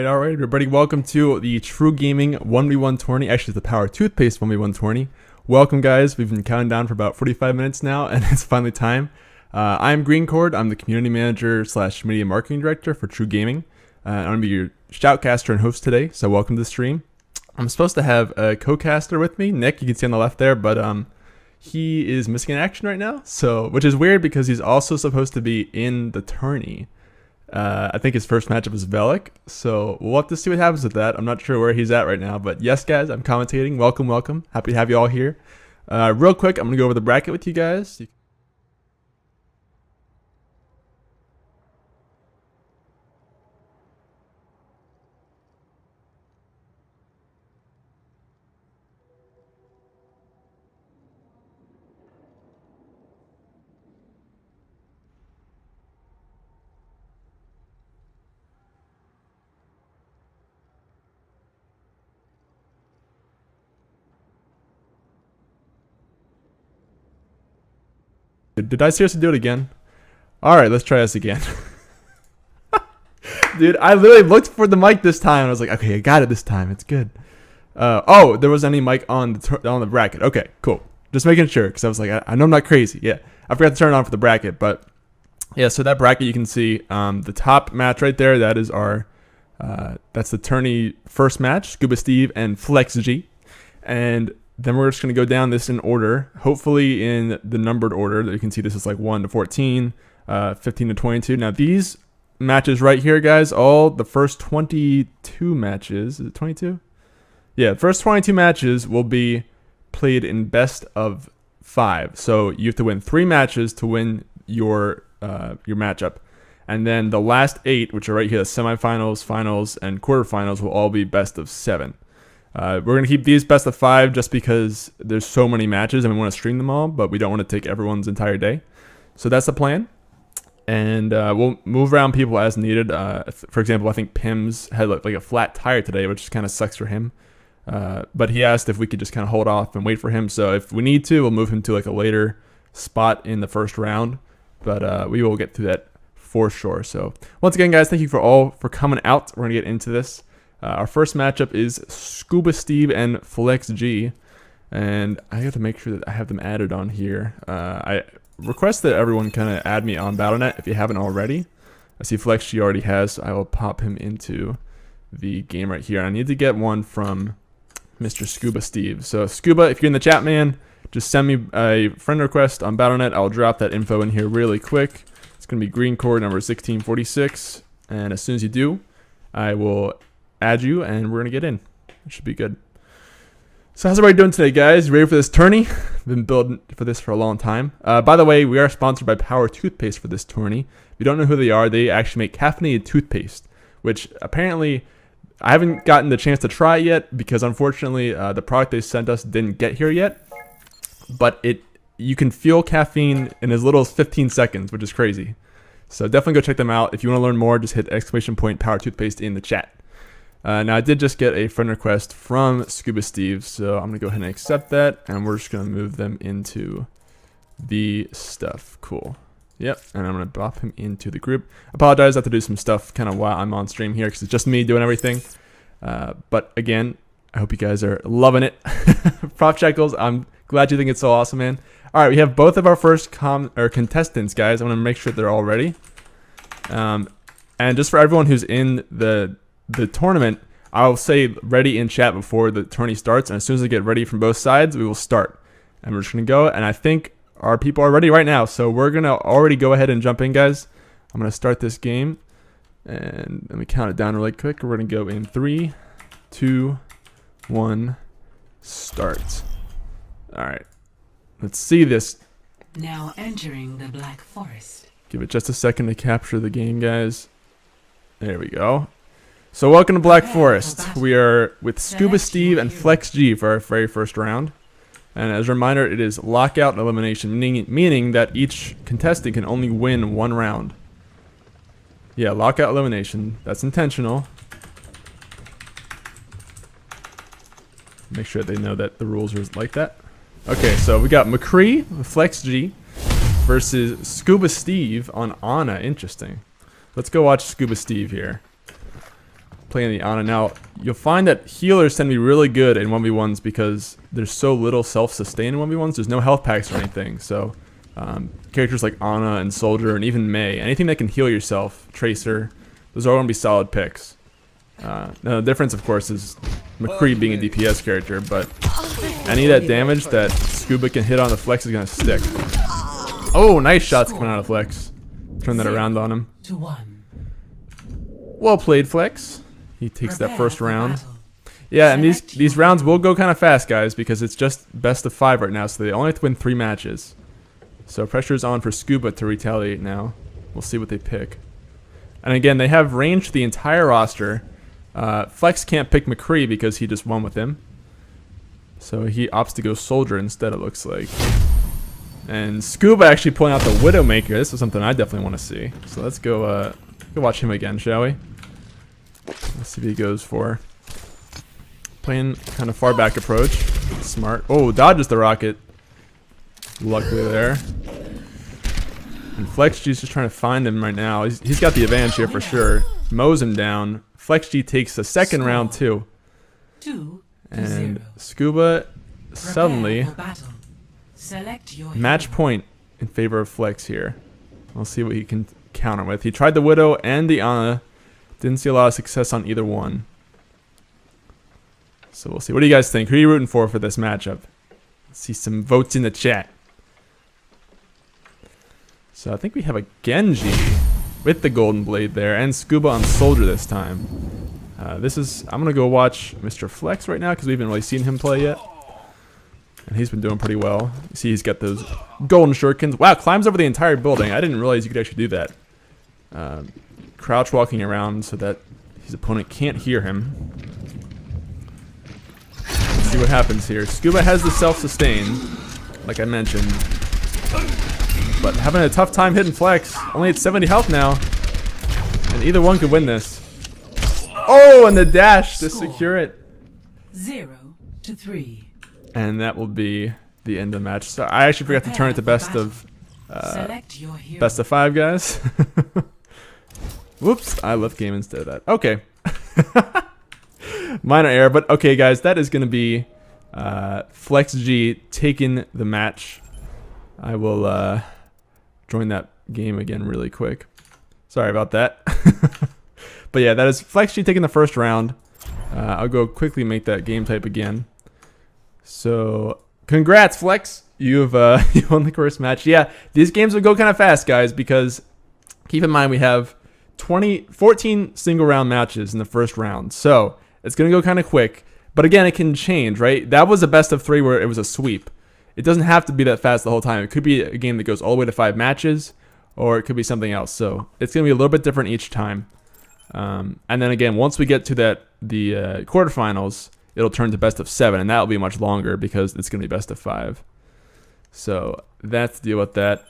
Alright, everybody, welcome to the TRUgaming 1v1 tourney. Actually, the Power Toothpaste 1v1 tourney. Welcome, guys. We've been counting down for about 45 minutes now, and it's finally time. I'm Greencord. I'm the community manager / media marketing director for TRUgaming. I'm going to be your shoutcaster and host today, so welcome to the stream. I'm supposed to have a co-caster with me, Nick. You can see on the left there, but he is missing in action right now, so which is weird because he's also supposed to be in the tourney. I think his first matchup is Velik, so we'll have to see what happens with that. I'm not sure where he's at right now, but yes, guys, I'm commentating. Welcome, welcome. Happy to have you all here. Real quick, I'm going to go over the bracket with you guys. Did I seriously do it again? Alright, let's try this again. Dude, I literally looked for the mic this time and I was like, okay, I got it this time. It's good. Oh, there wasn't any mic on the bracket. Okay, cool. Just making sure, because I was like, I know I'm not crazy. Yeah, I forgot to turn it on for the bracket, but yeah, so that bracket you can see the top match right there. That is our, that's the tourney first match, Scuba Steve and Flex G. And then we're just going to go down this in order, hopefully in the numbered order. That you can see this is like 1 to 14, 15 to 22. Now these matches right here, guys, all the first 22 matches, is it 22? Yeah, the first 22 matches will be played in best of 5. So you have to win 3 matches to win your matchup. And then the last 8, which are right here, the semifinals, finals, and quarterfinals, will all be best of 7. We're going to keep these best of 5 just because there's so many matches and we want to stream them all, but we don't want to take everyone's entire day. So that's the plan. And we'll move around people as needed. For example, I think Pims had like a flat tire today, which kind of sucks for him. But he asked if we could just kind of hold off and wait for him. So if we need to, we'll move him to like a later spot in the first round. But we will get through that for sure. So once again, guys, thank you for coming out. We're going to get into this. Our first matchup is Scuba Steve and Flex G, and I have to make sure that I have them added on here. I request that everyone kind of add me on Battle.net if you haven't already. I see Flex G already has, so I will pop him into the game right here. I need to get one from Mr. Scuba Steve. So Scuba, if you're in the chat, man, just send me a friend request on Battle.net. I'll drop that info in here really quick. It's going to be Greencord number 1646, and as soon as you do, I will add you and we're gonna get in. It should be good. So how's everybody doing today, guys? You ready for this tourney? Been building for this for a long time. By the way, we are sponsored by Power Toothpaste for this tourney. If you don't know who they are, they actually make caffeinated toothpaste, which apparently I haven't gotten the chance to try it yet because unfortunately the product they sent us didn't get here yet. But you can feel caffeine in as little as 15 seconds, which is crazy. So definitely go check them out. If you want to learn more, just hit ! Power Toothpaste in the chat. Now I did just get a friend request from Scuba Steve, so I'm going to go ahead and accept that, and we're just going to move them into the stuff. Cool. Yep, and I'm going to bop him into the group. Apologize, I have to do some stuff kind of while I'm on stream here, because it's just me doing everything. But again, I hope you guys are loving it. Prop Shekels, I'm glad you think it's so awesome, man. Alright, we have both of our first contestants, guys. I'm going to make sure they're all ready. And just for everyone who's in the tournament, I'll say ready in chat before the tourney starts, and as soon as I get ready from both sides, we will start. And we're just going to go, and I think our people are ready right now, so we're going to already go ahead and jump in, guys. I'm going to start this game, and let me count it down really quick. We're going to go in 3, 2, 1, start. Alright, let's see this. Now entering the Black Forest. Give it just a second to capture the game, guys. There we go. So welcome to Black Forest. We are with Scuba Steve and Flex G for our very first round. And as a reminder, it is lockout elimination, meaning that each contestant can only win one round. Yeah, lockout elimination. That's intentional. Make sure they know that the rules are like that. Okay, so we got McCree with Flex G versus Scuba Steve on Ana. Interesting. Let's go watch Scuba Steve here. Playing the Ana. Now, you'll find that healers tend to be really good in 1v1s because there's so little self-sustain in 1v1s. There's no health packs or anything. So, characters like Ana and Soldier and even Mei, anything that can heal yourself, Tracer, those are all going to be solid picks. Now, the difference, of course, is McCree being a DPS character, but any of that damage that Scuba can hit on the Flex is going to stick. Oh, nice shots coming out of Flex. Turn that around on him. Well played, Flex. He takes that first round. Yeah, and these rounds will go kind of fast, guys, because it's just best of 5 right now, so they only have to win 3 matches. So pressure's on for Scuba to retaliate now. We'll see what they pick. And again, they have range to the entire roster. Flex can't pick McCree because he just won with him. So he opts to go Soldier instead, it looks like. And Scuba actually pulling out the Widowmaker. This is something I definitely want to see. So let's go watch him again, shall we? Let's see what he goes for. Playing kind of far back approach. Smart. Oh, dodges the rocket. Luckily there. And Flex G's just trying to find him right now. He's got the advantage here for sure. Mows him down. Flex G takes the second round too. And Scuba suddenly match point in favor of Flex here. We'll see what he can counter with. He tried the Widow and the Ana. Didn't see a lot of success on either one. So we'll see. What do you guys think? Who are you rooting for this matchup? Let's see some votes in the chat. So I think we have a Genji with the Golden Blade there, and Scuba on Soldier this time. I'm gonna go watch Mr. Flex right now because we haven't really seen him play yet, and he's been doing pretty well. You see, he's got those golden shurikens. Wow, climbs over the entire building. I didn't realize you could actually do that. Crouch walking around so that his opponent can't hear him. Let's see what happens here. Scuba has the self-sustain, like I mentioned, but having a tough time hitting Flex. Only at 70 health now, and either one could win this. Oh, and the dash to secure it. 0-3. And that will be the end of the match. So I actually forgot to turn it to best of 5, guys. Whoops, I left game instead of that. Okay. Minor error, but okay, guys, that is going to be Flex G taking the match. I will join that game again really quick. Sorry about that. But yeah, that is Flex G taking the first round. I'll go quickly make that game type again. So, congrats, Flex. You've you won the first match. Yeah, these games will go kind of fast, guys, because keep in mind we have 14 single round matches in the first round. So, it's going to go kind of quick. But again, it can change, right? That was a best of 3 where it was a sweep. It doesn't have to be that fast the whole time. It could be a game that goes all the way to 5 matches, or it could be something else. So, it's going to be a little bit different each time. And then again, once we get to the quarterfinals, it'll turn to best of 7, and that'll be much longer because it's going to be best of 5. So that's the deal with that.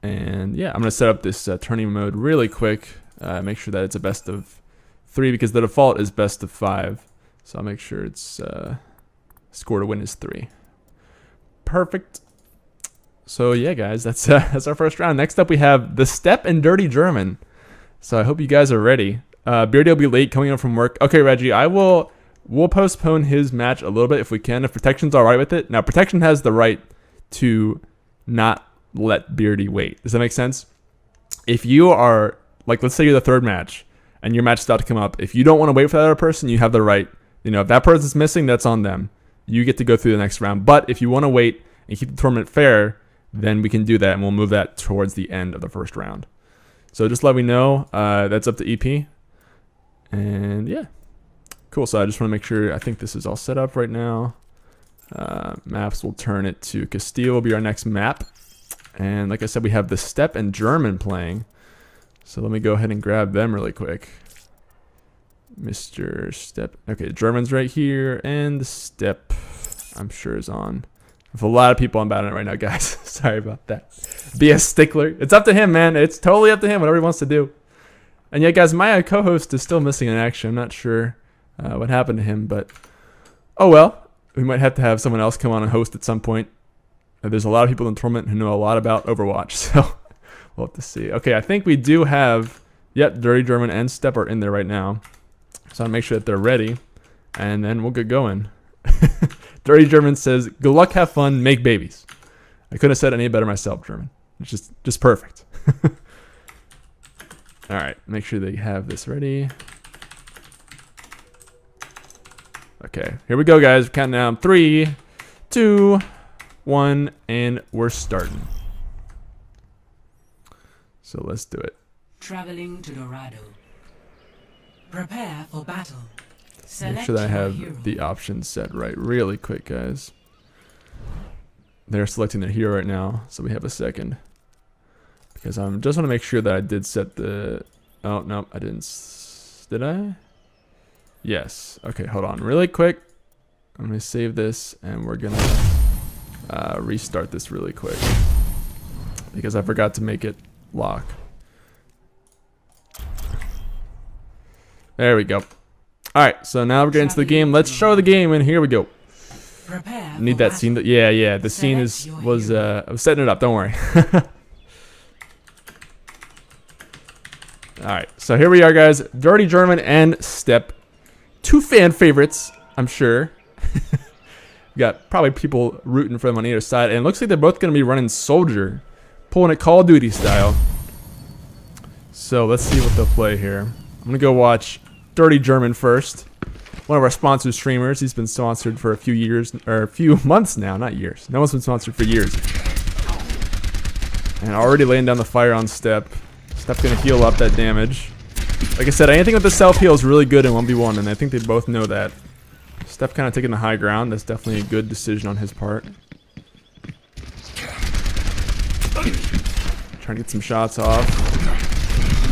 And yeah, I'm going to set up this tourney mode really quick. Make sure that it's a best of 3 because the default is best of 5. So I'll make sure it's score to win is 3. Perfect. So yeah, guys, that's our first round. Next up, we have the Step and Dirty German. So I hope you guys are ready. Beardy will be late coming in from work. Okay, Reggie, we'll postpone his match a little bit if we can, if Protection's all right with it. Now, Protection has the right to not let Beardy wait. Does that make sense? If you are, like, let's say you're the third match, and your match is about to come up. If you don't want to wait for that other person, you have the right. You know, if that person's missing, that's on them. You get to go through the next round. But if you want to wait and keep the tournament fair, then we can do that, and we'll move that towards the end of the first round. So just let me know. That's up to EP. And yeah. Cool. So I just want to make sure. I think this is all set up right now. Maps will turn it to Castile will be our next map. And like I said, we have the Step and German playing. So let me go ahead and grab them really quick. Mr. Step. Okay, German's right here. And the Step, I'm sure, is on. With a lot of people on battle right now, guys. Sorry about that. be a stickler. It's up to him, man. It's totally up to him, whatever he wants to do. And yeah, guys, my co-host is still missing in action. I'm not sure what happened to him, but oh well. We might have to have someone else come on and host at some point. There's a lot of people in the tournament who know a lot about Overwatch, so we'll have to see. Okay, I think we do have, yep, Dirty German and Step are in there right now. So I'll make sure that they're ready, and then we'll get going. Dirty German says, good luck, have fun, make babies. I couldn't have said any better myself, German. It's just perfect. All right, make sure they have this ready. Okay, here we go, guys. We're counting down 3, 2, 1, and we're starting. So let's do it. Traveling to Dorado. Prepare for battle. Make sure that I have the options set right really quick, guys. They're selecting their hero right now, so we have a second. Because I just want to make sure that I did set the... Oh, no, I didn't. Did I? Yes. Okay, hold on really quick. I'm going to save this, and we're going to restart this really quick. Because I forgot to make it lock. There we go. Alright, so now we're getting to the game. Let's show the game, and here we go. Need that scene. Yeah, the scene was I was setting it up, don't worry. Alright, so here we are, guys. Dirty German and Step. 2 fan favorites, I'm sure. We got probably people rooting for them on either side, and it looks like they're both going to be running Soldier, pulling it Call of Duty style. So let's see what they'll play here. I'm going to go watch Dirty German first. One of our sponsored streamers. He's been sponsored for a few years, or a few months now, not years. No one's been sponsored for years. And already laying down the fire on Step. Step's going to heal up that damage. Like I said, anything with the self-heal is really good in 1v1, and I think they both know that. Steph kind of taking the high ground. That's definitely a good decision on his part. Trying to get some shots off.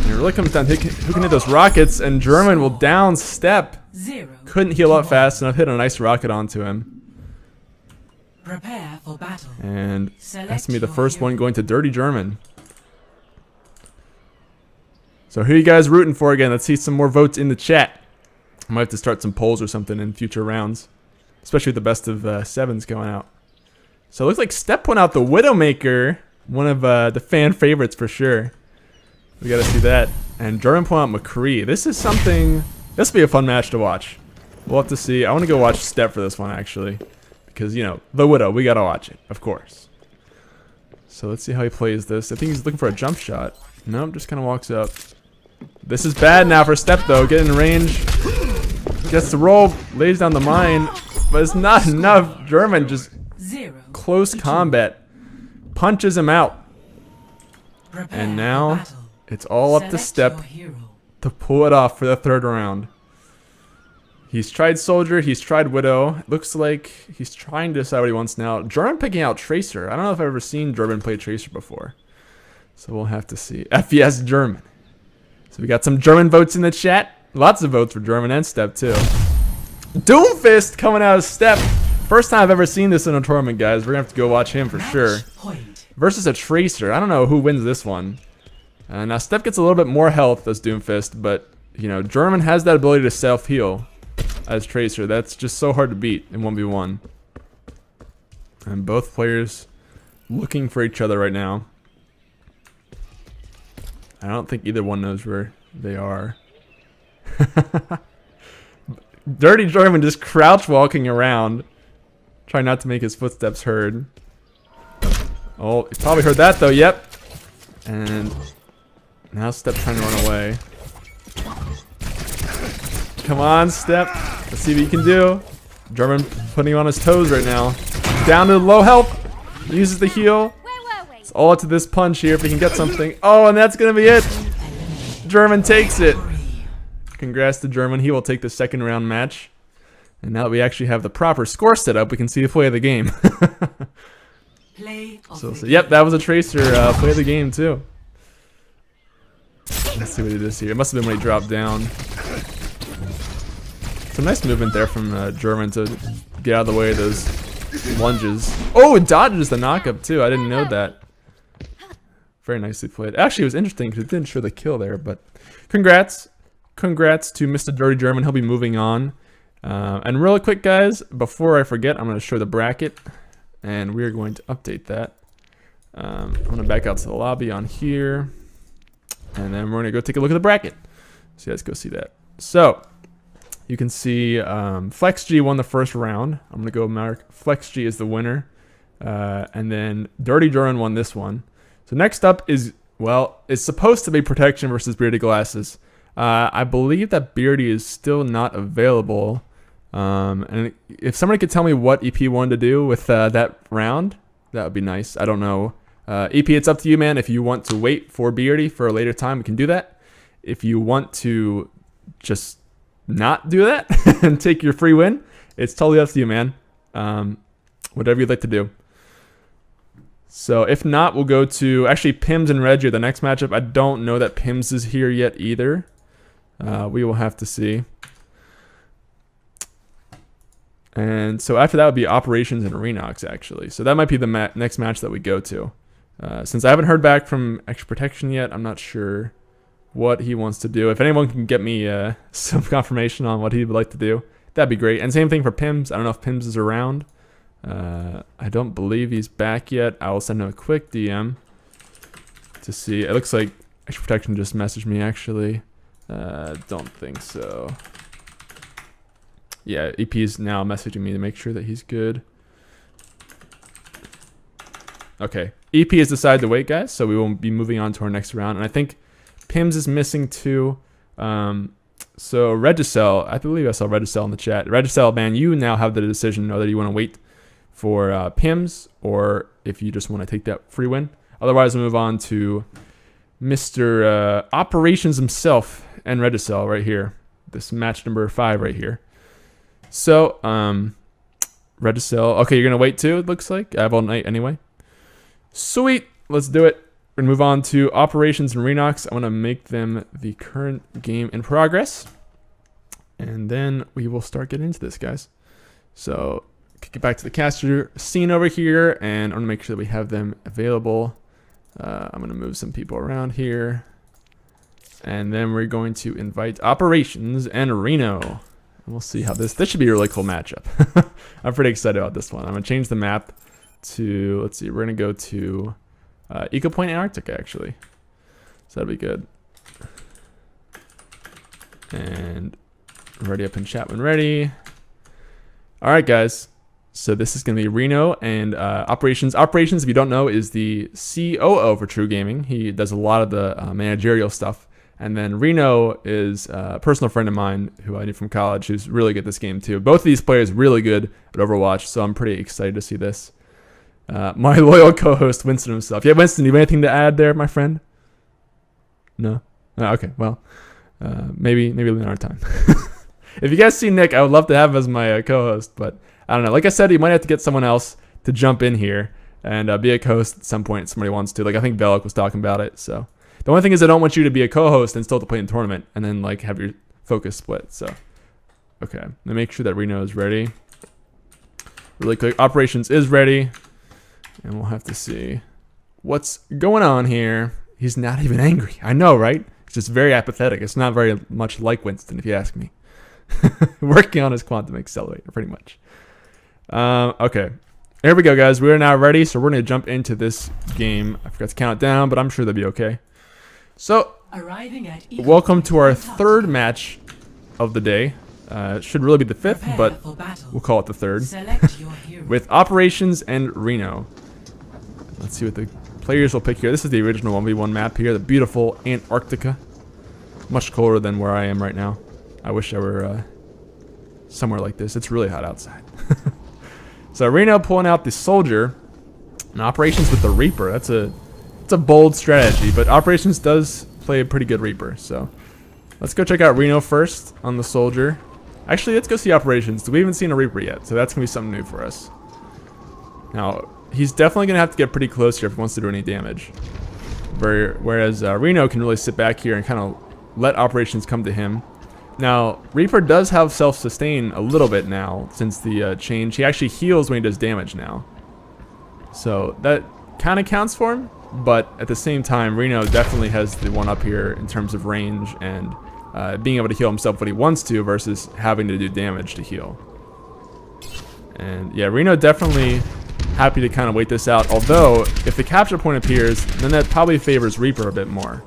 And it really comes down to who can hit those rockets, and German will down Step. Couldn't heal up fast enough. Hit a nice rocket onto him. Prepare for battle. And that's me, the first one going to Dirty German. So who are you guys rooting for again? Let's see some more votes in the chat. I might have to start some polls or something in future rounds. Especially with the best of 7s going out. So it looks like Step went out the Widowmaker. One of the fan favorites for sure. We gotta see that. And German pulling out McCree. This is something... This will be a fun match to watch. We'll have to see. I want to go watch Step for this one, actually. Because, you know, the Widow. We gotta watch it, of course. So let's see how he plays this. I think he's looking for a jump shot. Nope, just kind of walks up. This is bad now for Step, though. Getting in range. Gets the roll. Lays down the mine. But it's not enough. German just close combat. Punches him out. And now it's all up to Step to pull it off for the 3rd round. He's tried Soldier. He's tried Widow. It looks like he's trying to decide what he wants now. German picking out Tracer. I don't know if I've ever seen German play Tracer before. So we'll have to see. FES German. So we got some German votes in the chat. Lots of votes for German and Step too. Doomfist coming out of Step. First time I've ever seen this in a tournament, guys. We're going to have to go watch him for sure. Versus a Tracer. I don't know who wins this one. Now Step gets a little bit more health as Doomfist, but you know, German has that ability to self-heal as Tracer. That's just so hard to beat in 1v1. And both players looking for each other right now. I don't think either one knows where they are. Dirty German just crouch walking around. Trying not to make his footsteps heard. Oh, he probably heard that though, yep. And now Step trying to run away. Come on, Step. Let's see what you can do. German putting him on his toes right now. Down to low health. Uses the heal. It's all up to this punch here if he can get something. Oh, and that's going to be it. German takes it. Congrats to German. He will take the 2nd round match. And now that we actually have the proper score set up, we can see the play of the game. So, yep, that was a Tracer play of the game too. Let's see what he does here. It must have been when he dropped down. Some nice movement there from German to get out of the way of those lunges. Oh, it dodges the knockup too. I didn't know that. Very nicely played. Actually, it was interesting because it didn't show the kill there, but congrats. Congrats to Mr. Dirty German. He'll be moving on. And really quick, guys, before I forget, I'm going to show the bracket, and we're going to update that. I'm going to back out to the lobby on here, and then we're going to go take a look at the bracket. So let's go see that. So you can see FlexG won the first round. I'm going to go mark FlexG is the winner. And then Dirty German won this one. So next up is, well, it's supposed to be Protection versus Beardy Glasses. I believe that Beardy is still not available. And if somebody could tell me what EP wanted to do with that round, that would be nice. I don't know. EP, it's up to you, man. If you want to wait for Beardy for a later time, we can do that. If you want to just not do that and take your free win, it's totally up to you, man. Whatever you'd like to do. So if not, we'll go to actually Pims and Reggie, the next matchup. I don't know that Pims is here yet either. We will have to see. And so after that would be Operations and Renox, actually. So that might be the next match that we go to. Since I haven't heard back from Extra Protection yet, I'm not sure what he wants to do. If anyone can get me some confirmation on what he would like to do, that'd be great. And same thing for Pims. I don't know if Pims is around. I don't believe he's back yet. I will send him a quick DM to see. It looks like Extra Protection just messaged me, actually. Don't think so. Yeah, EP is now messaging me to make sure that he's good. Okay, EP has decided to wait, guys, so we will be moving on to our next round. And I think Pims is missing too. So Regicel, I believe I saw Regicel in the chat. Regicel, man, you now have the decision whether you want to wait for Pims or if you just want to take that free win. Otherwise, we'll move on to Mr. Operations himself and Regicel right here. This match number 5 right here. So, Regicel, okay, you're going to wait too, it looks like. I have all night anyway. Sweet, let's do it. We're going to move on to Operations and Renox. I want to make them the current game in progress. And then we will start getting into this, guys. So, kick it back to the caster scene over here, and I want to make sure that we have them available. I'm going to move some people around here. And then we're going to invite Operations and Reno. And we'll see how this should be a really cool matchup. I'm pretty excited about this one. I'm going to change the map to, let's see, we're going to go to Eco Point Antarctica, actually. So that'll be good. And ready up in chat when ready. All right, guys. So this is going to be Reno and Operations. Operations, if you don't know, is the COO for TRUgaming. He does a lot of the managerial stuff. And then Reno is a personal friend of mine who I knew from college who's really good at this game too. Both of these players really good at Overwatch, so I'm pretty excited to see this. My loyal co-host, Winston himself. Yeah, Winston, you have anything to add there, my friend? No? Oh, okay, well, maybe another time. If you guys see Nick, I would love to have him as my co-host, but I don't know. Like I said, you might have to get someone else to jump in here and be a co-host at some point if somebody wants to. Like I think Velik was talking about it, so. The only thing is I don't want you to be a co-host and still to play in the tournament and then like have your focus split. So, okay. Let me make sure that Reno is ready. Really quick. Operations is ready. And we'll have to see what's going on here. He's not even angry. I know, right? It's just very apathetic. It's not very much like Winston, if you ask me. Working on his quantum accelerator, pretty much. Okay. There we go, guys. We are now ready. So we're going to jump into this game. I forgot to count it down, but I'm sure they'll be okay. So, welcome to our third match of the day. It should really be the fifth, but we'll call it the third. With Operations and Reno. Let's see what the players will pick here. This is the original 1v1 map here, the beautiful Antarctica. Much colder than where I am right now. I wish I were somewhere like this. It's really hot outside. So Reno pulling out the Soldier, and Operations with the Reaper. It's a bold strategy, but Operations does play a pretty good Reaper. So let's go check out Reno first on the Soldier. Actually, let's go see Operations. We haven't seen a Reaper yet, so that's gonna be something new for us. Now he's definitely gonna have to get pretty close here if he wants to do any damage. Whereas Reno can really sit back here and kind of let Operations come to him. Now, Reaper does have self-sustain a little bit now since the change. He actually heals when he does damage now. So that kind of counts for him. but at the same time, Reno definitely has the one up here in terms of range and being able to heal himself when he wants to versus having to do damage to heal. And yeah, Reno definitely happy to kind of wait this out, although if the capture point appears, then that probably favors Reaper a bit more.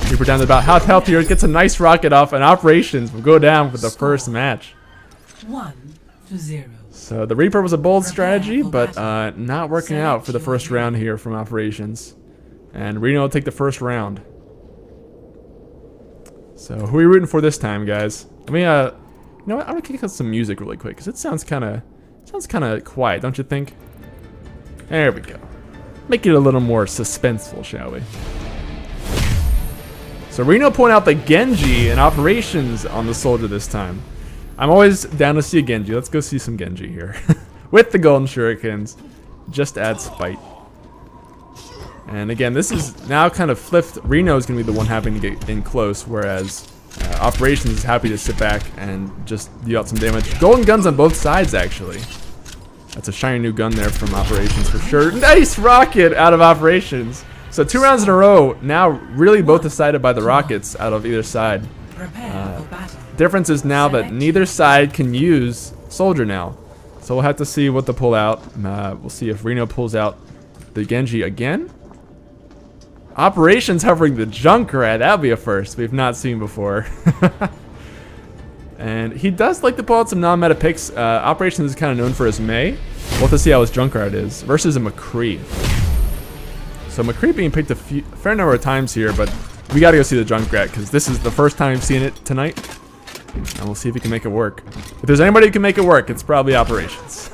Reaper down to about half health here, gets a nice rocket off, and Operations will go down for the first match. 1-0. So the Reaper was a bold strategy, but not working out for the first round here from Operations. And Reno will take the first round. So who are we rooting for this time, guys? I mean, you know what? I'm gonna kick out some music really quick because it sounds kind of quiet, don't you think? There we go. Make it a little more suspenseful, shall we? So Reno point out the Genji and Operations on the soldier this time. I'm always down to see a Genji. Let's go see some Genji here. With the golden shurikens. Just add spite. And again, this is now kind of flipped. Reno is going to be the one having to get in close, whereas Operations is happy to sit back and just deal out some damage. Golden guns on both sides, actually. That's a shiny new gun there from Operations for sure. Nice rocket out of Operations. So 2 rounds in a row, now really both decided by the rockets out of either side. Difference is now that neither side can use soldier now. So we'll have to see what to pull out. We'll see if Reno pulls out the Genji again. Operations hovering the Junkrat, that would be a first we've not seen before. And he does like to pull out some non-meta picks. Operations is kind of known for his Mei. We'll have to see how his Junkrat is. Versus a McCree. So McCree being picked a fair number of times here, but we gotta go see the Junkrat because this is the first time I've seen it tonight. And we'll see if he can make it work. If there's anybody who can make it work, it's probably Operations.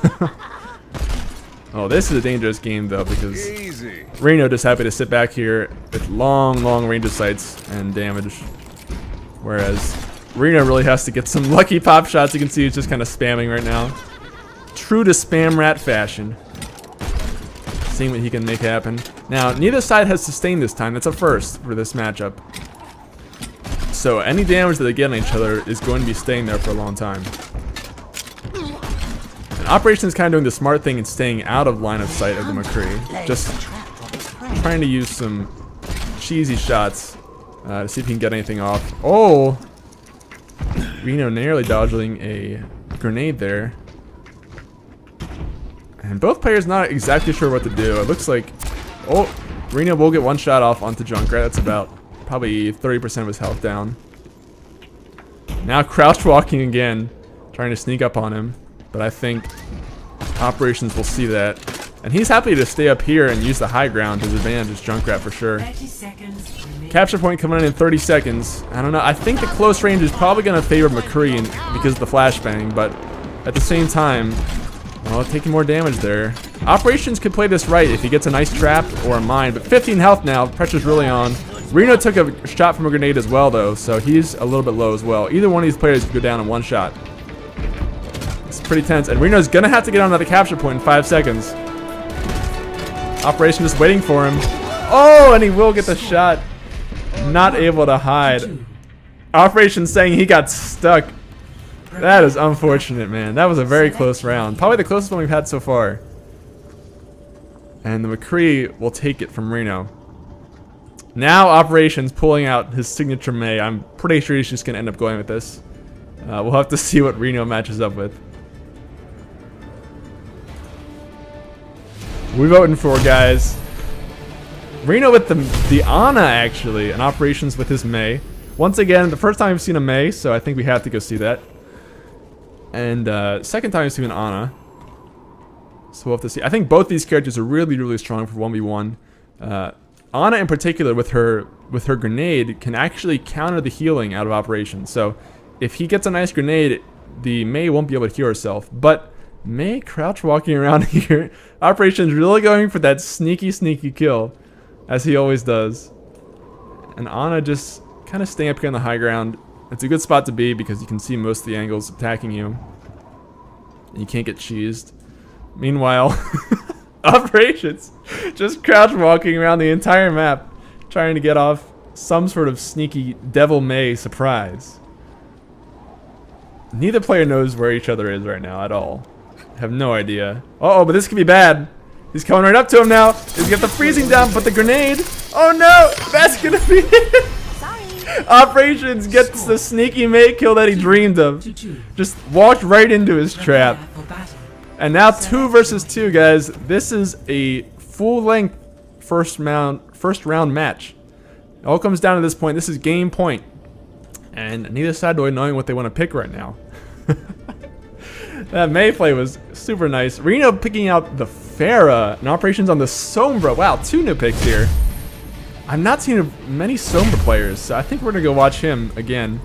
Oh, this is a dangerous game though because Reno just happy to sit back here with long range of sights and damage. Whereas Reno really has to get some lucky pop shots. You can see he's just kind of spamming right now. True to spam rat fashion. Seeing what he can make happen. Now, neither side has sustained this time. That's a first for this matchup. So any damage that they get on each other is going to be staying there for a long time. And Operations is kind of doing the smart thing and staying out of line of sight of the McCree. Just trying to use some cheesy shots to see if he can get anything off. Oh! Reno narrowly dodging a grenade there. And both players not exactly sure what to do. It looks like... Oh! Reno will get one shot off onto Junkrat. That's about probably 30% of his health down. Now crouch walking again. Trying to sneak up on him. But I think Operations will see that. And he's happy to stay up here and use the high ground to his advantage, Junkrat for sure. 30 seconds remaining. Capture point coming in 30 seconds. I don't know. I think the close range is probably going to favor McCree because of the flashbang. But at the same time... Well, taking more damage there. Operations could play this right if he gets a nice trap or a mine, but 15 health now, pressure's really on. Reno took a shot from a grenade as well though, so he's a little bit low as well. Either one of these players could go down in one shot. It's pretty tense, and Reno's gonna have to get on another capture point in 5 seconds. Operation just waiting for him. Oh, and he will get the shot. Not able to hide. Operation saying he got stuck. That is unfortunate, man. That was a very close round. Probably the closest one we've had so far. And the McCree will take it from Reno. Now Operations pulling out his signature Mei. I'm pretty sure he's just going to end up going with this. We'll have to see what Reno matches up with. We voting for, guys. Reno with the Ana, actually. And Operations with his Mei. Once again, the first time I've seen a Mei, so I think we have to go see that. And second time I've seen an Ana. So we'll have to see. I think both these characters are really strong for 1v1. Ana in particular with her grenade can actually counter the healing out of Operations. So if he gets a nice grenade, the Mei won't be able to heal herself. But Mei crouch walking around here. Operations really going for that sneaky kill, as he always does. And Ana just kind of staying up here on the high ground. It's a good spot to be because you can see most of the angles attacking you. You can't get cheesed. Meanwhile, Operations just crouch walking around the entire map trying to get off some sort of sneaky Devil May surprise. Neither player knows where each other is right now at all. Have no idea. Uh-oh, but this could be bad. He's coming right up to him now. He's got the freezing down, but the grenade. Oh no, that's gonna be it. Operations gets the sneaky mate kill that he dreamed of. Just walked right into his trap. And now 2 versus 2, guys. This is a full-length first round match. It all comes down to this point. This is game point. And neither side really knowing what they want to pick right now. That May play was super nice. Reno picking out the Pharah and operations on the Sombra. Wow, 2 new picks here. I'm not seeing many Sombra players, so I think we're gonna go watch him again.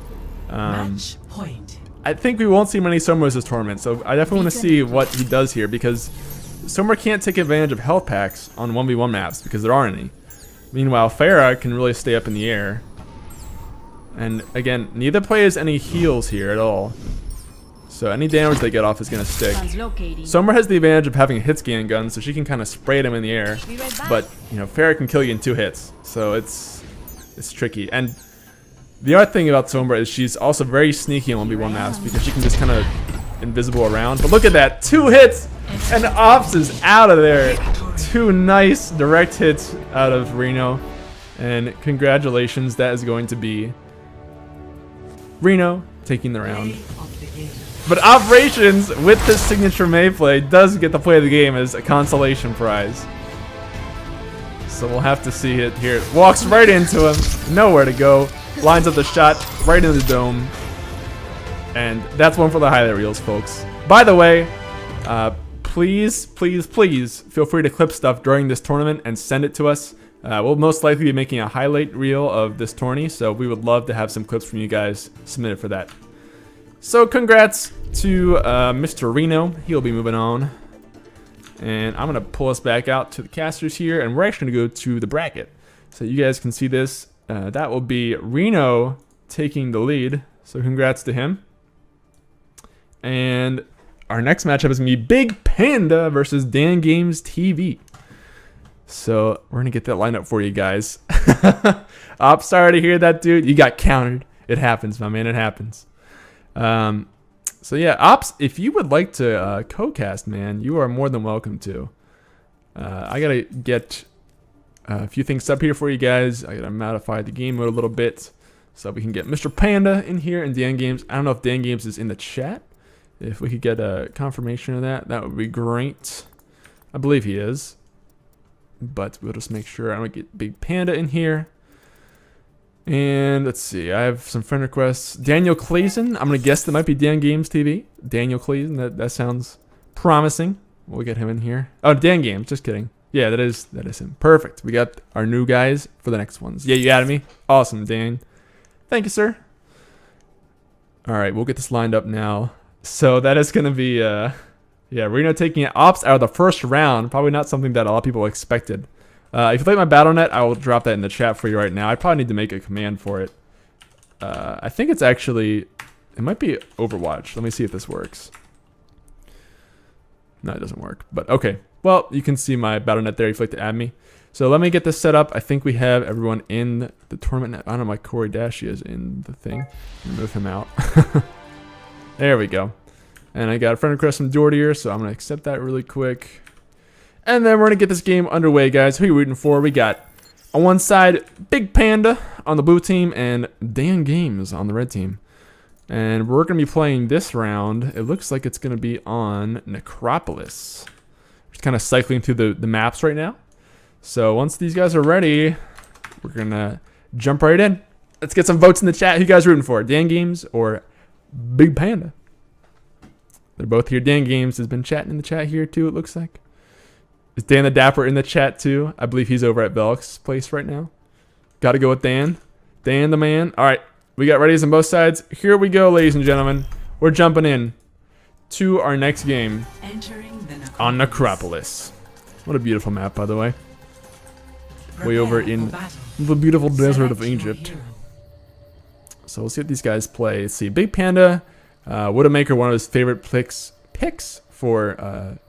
Match point. I think we won't see many Sombras this tournament, so I definitely want to see what he does here because Sombra can't take advantage of health packs on 1v1 maps because there aren't any. Meanwhile, Pharah can really stay up in the air. And again, neither player has any heals here at all. So any damage they get off is going to stick. Sombra has the advantage of having a hit scan gun, so she can kind of spray them in the air. But, you know, Pharah can kill you in 2 hits. So it's tricky. And the other thing about Sombra is she's also very sneaky on 1v1 maps because she can just kind of invisible around. But look at that. 2 hits! And Ops is out of there. 2 nice direct hits out of Reno. And congratulations, that is going to be Reno taking the round. But Operations, with this signature May play, does get the play of the game as a consolation prize. So we'll have to see it here. Walks right into him, nowhere to go. Lines up the shot right into the dome. And that's one for the highlight reels, folks. By the way, please feel free to clip stuff during this tournament and send it to us. We'll most likely be making a highlight reel of this tourney, so we would love to have some clips from you guys submitted for that. So congrats to Mr. Reno. He'll be moving on. And I'm going to pull us back out to the casters here, and we're actually going to go to the bracket. So you guys can see this. That will be Reno taking the lead, so congrats to him. And our next matchup is going to be Big Panda versus Dan Games TV. So we're going to get that lined up for you guys. I'm sorry to hear that, dude. You got countered. It happens, my man. It happens. So yeah, Ops, if you would like to co-cast, man, you are more than welcome to. I gotta get a few things up here for you guys. I gotta modify the game mode a little bit so we can get Mr. Panda in here and Dan Games. I don't know if Dan Games is in the chat. If we could get a confirmation of that, that would be great. I believe he is, but we'll just make sure. I'm gonna get Big Panda in here. And let's see, I have some friend requests. Daniel Clayson, I'm going to guess that might be Dan Games TV. Daniel Clayson, that sounds promising. We'll get him in here. Oh, Dan Games, just kidding. Yeah, that is him. Perfect. We got our new guys for the next ones. Yeah, you added me. Awesome, Dan. Thank you, sir. All right, we'll get this lined up now. So that is going to be, yeah, Reno taking Ops out of the first round. Probably not something that a lot of people expected. If you like my BattleNet, I will drop that in the chat for you right now. I probably need to make a command for it. I think it's actually, it might be Overwatch. Let me see if this works. No, it doesn't work, but okay. Well, you can see my BattleNet there if you'd like to add me. So let me get this set up. I think we have everyone in the tournament. I don't know, my Corey Dashi is in the thing. Move him out. There we go. And I got a friend request from Jordy here, so I'm going to accept that really quick. And then we're going to get this game underway, guys. Who are you rooting for? We got, on one side, Big Panda on the blue team and Dan Games on the red team. And we're going to be playing this round. It looks like it's going to be on Necropolis. Just kind of cycling through the maps right now. So once these guys are ready, we're going to jump right in. Let's get some votes in the chat. Who you guys rooting for? Dan Games or Big Panda? They're both here. Dan Games has been chatting in the chat here too, it looks like. Is Dan the Dapper in the chat too? I believe he's over at Velk's place right now. Got to go with Dan. Dan the man. All right, we got readies on both sides. Here we go, ladies and gentlemen. We're jumping in to our next game on Necropolis. What a beautiful map, by the way. Way over in the beautiful desert of Egypt. So we'll see what these guys play. Let's see, Big Panda, Widowmaker, one of his favorite picks for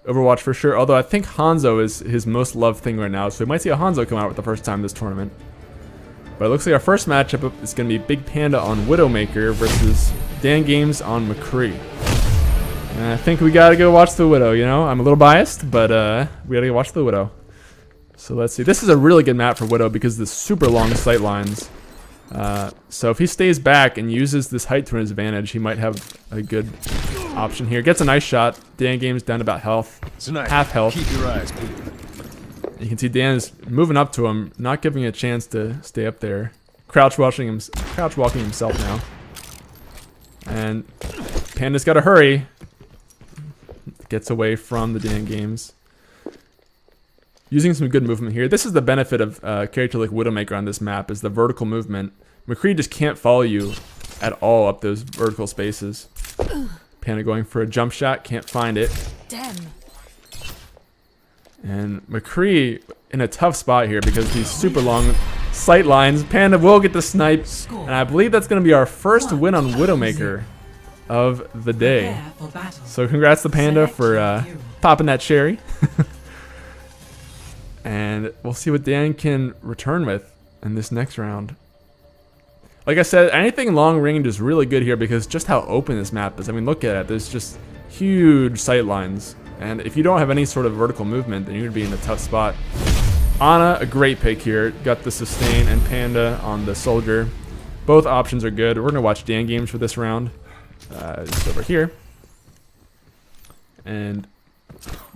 Overwatch for sure, although I think Hanzo is his most loved thing right now, so we might see a Hanzo come out for the first time this tournament. But it looks like our first matchup is going to be Big Panda on Widowmaker versus Dan Games on McCree. And I think we gotta go watch the Widow, you know? I'm a little biased, but we gotta go watch the Widow. So let's see. This is a really good map for Widow because of the super long sight lines. So if he stays back and uses this height to his advantage, he might have a good option here. Gets a nice shot. Dan Game's down about half health. Keep your eyes peeled. You can see Dan is moving up to him, not giving him a chance to stay up there. Crouch walking himself now. And Panda's got to hurry. Gets away from the Dan Games. Using some good movement here. This is the benefit of a character like Widowmaker on this map, is the vertical movement. McCree just can't follow you at all up those vertical spaces. Panda going for a jump shot, can't find it. Damn. And McCree in a tough spot here because these super long sight lines. Panda will get the snipe, and I believe that's going to be our first win on Widowmaker of the day. So congrats to Panda for popping that cherry. And we'll see what Dan can return with in this next round. Like I said, anything long range is really good here because just how open this map is. I mean, look at it. There's just huge sight lines. And if you don't have any sort of vertical movement, then you're going to be in a tough spot. Ana, a great pick here. Got the sustain, and Panda on the soldier. Both options are good. We're going to watch Dan Games for this round. Just over here. And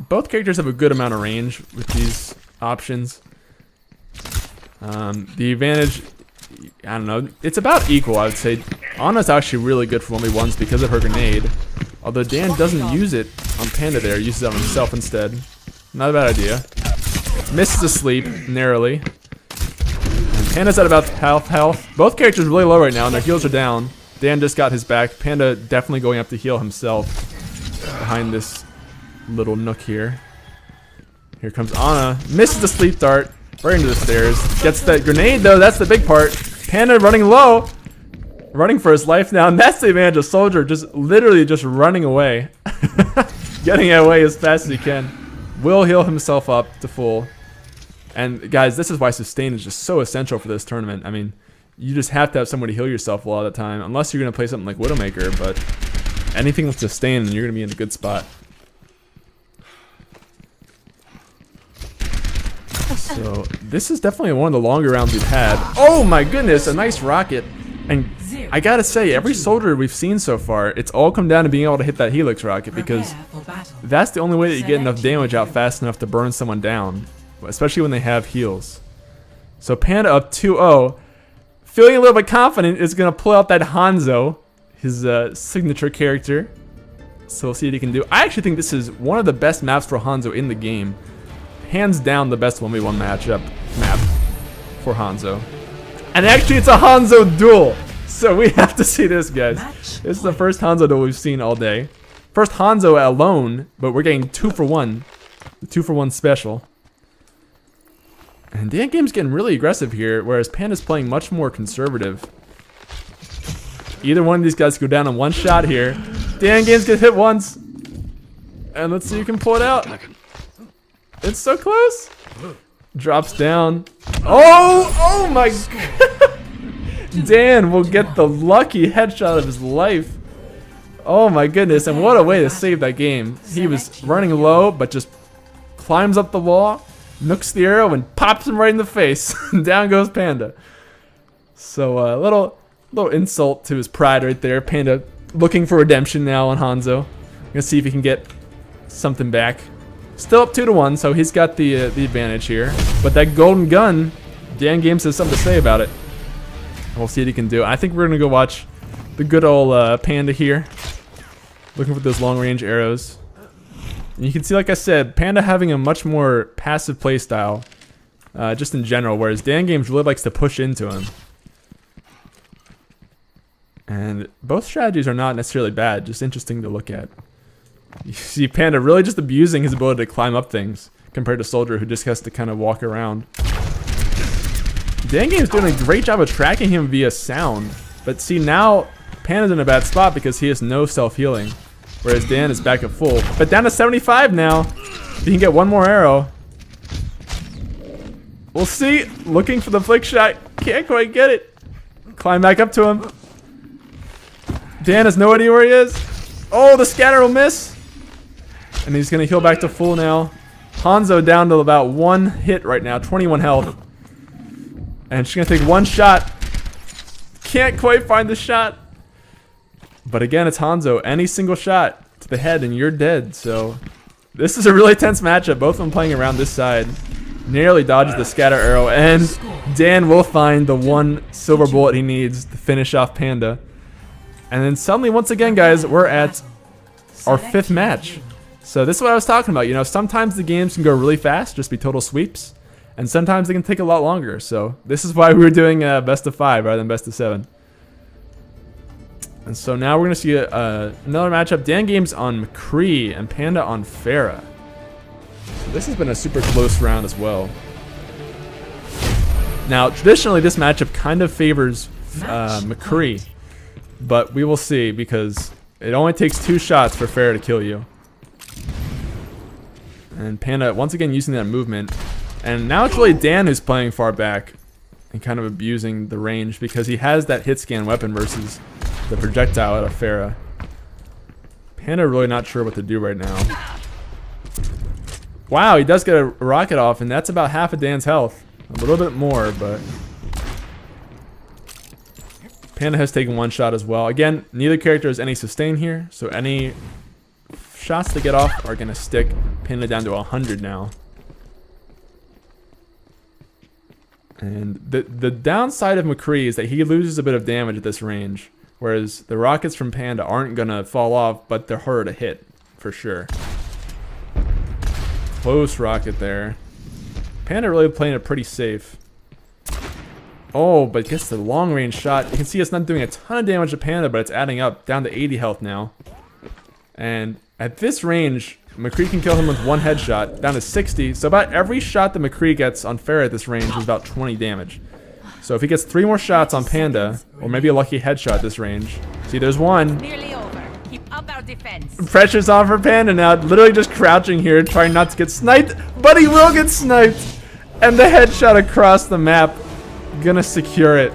both characters have a good amount of range with these options. The advantage, I don't know, it's about equal, I would say. Ana's actually really good for 1v1s because of her grenade. Although Dan doesn't use it on Panda there, uses it on himself instead. Not a bad idea. Misses a sleep narrowly. And Panda's at about half health. Both characters really low right now and their heals are down. Dan just got his back. Panda definitely going up to heal himself behind this little nook here. Here comes Ana. Misses the sleep dart. Right into the stairs. Gets that grenade though, that's the big part. Panda running low. Running for his life now, and that's the advantage of Soldier, just literally just running away. Getting away as fast as he can. Will heal himself up to full. And guys, this is why sustain is just so essential for this tournament. I mean, you just have to have someone to heal yourself a lot of the time, unless you're going to play something like Widowmaker, but anything with sustain, and you're going to be in a good spot. So, this is definitely one of the longer rounds we've had. Oh my goodness, a nice rocket. And I gotta say, every soldier we've seen so far, it's all come down to being able to hit that helix rocket, because that's the only way that you get enough damage out fast enough to burn someone down, especially when they have heals. So Panda up 2-0, feeling a little bit confident, is gonna pull out that Hanzo, his signature character. So we'll see what he can do. I actually think this is one of the best maps for Hanzo in the game. Hands down the best 1v1 matchup map for Hanzo. And actually it's a Hanzo duel. So we have to see this, guys. This is the first Hanzo duel we've seen all day. First Hanzo alone, but we're getting 2-for-1. The 2-for-1 special. And Dan Game's getting really aggressive here, whereas Panda's playing much more conservative. Either one of these guys go down in one shot here. Dan Games gets hit once. And let's see who can pull it out. It's so close. Drops down. Oh my god. Dan will get the lucky headshot of his life. Oh my goodness, and what a way to save that game. He was running low, but just climbs up the wall, nooks the arrow, and pops him right in the face. Down goes Panda. So a little insult to his pride right there. Panda looking for redemption now on Hanzo. Gonna see if he can get something back. Still up 2-1, so he's got the advantage here. But that golden gun, Dan Games has something to say about it. We'll see what he can do. I think we're gonna go watch the good old Panda here, looking for those long range arrows. And you can see, like I said, Panda having a much more passive play style, just in general, whereas Dan Games really likes to push into him. And both strategies are not necessarily bad, just interesting to look at. You see Panda really just abusing his ability to climb up things compared to Soldier, who just has to kind of walk around. Dan Game's doing a great job of tracking him via sound, but see now Panda's in a bad spot because he has no self-healing, whereas Dan is back at full. But down to 75 now. He can get one more arrow. We'll see. Looking for the flick shot. Can't quite get it. Climb back up to him. Dan has no idea where he is. Oh, the scatter will miss. And he's going to heal back to full now. Hanzo down to about 1 hit right now, 21 health. And she's going to take 1 shot. Can't quite find the shot. But again, it's Hanzo. Any single shot to the head and you're dead. So this is a really tense matchup. Both of them playing around this side. Nearly dodges the scatter arrow. And Dan will find the 1 silver bullet he needs to finish off Panda. And then suddenly, once again, guys, we're at our 5th match. So this is what I was talking about. You know, sometimes the games can go really fast, just be total sweeps. And sometimes they can take a lot longer. So this is why we were doing best of 5 rather than best of 7. And so now we're going to see another matchup. Dan Games on McCree and Panda on Farah. So this has been a super close round as well. Now, traditionally, this matchup kind of favors McCree. But we will see because it only takes 2 shots for Farah to kill you. And Panda, once again, using that movement. And now it's really Dan who's playing far back and kind of abusing the range because he has that hit scan weapon versus the projectile out of Farah. Panda really not sure what to do right now. Wow, he does get a rocket off, and that's about half of Dan's health. A little bit more, but Panda has taken 1 shot as well. Again, neither character has any sustain here, so any shots they get off are going to stick Panda down to 100 now. And the downside of McCree is that he loses a bit of damage at this range, whereas the rockets from Panda aren't going to fall off, but they're harder to hit, for sure. Close rocket there. Panda really playing it pretty safe. Oh, but gets the long range shot. You can see it's not doing a ton of damage to Panda, but it's adding up down to 80 health now. And at this range, McCree can kill him with 1 headshot, down to 60. So about every shot that McCree gets on Farah at this range is about 20 damage. So if he gets 3 more shots on Panda, or maybe a lucky headshot at this range. See, there's 1. Nearly over. Keep up our defense. Pressure's on for Panda now, literally just crouching here, trying not to get sniped, but he will get sniped. And the headshot across the map, gonna secure it.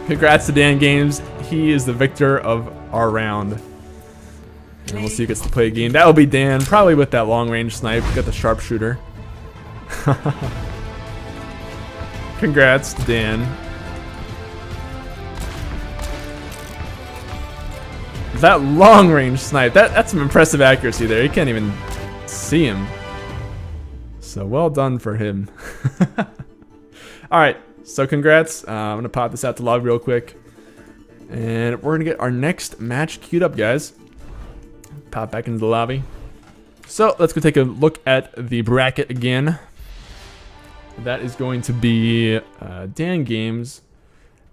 Congrats to Dan Games. He is the victor of our round. And we'll see who gets to play a game. That'll be Dan, probably with that long range snipe. Got the sharpshooter. Congrats to Dan. That long range snipe, that's some impressive accuracy there. You can't even see him. So well done for him. Alright, so congrats. I'm going to pop this out to lobby real quick. And we're going to get our next match queued up, guys. Pop back into the lobby. So let's go take a look at the bracket again. That is going to be Dan Games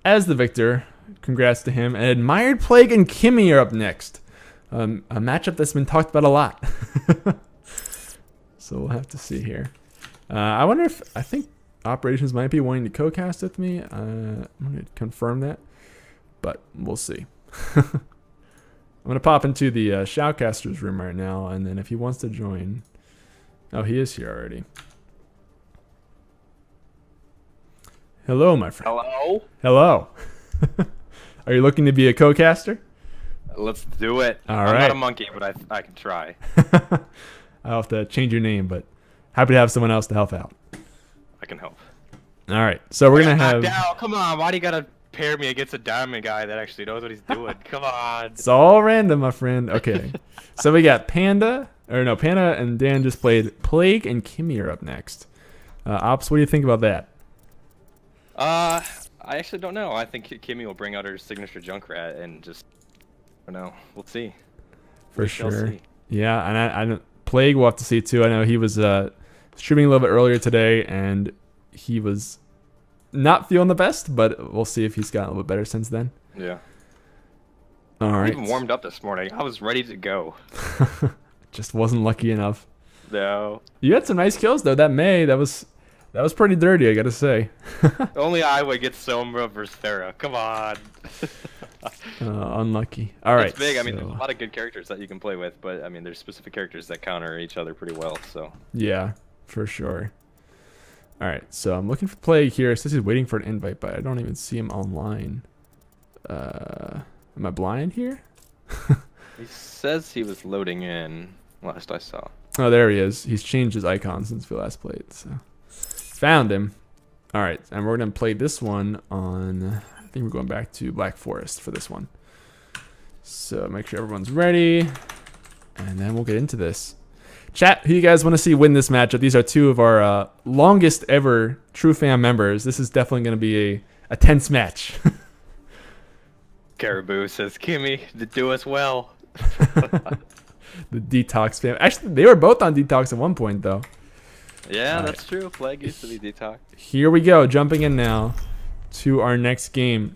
as the victor. Congrats to him. And Admired Plague and Kimmy are up next. A matchup that's been talked about a lot. So we'll have to see here. I wonder if, I think Operations might be wanting to co-cast with me. I'm going to confirm that. But we'll see. I'm going to pop into the Shoutcaster's room right now. And then if he wants to join. Oh, he is here already. Hello, my friend. Hello? Hello. Are you looking to be a co-caster? Let's do it. All I'm right. not a monkey, but I can try. I'll have to change your name, but happy to have someone else to help out. I can help. All right. So we're going to have... Down. Come on, why do you got to pair me against a diamond guy that actually knows what he's doing? Come on. It's all random, my friend. Okay. So we got Panda. Or no, Panda and Dan just played. Plague and Kimmy are up next. Ops, what do you think about that? I actually don't know. I think Kimmy will bring out her signature Junkrat and just... I don't know. We'll see. For sure. Yeah, and I Plague we'll have to see too. I know he was streaming a little bit earlier today, and he was not feeling the best, but we'll see if he's gotten a little bit better since then. Yeah. All right. I even warmed up this morning. I was ready to go. Just wasn't lucky enough. No. You had some nice kills though. That was pretty dirty, I gotta say. Only I would get Sombra versus Farah. Come on. Unlucky. All right. It's big. I mean, there's a lot of good characters that you can play with, but I mean, there's specific characters that counter each other pretty well. So. Yeah, for sure. All right, so I'm looking for Plague here. It says he's waiting for an invite, but I don't even see him online. Am I blind here? He says he was loading in. Last I saw. Oh, there he is. He's changed his icon since we last played. So found him. All right, and we're gonna play this one on. I think we're going back to Black Forest for this one. So make sure everyone's ready, and then we'll get into this. Chat, who you guys want to see win this matchup? These are two of our longest ever TRUfam members. This is definitely going to be a tense match. Caribou says, Kimmy, to do us well. The Detox fam. Actually, they were both on Detox at one point, though. Yeah, All that's true. Flag used to be detox. Here we go. Jumping in now to our next game.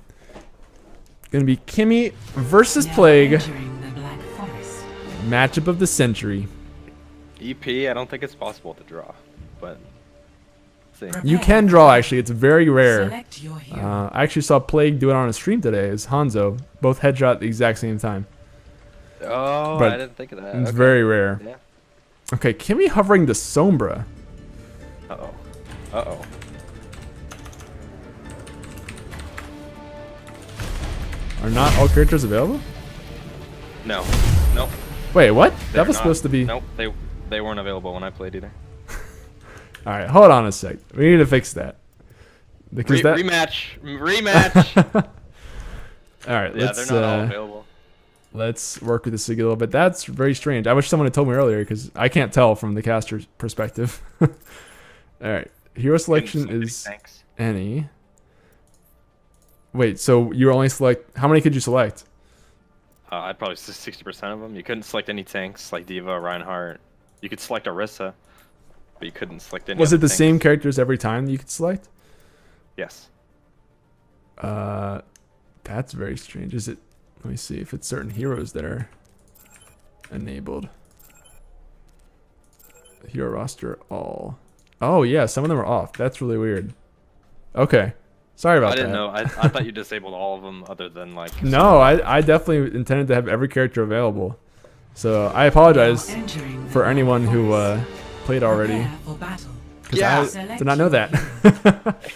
Going to be Kimmy versus Plague. Entering the Black Forest. Matchup of the century. EP, I don't think it's possible to draw, but see. You can draw, actually. It's very rare. Select your hero. I actually saw Plague do it on a stream today as Hanzo. Both headshot at the exact same time. Oh, But I didn't think of that. It's Okay. very rare. Yeah. Okay, Kimmy hovering the Sombra. Uh-oh. Uh-oh. Are not all characters available? No. Nope. Wait, what? They're That was not. supposed to be... Nope, they weren't available when I played either. Alright, hold on a sec. We need to fix that. Because that... Rematch! Rematch! Alright, Yeah, let's... they're not all available. Let's work with this a little bit. That's very strange. I wish someone had told me earlier because I can't tell from the caster's perspective. All right. Hero selection is Thanks. any. Wait, so you only select... How many could you select? I'd probably 60% of them. You couldn't select any tanks like Diva, Reinhardt. You could select Orisa, but you couldn't select any Was other it the tanks. same characters every time that you could select? Yes. That's very strange. Is it... Let me see if it's certain heroes that are enabled. Hero roster all. Oh yeah, some of them are off. That's really weird. Okay, sorry about I that. didn't know. I thought you disabled all of them other than like... No, I definitely intended to have every character available. So I apologize Entering the for Black anyone who Forest. played already. Prepare for battle. Because Yeah. I did not know that.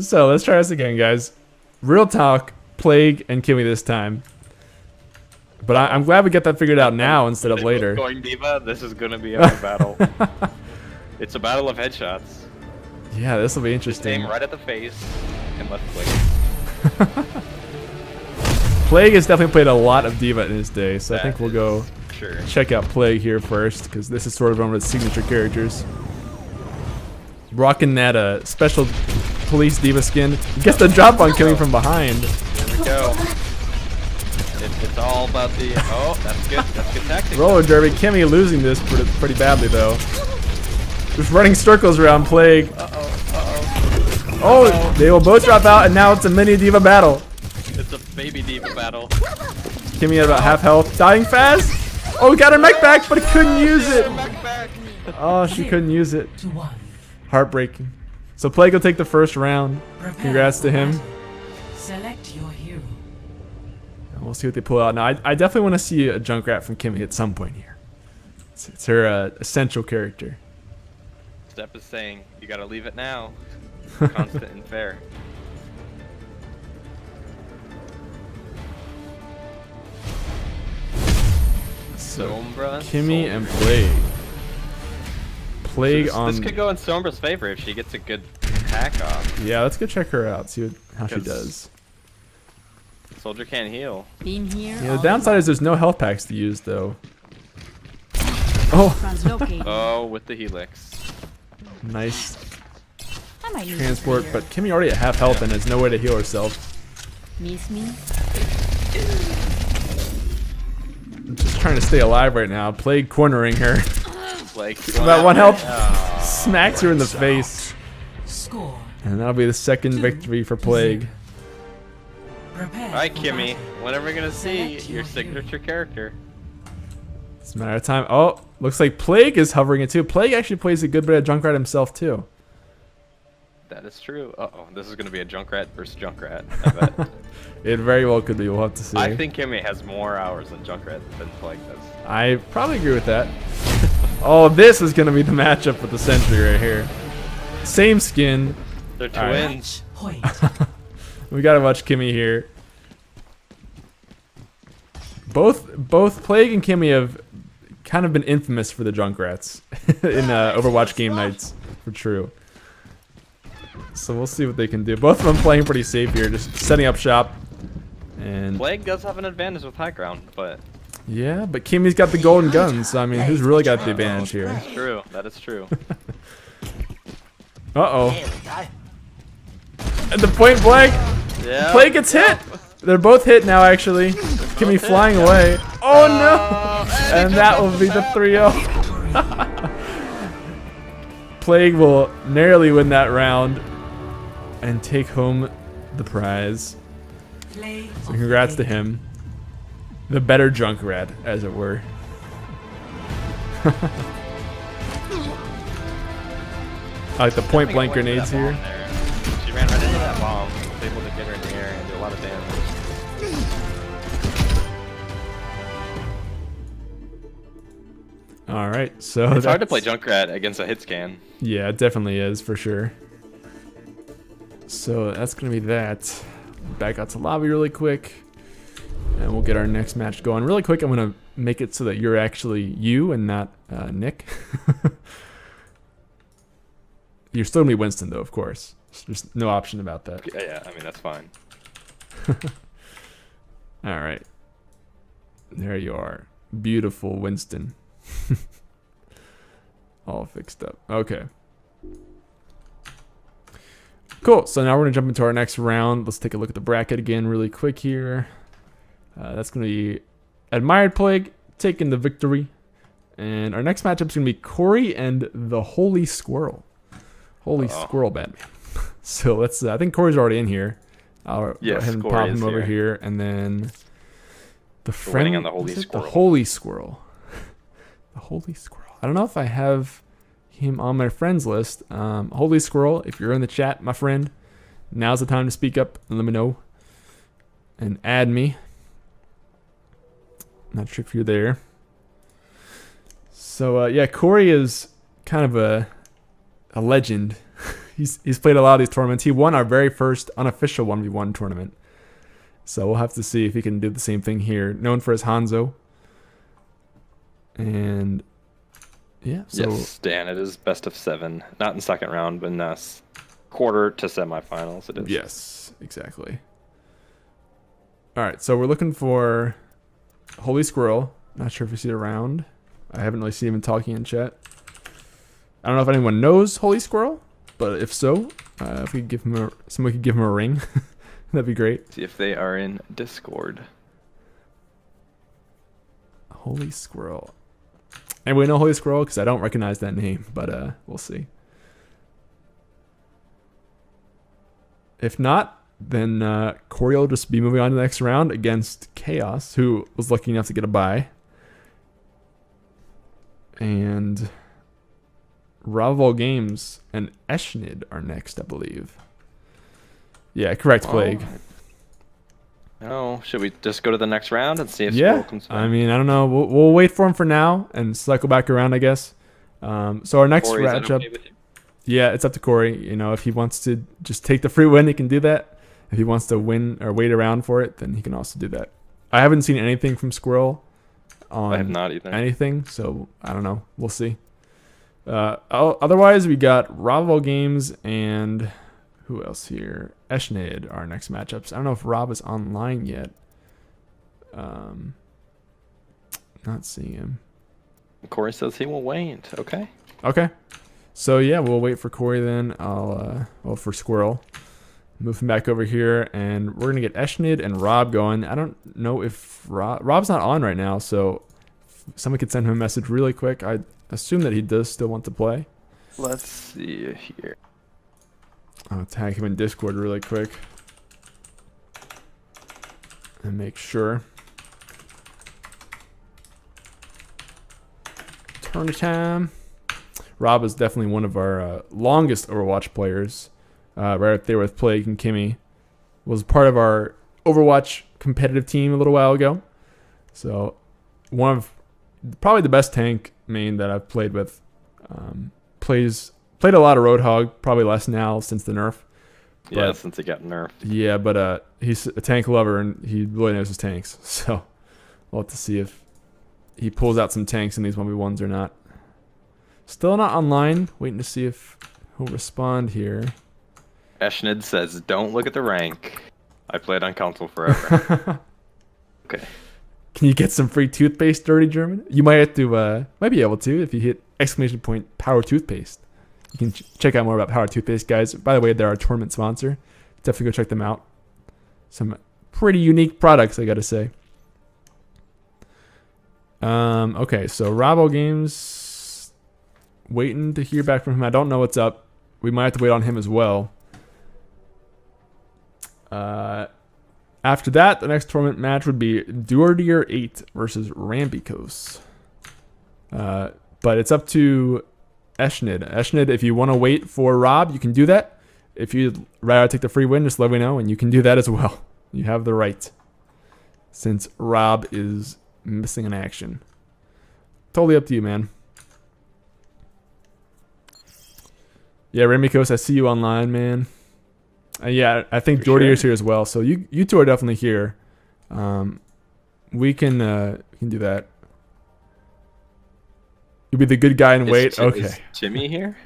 So let's try this again, guys. Real talk. Plague and Kimmy this time. But I'm glad we get that figured out now instead of They later. both going Diva, this is gonna be our battle. It's a battle of headshots. Yeah, this will be Just interesting. aim right at the face and left click. Plague has definitely played a lot of Diva in his day, so I That think we'll is- go Sure. check out Plague here first, because this is sort of one of his signature characters. Rocking that special police Diva skin. Gets the drop on Kimmy from behind. There we go. It's all about the... Oh, that's good. That's good tactic. Roller derby. Kimmy losing this pretty badly though. Just running circles around Plague. Oh, they will both drop out, and now it's a mini Diva battle. It's a baby Diva battle. Kimmy at about half health, dying fast. Oh, got her mech back, but couldn't use it. Oh, she couldn't use it. To 1. Heartbreaking. So Plague will take the first round. Prepare Congrats to for him. battle. Select your hero. And we'll see what they pull out. Now, I definitely want to see a Junkrat from Kimmy at some point here. It's her essential character. Step is saying, you gotta leave it now. Constant and fair. So Sombra. Kimmy and Plague. Plague on. This could go in Sombra's favor if she gets a good hack off. Yeah, let's go check her out. See how she 'Cause- does. Soldier can't heal. Been here. Yeah, the downside is there's no health packs to use though. Oh, Translocate. Oh, with the helix. nice I might need transport, this but later. Kimmy already at half health and has no way to heal herself. Miss me? I'm just trying to stay alive right now. Plague cornering her. Like About one health. Oh, Smacks her in the face. Score. And that'll be the second victory for Plague. Prepare Alright, for Kimmy. battle. When are we gonna see Select your your signature character? It's a matter of time. Oh, looks like Plague is hovering it too. Plague actually plays a good bit of Junkrat himself too. That is true. Uh-oh, this is gonna be a Junkrat versus Junkrat. I bet. It very well could be. We'll have to see. I think Kimmy has more hours in Junkrat than Plague does. I probably agree with that. Oh, this is gonna be the matchup for the century right here. Same skin. They're All right. twins. Point. We gotta watch Kimmy here. Both Plague and Kimmy have kind of been infamous for the Junkrats in Overwatch game nights for True. So we'll see what they can do. Both of them playing pretty safe here, just setting up shop. And Plague does have an advantage with high ground, but yeah, but Kimmy's got the golden guns. So I mean, who's really got the advantage here? that's true. That is true. Uh-oh. And the point blank. Yeah. Plague gets hit. They're both hit now, actually. Kimmy flying away. Oh no! And that will be the 3-0. Plague will narrowly win that round and take home the prize. Play So congrats to him. The better Junkrat, as it were. I like the point blank grenades here. She ran right into that bomb. Was able to get her in the air and do a lot of damage. All right, so It's hard to play Junkrat against a hit scan. Yeah, it definitely is for sure. So that's gonna be that. Back out to lobby really quick, and we'll get our next match going really quick. I'm gonna make it so that you're actually you and not Nick. You're still gonna be Winston though, of course. There's no option about that. Yeah, I mean that's fine. All right, there you are, beautiful Winston. All fixed up. Okay. Cool. So now we're gonna jump into our next round. Let's take a look at the bracket again, really quick here. That's gonna be Admired Plague taking the victory, and our next matchup is gonna be Corey and the Holy Squirrel. Holy Squirrel Batman. So let's. I think Corey's already in here. I'll go ahead and Corey pop is him over here. here, and then the We're friend. waiting on the Holy is it? Squirrel. The Holy Squirrel. The Holy Squirrel. I don't know if I have him on my friends list. Holy Squirrel, if you're in the chat, my friend, now's the time to speak up and let me know. And add me. Not sure if you're there. So yeah, Corey is kind of a legend. He's played a lot of these tournaments. He won our very first unofficial 1v1 tournament. So we'll have to see if he can do the same thing here. Known for his Hanzo. And yeah, so Yes, Dan, it is best of 7. Not in second round, but in quarter to semifinals. It is. yes, exactly. All right, so we're looking for Holy Squirrel. Not sure if you see it around. I haven't really seen him talking in chat. I don't know if anyone knows Holy Squirrel, but if so, if we could give him somebody could give him a ring, that'd be great. See if they are in Discord. Holy Squirrel. Anybody know Holy Squirrel? Because I don't recognize that name, but we'll see. If not, then Corey will just be moving on to the next round against Chaos, who was lucky enough to get a bye. And Raval Games and Eshnid are next, I believe. Yeah, correct, Plague. Oh, should we just go to the next round and see if Yeah, Squirrel comes back? I mean, I don't know. We'll wait for him for now and cycle back around, I guess. So our next Corey, is that matchup, okay with you? yeah, it's up to Corey. You know, if he wants to just take the free win, he can do that. If he wants to win or wait around for it, then he can also do that. I haven't seen anything from Squirrel on I have not either. anything, so I don't know. We'll see. Otherwise, we got Raval Games and who else here? Eshnid, our next matchups. I don't know if Rob is online yet. Not seeing him. Corey says he will wait. Okay. Okay. So yeah, we'll wait for Corey then. I'll for Squirrel. Move him back over here, and we're gonna get Eshnid and Rob going. I don't know if Rob's not on right now, so if someone could send him a message really quick. I assume that he does still want to play. Let's see here. I'll tag him in Discord really quick and make sure. Turn time. Rob is definitely one of our longest Overwatch players. Right up there with Plague and Kimmy. Was part of our Overwatch competitive team a little while ago. So one of probably the best tank main that I've played with. Played a lot of Roadhog, probably less now since the nerf. Yeah, since it got nerfed. Yeah, but he's a tank lover and he really knows his tanks. So we'll have to see if he pulls out some tanks in these 1v1s or not. Still not online. Waiting to see if he'll respond here. Eshnid says, "Don't look at the rank. I played on console forever." Okay. Can you get some free toothpaste, Dirty German? You might have to, might be able to if you hit ! Power Toothpaste. You can check out more about Power Toothpaste, guys. By the way, they're our tournament sponsor. Definitely go check them out. Some pretty unique products, I gotta say. Okay, so Robo Games, waiting to hear back from him. I don't know what's up. We might have to wait on him as well. After that, the next tournament match would be Duardier 8 versus Rambikos. But it's up to Eshnid. Eshnid, if you want to wait for Rob, you can do that. If you'd rather take the free win, just let me know, and you can do that as well. You have the right. Since Rob is missing in action. Totally up to you, man. Yeah, Rambikos, I see you online, man. Yeah, I think Duardier's here as well. So you two are definitely here. We can do that. You'll be the good guy and wait. Okay. Is Jimmy here?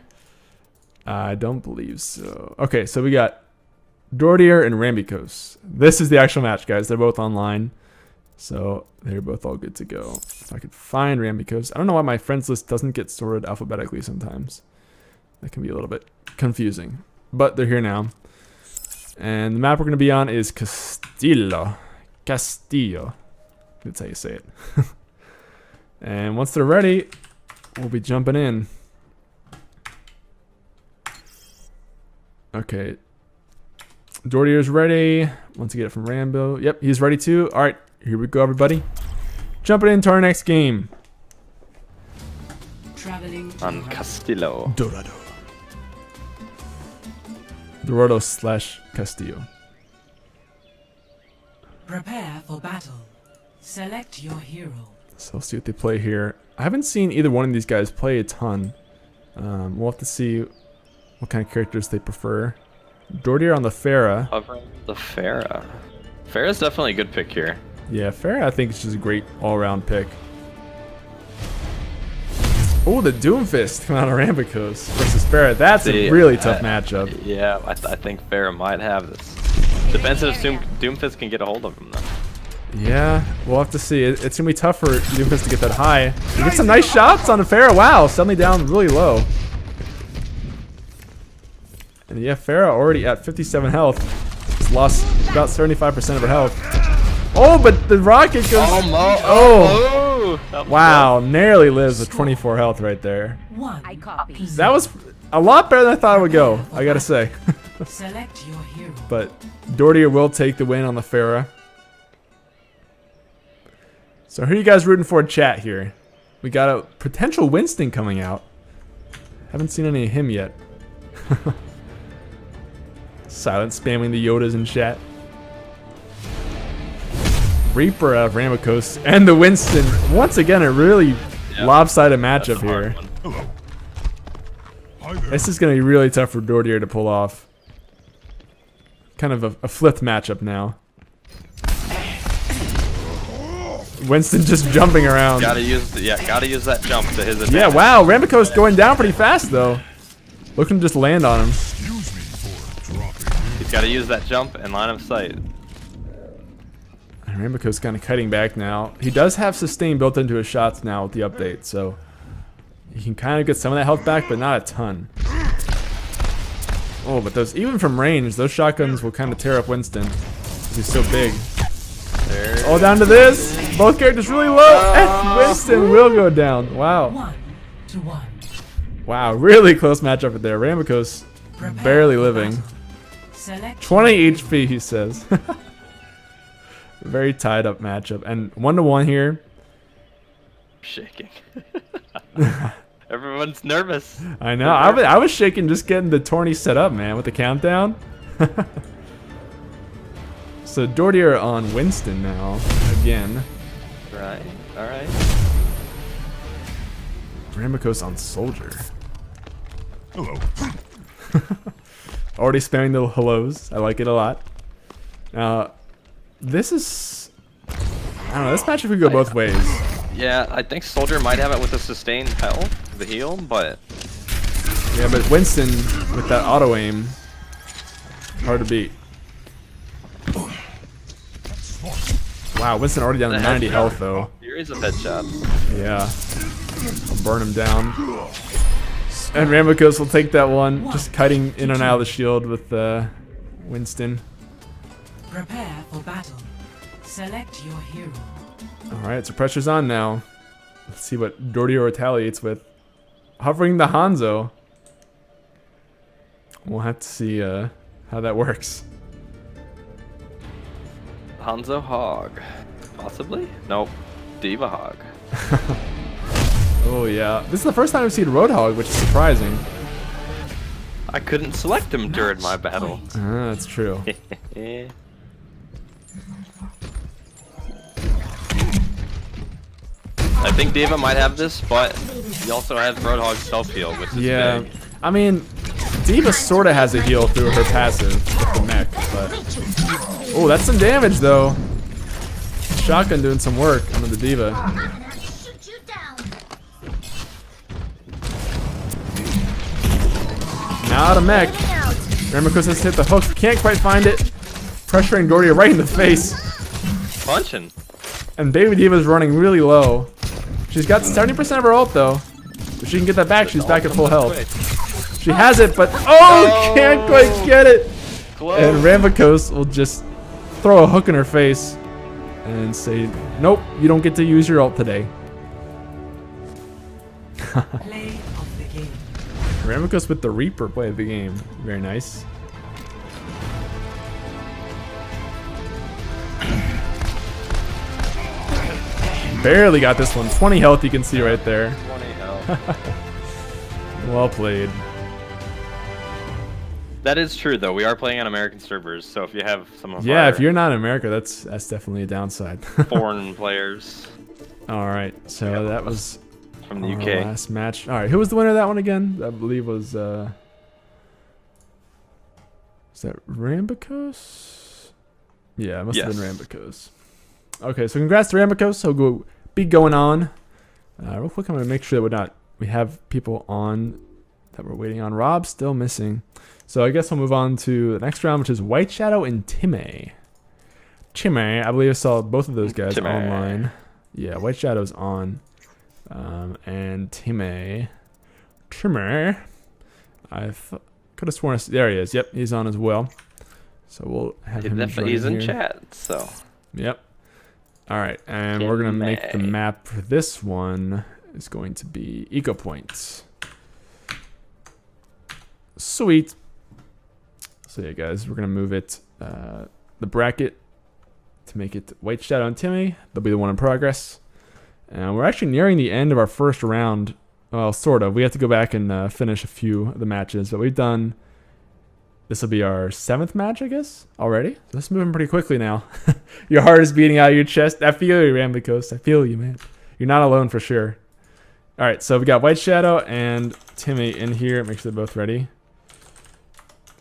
I don't believe so. Okay, so we got Duardier and Rambikos. This is the actual match, guys. They're both online. So they're both all good to go. If I could find Rambikos. I don't know why my friends list doesn't get sorted alphabetically sometimes. That can be a little bit confusing. But they're here now. And the map we're going to be on is Castillo. Castillo. That's how you say it. And once they're ready, we'll be jumping in. Okay. Duardier's ready. Once you get it from Rambo. Yep, he's ready too. Alright, here we go, everybody. Jumping into our next game. Traveling to On Castillo. Dorado. Dorado / Castillo. Prepare for battle. Select your hero. So let's see what they play here. I haven't seen either one of these guys play a ton. We'll have to see what kind of characters they prefer. Duardier on the Pharah. Covering the Pharah. Pharah's definitely a good pick here. Yeah, Pharah I think is just a great all-around pick. Oh, the Doomfist coming out of Rambikos versus Pharah. That's a really tough matchup. Yeah, I think Pharah might have this. Depends if Doomfist can get a hold of him, though. Yeah, we'll have to see. It's going to be tough for Doomfist to get that high. He gets some nice shots on the Pharah. Wow, suddenly down really low. And yeah, Pharah already at 57 health. Just lost about 75% of her health. Oh, but the rocket goes... Oh! Wow, narrowly lives with 24 health right there. I copy. That was a lot better than I thought it would go, I gotta say. Select your hero. But Duardier will take the win on the Pharah. So who are you guys rooting for in chat here? We got a potential Winston coming out. Haven't seen any of him yet. Silent spamming the Yodas in chat. Reaper out of Rambikos and the Winston. Once again, a really lopsided matchup here. This is going to be really tough for Duardier to pull off. Kind of a flipped matchup now. Winston just jumping around. Gotta use that jump to his advantage. Yeah, wow, Rambikos going down pretty fast though. Looking to just land on him. He's gotta use that jump and line of sight. Rambikos kind of cutting back now. He does have sustain built into his shots now with the update, so he can kind of get some of that health back, but not a ton. Oh, but those, even from range, those shotguns will kind of tear up Winston because he's so big. Oh, down to this. Both characters really low, and Winston will go down. Wow. 1-1. Wow, really close matchup there. Rambikos barely living. Select 20 HP, he says. Very tied up matchup, and 1-1 here. Shaking. Everyone's nervous. I know. I was shaking just getting the tourney set up, man, with the countdown. So Duardier on Winston now again. Right. All right. Rambikos on Soldier. Hello. Already spamming the hellos. I like it a lot. Now, this is... I don't know. This matchup could go both ways. Yeah, I think Soldier might have it with a sustained health, the heal, but Yeah, but Winston with that auto aim, hard to beat. Wow, Winston already down to 90 health though. series of headshots. Yeah, I'll burn him down. And Rambakos will take that one, just cutting in and out of the shield with Winston. Prepare for battle. Select your hero. Alright, so pressure's on now. Let's see what Dordio retaliates with. Hovering the Hanzo. We'll have to see how that works. Hanzo Hog. Possibly? Nope. Diva Hog. Oh yeah. This is the first time I've seen Roadhog, which is surprising. I couldn't select him during my battle. Ah, that's true. I think Diva might have this, but he also has Roadhog self-heal, which is big. I mean, Diva sort of has a heal through her passive with the mech, but... Oh, that's some damage, though. Shotgun doing some work under the Diva. Now out of mech. Ramakos has hit the hook. Can't quite find it. Pressuring Dordia right in the face. Punching. And Baby Diva's running really low. She's got 70% of her ult, though. If she can get that back, she's back at full health. She has it, but oh, can't quite get it. And Rambakos will just throw a hook in her face and say, "Nope, you don't get to use your ult today." Play of the game. Rambakos with the Reaper play of the game. Very nice. Barely got this one. 20 health, you can see right there. 20 health. Well played. That is true, though. We are playing on American servers, so if you have some of Yeah, our if you're not in America, that's definitely a downside. foreign players All right, so that was from the our UK. last match. All right, who was the winner of that one again? I believe was that Rambakos? Yeah, it must have been Rambakos. Okay, so congrats to Rambakos. So go be going on. Real quick, I'm gonna make sure that we have people on that we're waiting on. Rob's still missing. So I guess we'll move on to the next round, which is White Shadow and Time. Time, I believe I saw both of those guys online. Yeah, White Shadow's on. And Time. I could have sworn, there he is. Yep, he's on as well. So we'll have him join He's in here. chat, so. Yep. All right, and we're gonna make the map for this one is going to be Eco Points. Sweet. So yeah, guys, we're gonna move it the bracket to make it White Shadow and Timmy. They'll be the one in progress. And we're actually nearing the end of our first round. Well, sort of. We have to go back and finish a few of the matches, but we've done. This will be our 7th match, I guess, already. So this is moving pretty quickly now. Your heart is beating out of your chest. I feel you, Rambakos. I feel you, man. You're not alone for sure. All right, so we got White Shadow and Timmy in here. Make sure they're both ready.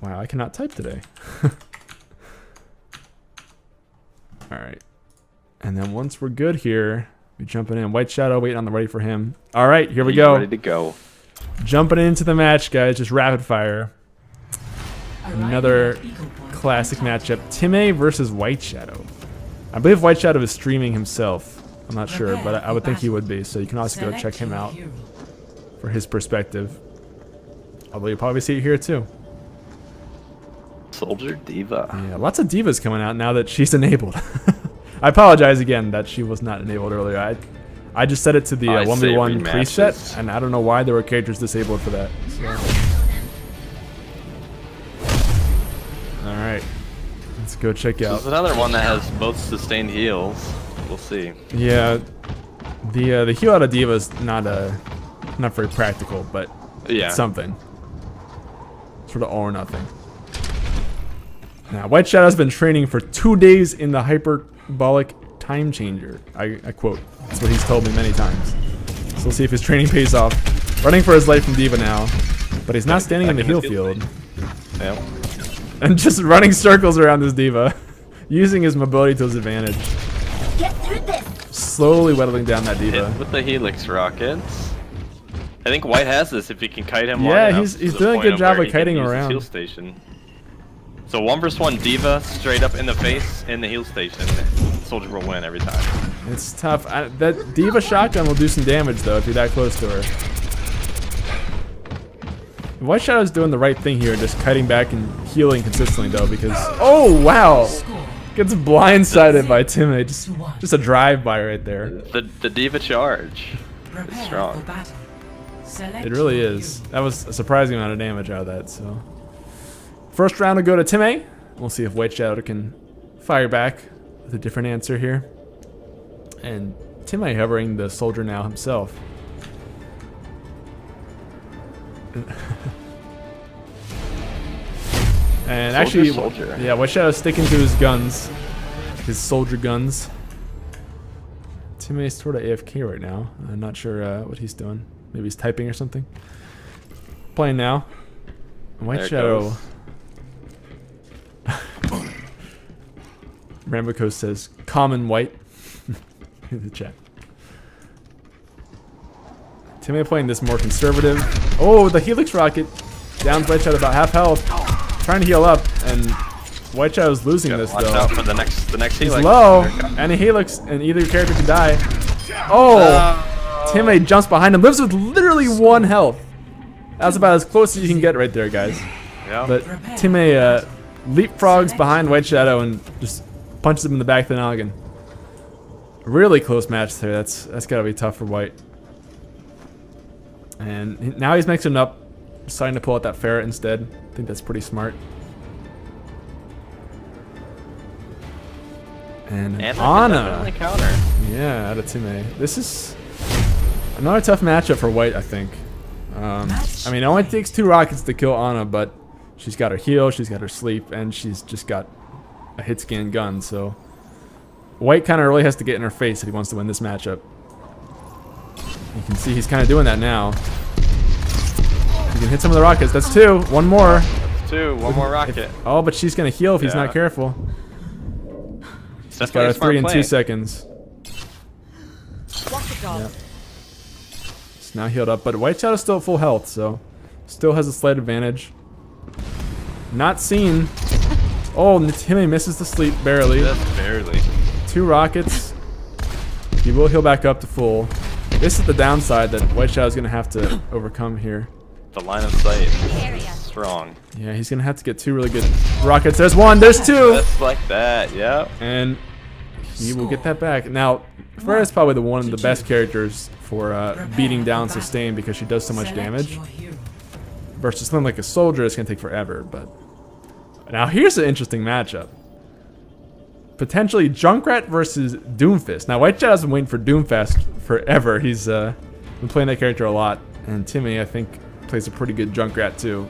Wow, I cannot type today. All right. And then once we're good here, we jumping in. White Shadow waiting on the ready for him. All right, here we go. Ready to go. Jumping into the match, guys. Just rapid fire. Another classic matchup. Time versus White Shadow. I believe White Shadow is streaming himself. I'm not sure, but I would think he would be. So you can also go check him out for his perspective. Although you'll probably see it here too. Soldier Diva. Yeah, lots of divas coming out now that she's enabled. I apologize again that she was not enabled earlier. I just set it to the 1v1 preset, and I don't know why there were characters disabled for that. So. Alright, let's go check out. There's another one that has both sustained heals. We'll see. Yeah, the heal out of Diva is not very practical, but Yeah. it's something. Sort of all or nothing. Now, White Shadow's been training for 2 days in the hyperbolic time changer. I quote. That's what he's told me many times. So we'll see if his training pays off. Running for his life from Diva now, but he's not standing in the heal field. Yeah. And just running circles around this Diva, using his mobility to his advantage. Get through this. slowly whittling down that Diva. Hit with the Helix rockets. I think White has this if he can kite him. Yeah, long he's enough to the doing a point good of job where of he can kiting use his around. Heal station. So 1v1 Diva straight up in the face in the heal station. Soldier will win every time. It's tough. That Diva shotgun will do some damage though if you're that close to her. White Shadow's doing the right thing here, just kiting back and healing consistently though, because oh wow, gets blindsided by Timmy. Just a drive-by right there. The Diva charge. It's strong. It really is. That was a surprising amount of damage out of that. So first round will go to Timmy. We'll see if White Shadow can fire back with a different answer here. And Timmy hovering the soldier now himself. And actually, soldier. yeah, White Shadow's sticking to his guns, his soldier guns. Timmy's sort of AFK right now. I'm not sure what he's doing. Maybe he's typing or something. Playing now. White Shadow. Ramboco says common white in the chat. Timmy playing this more conservative. Oh, the Helix rocket downs White Shadow about half health. Trying to heal up, and White Shadow's losing this Watch though. out for the next Helix. He's low, and a Helix, and either character can die. Oh, Timmy jumps behind him, lives with literally 1 health. That's about as close as you can get right there, guys. Yeah. But Timmy leapfrogs behind White Shadow and just punches him in the back of the noggin. Really close match there. That's gotta be tough for White. And now he's mixing up, deciding to pull out that ferret instead. I think that's pretty smart. And Ana. Counter. Yeah, out of Timmy. This is another tough matchup for White, I think. I mean, it only takes 2 rockets to kill Ana, but she's got her heal, she's got her sleep, and she's just got a hit scan gun, so White kind of really has to get in her face if he wants to win this matchup. You can see he's kind of doing that now. You can hit some of the rockets. That's 2. 1 more. That's 2. 1 more rocket. Oh, but she's going to heal if he's not careful. She's got her 3 in 2 seconds. Yep. It's now healed up, but White Shadow's still at full health, so still has a slight advantage. Not seen. Oh, Timmy misses the sleep barely. Just barely. 2 rockets. He will heal back up to full. This is the downside that White Shadow's going to have to overcome here. The line of sight is strong. Yeah, he's going to have to get 2 really good rockets. There's 1, there's 2! Just like that, yep. And he will get that back. Now, Freya's probably one of the best characters for beating down sustain because she does so much damage. Versus something like a soldier, it's going to take forever. But now here's an interesting matchup. Potentially Junkrat versus Doomfist. Now White Shadow's been waiting for Doomfist forever. He's been playing that character a lot. And Timmy, I think, plays a pretty good Junkrat too.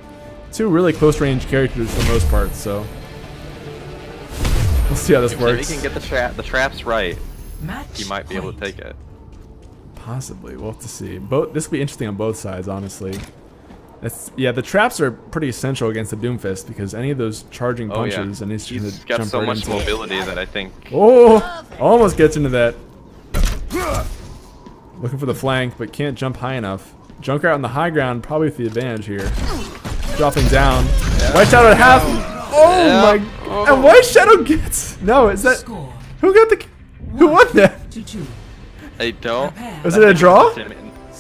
2 really close range characters for the most part, so we'll see how this works. If he can get the traps right, he might be able to take it. Possibly, we'll have to see. This will be interesting on both sides, honestly. Yeah, the traps are pretty essential against the Doomfist because any of those charging punches and he's got jump so right much into it. mobility that I think. Oh, almost gets into that. Looking for the flank, but can't jump high enough. Junkrat on the high ground, probably with the advantage here. Dropping down. Yeah. White Shadow at half. Oh my! And White Shadow gets. No, is that who got the? Who won that? I don't. Was it a draw?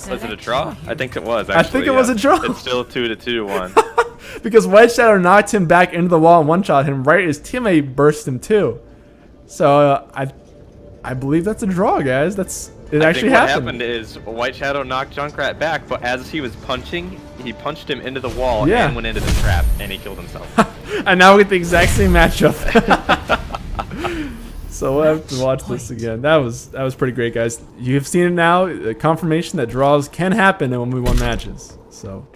Was it a draw? I think it was. Actually, I think it was a draw. It's still 2-2-1. Because White Shadow knocked him back into the wall and one-shot him right as teammate burst him too. So I believe that's a draw, guys. It actually happened. What happened is White Shadow knocked Junkrat back, but as he was punching, he punched him into the wall and went into the trap, and he killed himself. And now we get the exact same matchup. So we'll have to watch this again. That was pretty great, guys. You've seen it now. A confirmation that draws can happen when we won matches. So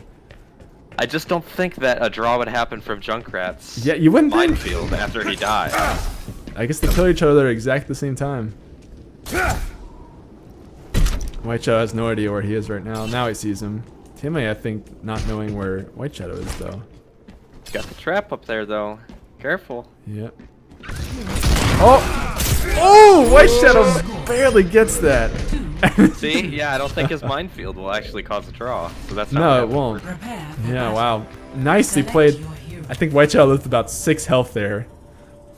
I just don't think that a draw would happen from Junkrat's you wouldn't minefield after he died. I guess they kill each other at exactly the same time. White Shadow has no idea where he is right now. Now he sees him. Timmy, I think, not knowing where White Shadow is, though. Got the trap up there, though. Careful. Yep. Oh! Oh! White Shadow barely gets that. See? Yeah, I don't think his minefield will actually cause a draw. So that's No, not it won't. Prepare for Yeah, battle. wow. Nicely Select played. your hero. I think White Shadow left about 6 health there.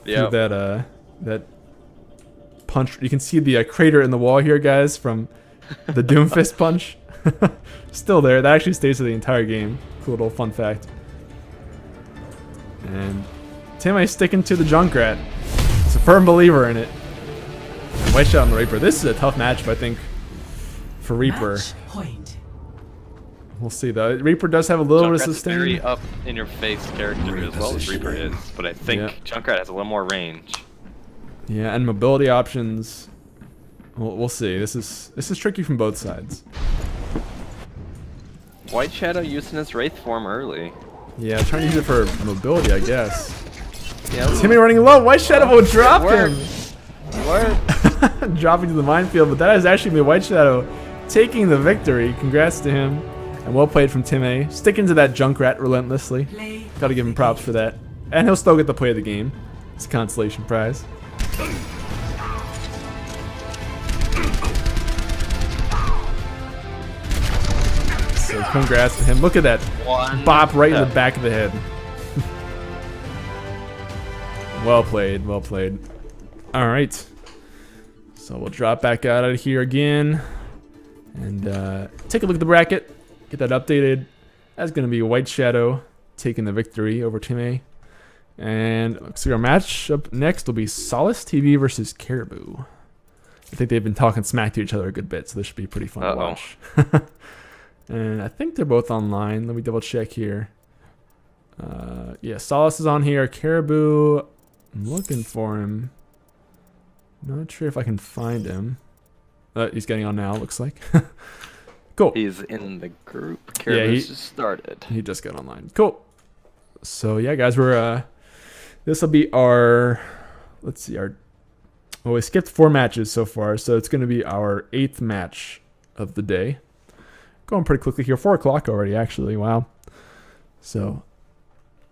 Yeah. Through that punch. You can see the crater in the wall here, guys, from the Doomfist punch. Still there. That actually stays for the entire game. Cool little fun fact. And Timmy sticking to the Junkrat. He's a firm believer in it. And White Shadow on the Reaper. This is a tough matchup, I think, for Reaper. Match point. We'll see though. Reaper does have a little bit of Junkrat's a very sustain. up in your face character as well as Reaper is, but I think Yeah. Junkrat has a little more range. Yeah, and mobility options. We'll see. This is tricky from both sides. White Shadow using his Wraith form early. Yeah, trying to use it for mobility, I guess. Yeah, Timmy running low. White Shadow will drop him. What? Dropping to the minefield, but that is actually me, White Shadow, taking the victory. Congrats to him. And well played from Timmy. Sticking to that Junkrat relentlessly. Play Gotta give him props for that. And he'll still get to play the game. It's a consolation prize. So congrats to him. Look at that bop right in the back of the head. Well played, well played. All right. So we'll drop back out of here again. And take a look at the bracket. Get that updated. That's going to be White Shadow taking the victory over Timmy. And looks like our match up next will be Solace TV versus Caribou. I think they've been talking smack to each other a good bit, so this should be pretty fun to watch. And I think they're both online. Let me double check here. Yeah, Solace is on here. Caribou, I'm looking for him. Not sure if I can find him. He's getting on now, looks like. Cool. He's in the group. Caribou's just started. He just got online. Cool. So yeah, guys, we're this will be our, let's see, well, we skipped 4 matches so far, so it's going to be our 8th match of the day. Going pretty quickly here. 4 o'clock already, actually. Wow. So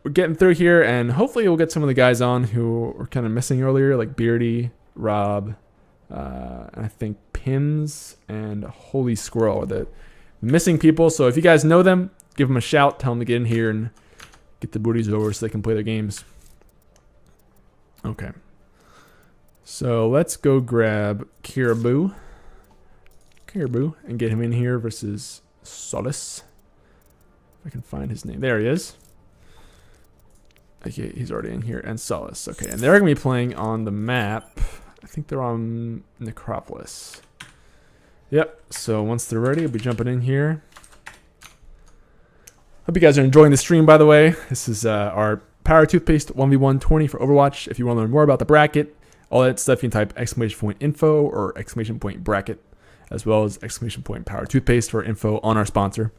we're getting through here, and hopefully we'll get some of the guys on who were kind of missing earlier, like Beardy, Rob, and I think Pims and Holy Squirrel are the missing people. So if you guys know them, give them a shout. Tell them to get in here and get the booties over so they can play their games. Okay. So let's go grab Caribou. And get him in here versus Solace. If I can find his name. There he is. Okay, he's already in here. And Solace. Okay, and they're going to be playing on the map. I think they're on Necropolis. Yep, so once they're ready, I'll be jumping in here. Hope you guys are enjoying the stream, by the way. This is our Power Toothpaste 1v1 tourney for Overwatch. If you want to learn more about the bracket, all that stuff, you can type !info or !bracket, as well as !power toothpaste for info on our sponsor.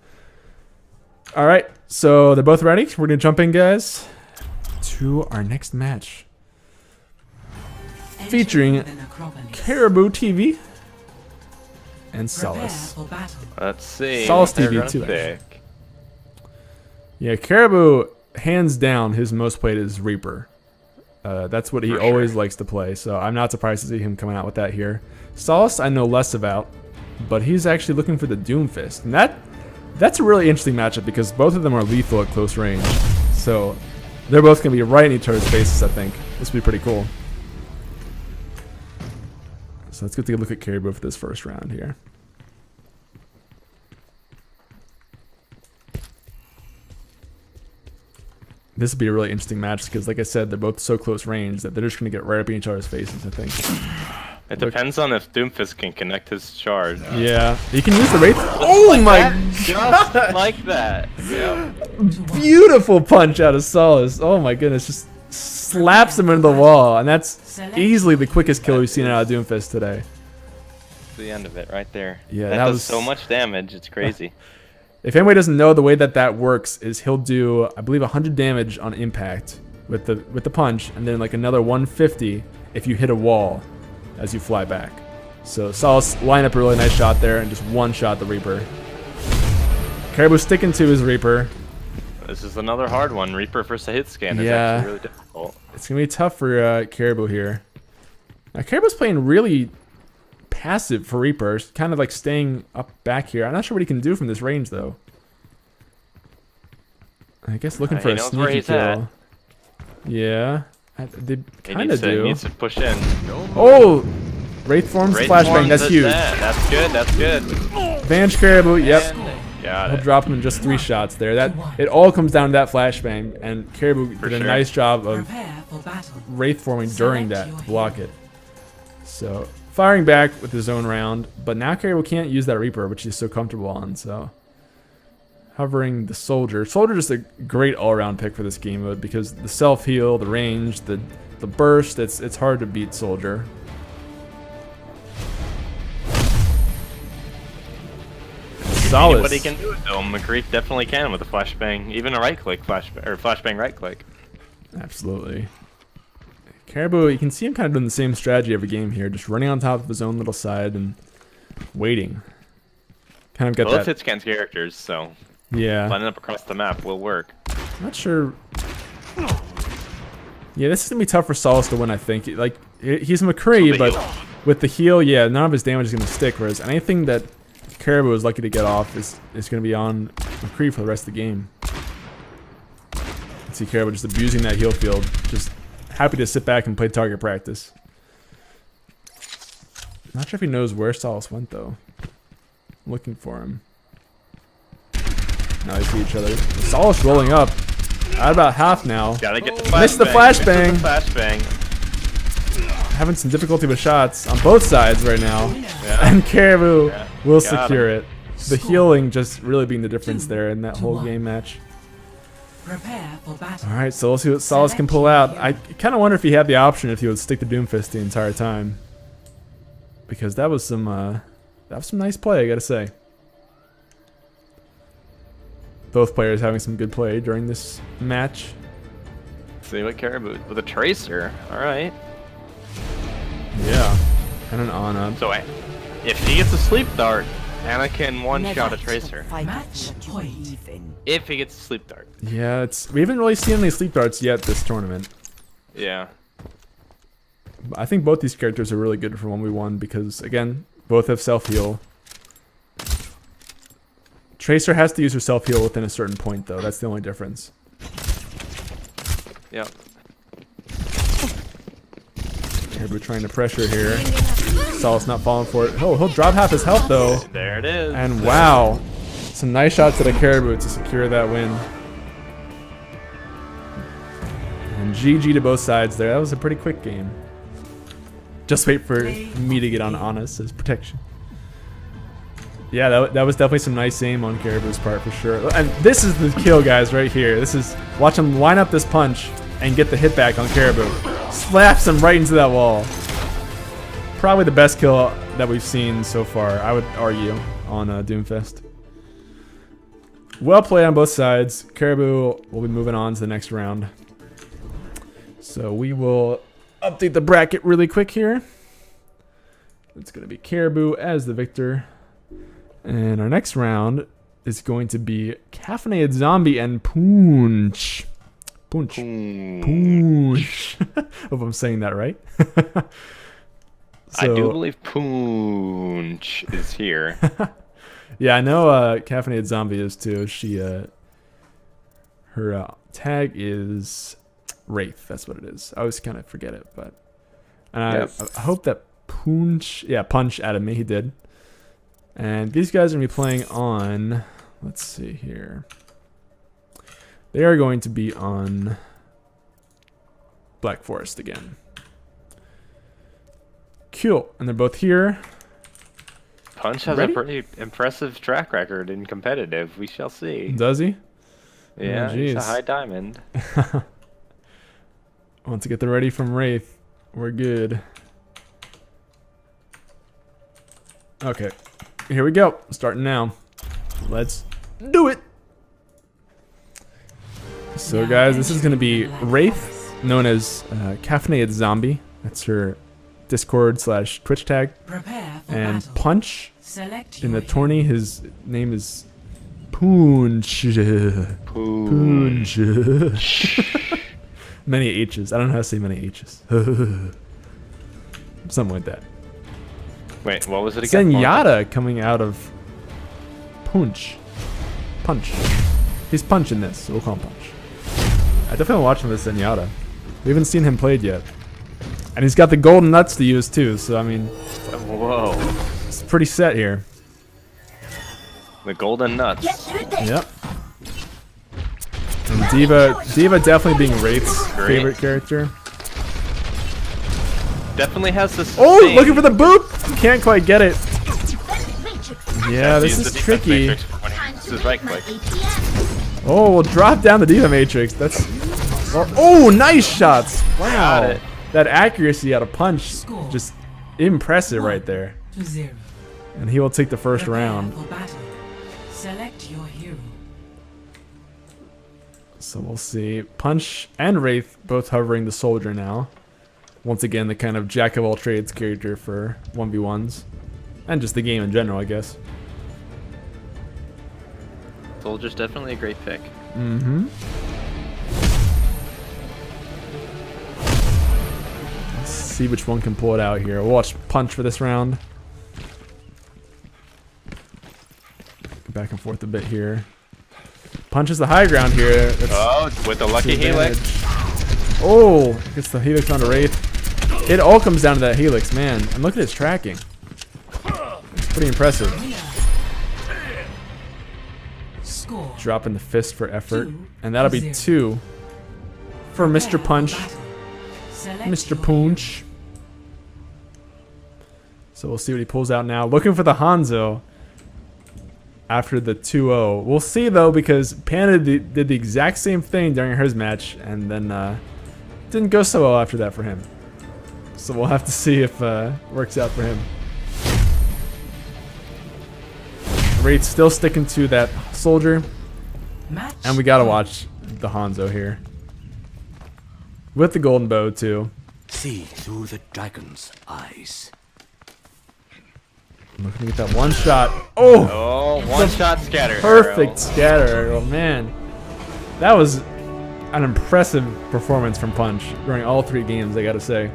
All right, so they're both ready. We're going to jump in, guys, to our next match. Featuring Caribou TV and Solace. Let's see. Solace what they're TV gonna too, pick. Yeah, Caribou, hands down, his most played is Reaper. That's what he For always sure. likes to play, so I'm not surprised to see him coming out with that here. Solace, I know less about, but he's actually looking for the Doomfist. And that's a really interesting matchup because both of them are lethal at close range. So they're both going to be right in each other's faces, I think. This will be pretty cool. So let's get a look at Caribou for this first round here. This would be a really interesting match because, like I said, they're both so close range that they're just going to get right up in each other's faces, I think. It depends on if Doomfist can connect his charge. Yeah. You can use the Wraith. Oh my Just like that. Yep. Beautiful punch out of Solace. Oh my goodness. Just slaps him into the wall. And that's easily the quickest kill we've seen out of Doomfist today. The end of it right there. Yeah, that that does was so much damage. It's crazy. If anybody doesn't know, the way that works is he'll do, I believe, 100 damage on impact with the punch, and then like another 150 if you hit a wall as you fly back. So Solace line up a really nice shot there and just one shot the Reaper. Caribou sticking to his Reaper. This is another hard one. Reaper versus a hit scan is Yeah. actually really difficult. It's gonna be tough for Caribou here. Now Caribou's playing really passive for Reaper, kind of like staying up back here. I'm not sure what he can do from this range though. I guess looking for he a knows where sneaky he's at. kill. Yeah, they He kind needs of do. He needs to push in. Oh, Wraith forms Wraith flashbang. forms That's at huge. that. That's good. That's good. Vanish Caribou. Yep. And got He'll it. drop him in just 3 shots there. That it all comes down to that flashbang, and Caribou For did a sure. nice job of Prepare for battle. Wraith forming during that Select to your block it. So firing back with his own round, but now Caribou can't use that Reaper, which he's so comfortable on. So hovering the Soldier. Soldier just a great all-around pick for this game mode because the self-heal, the range, the burst. It's hard to beat Soldier. Solace. Anybody can do it though. McCree definitely can with a flashbang, even a right click flashbang or flashbang right click. Absolutely. Caribou, you can see him kind of doing the same strategy every game here, just running on top of his own little side and waiting. Kind of get Both that. hits against characters, so Yeah. lining up across the map will work. Not sure. Yeah, this is gonna be tough for Solace to win. I think. Like he's McCree, but with the heal, yeah, none of his damage is gonna stick. Whereas anything that Caribou is lucky to get off is gonna be on McCree for the rest of the game. See Caribou just abusing that heal field, just happy to sit back and play target practice. Not sure if he knows where Solace went though. I'm looking for him. Now they see each other. Solace rolling up. At about half now. Gotta get the flashbang. Missed the flashbang. Missed the flashbang. Having some difficulty with shots on both sides right now. Yeah. And Caribou will Got secure it. The healing just really being the difference there in that whole game match. Prepare for battle. Alright, so let's see what Solace can pull out. I kind of wonder if he had the option if he would stick to Doomfist the entire time. Because that was some nice play, I gotta say. Both players having some good play during this match. See what Caribou with a tracer. All right. Yeah. And an Ana. So if he gets a sleep dart, Anna can one-shot a tracer. Match point. If he gets a sleep dart. Yeah, we haven't really seen any sleep darts yet this tournament. Yeah. I think both these characters are really good for 1v1 because, again, both have self-heal. Tracer has to use her self-heal within a certain point, though. That's the only difference. Yep. Caribou trying to pressure here. Solace not falling for it. Oh, he'll drop half his health, though. There it is. And wow. Some nice shots at a Caribou to secure that win. And GG to both sides there. That was a pretty quick game. Just wait for me to get on Honest as protection. Yeah, that was definitely some nice aim on Caribou's part for sure. And this is the kill, guys, right here. This is, watch him line up this punch and get the hit back on Caribou. Slaps him right into that wall. Probably the best kill that we've seen so far, I would argue, on Doomfist. Well played on both sides. Caribou will be moving on to the next round. So we will update the bracket really quick here. It's going to be Caribou as the victor. And our next round is going to be Caffeinated Zombie and Punch. Punch. Punch. Hope I'm saying that right. I do believe Punch is here. Yeah, I know Caffeinated Zombie is too. She, her tag is Wraith. That's what it is. I always kind of forget it, but and Yep. I hope that Punch added me. He did. And these guys are going to be playing on, let's see here. They are going to be on Black Forest again. Cool. And they're both here. Punch has Ready? a pretty impressive track record in competitive. We shall see. Does he? Yeah, Oh, he's a jeez. high diamond. Once I get the ready from Wraith, we're good. Okay. Here we go. Starting now. Let's do it. So guys, this is going to be Wraith, known as Caffeinated Zombie. That's her Discord/Twitch tag. Prepare for And battle. Punch Select in the your tourney, his name is Punch. Punch. Many H's. I don't know how to say many H's. Something like that. Wait, what was it again? Zenyatta coming out of Punch. He's punching this, so we'll call him Punch. I definitely watch him with Zenyatta. We haven't seen him played yet. And he's got the golden nuts to use too, so I mean... Whoa. It's pretty set here. The golden nuts. Yep. And Diva definitely being Wraith's favorite character. Definitely has this. Oh, looking for the boop! Can't quite get it. Yeah, this is tricky. This is right click. Oh, we'll drop down the Diva Matrix. That's. Oh, nice shots! Wow, that accuracy out of punch, just impressive right there. And he will take the first round. Select your hero. So we'll see. Punch and Wraith both hovering the soldier now. Once again, the kind of jack of all trades character for 1v1s. And just the game in general, I guess. Soldier's definitely a great pick. Mm-hmm. Let's see which one can pull it out here. We'll watch Punch for this round. Back and forth a bit here. Punch is the high ground here. That's with the lucky helix. Oh, gets the helix onto Wraith. It all comes down to that helix, man. And look at his tracking. It's pretty impressive. Score. Dropping the fist for effort. And that'll be 2 for Mr. Punch. Mr. Punch. So we'll see what he pulls out now. Looking for the Hanzo after the 2-0. We'll see though, because Panda did the exact same thing during his match, and then didn't go so well after that for him. So we'll have to see if it works out for him. Wraith's still sticking to that soldier, and we gotta watch the Hanzo here with the golden bow too. See through the dragon's eyes. Looking at that one shot. Oh, one shot scatter. Perfect scatter arrow, man. That was an impressive performance from Punch during all 3 games, I gotta say.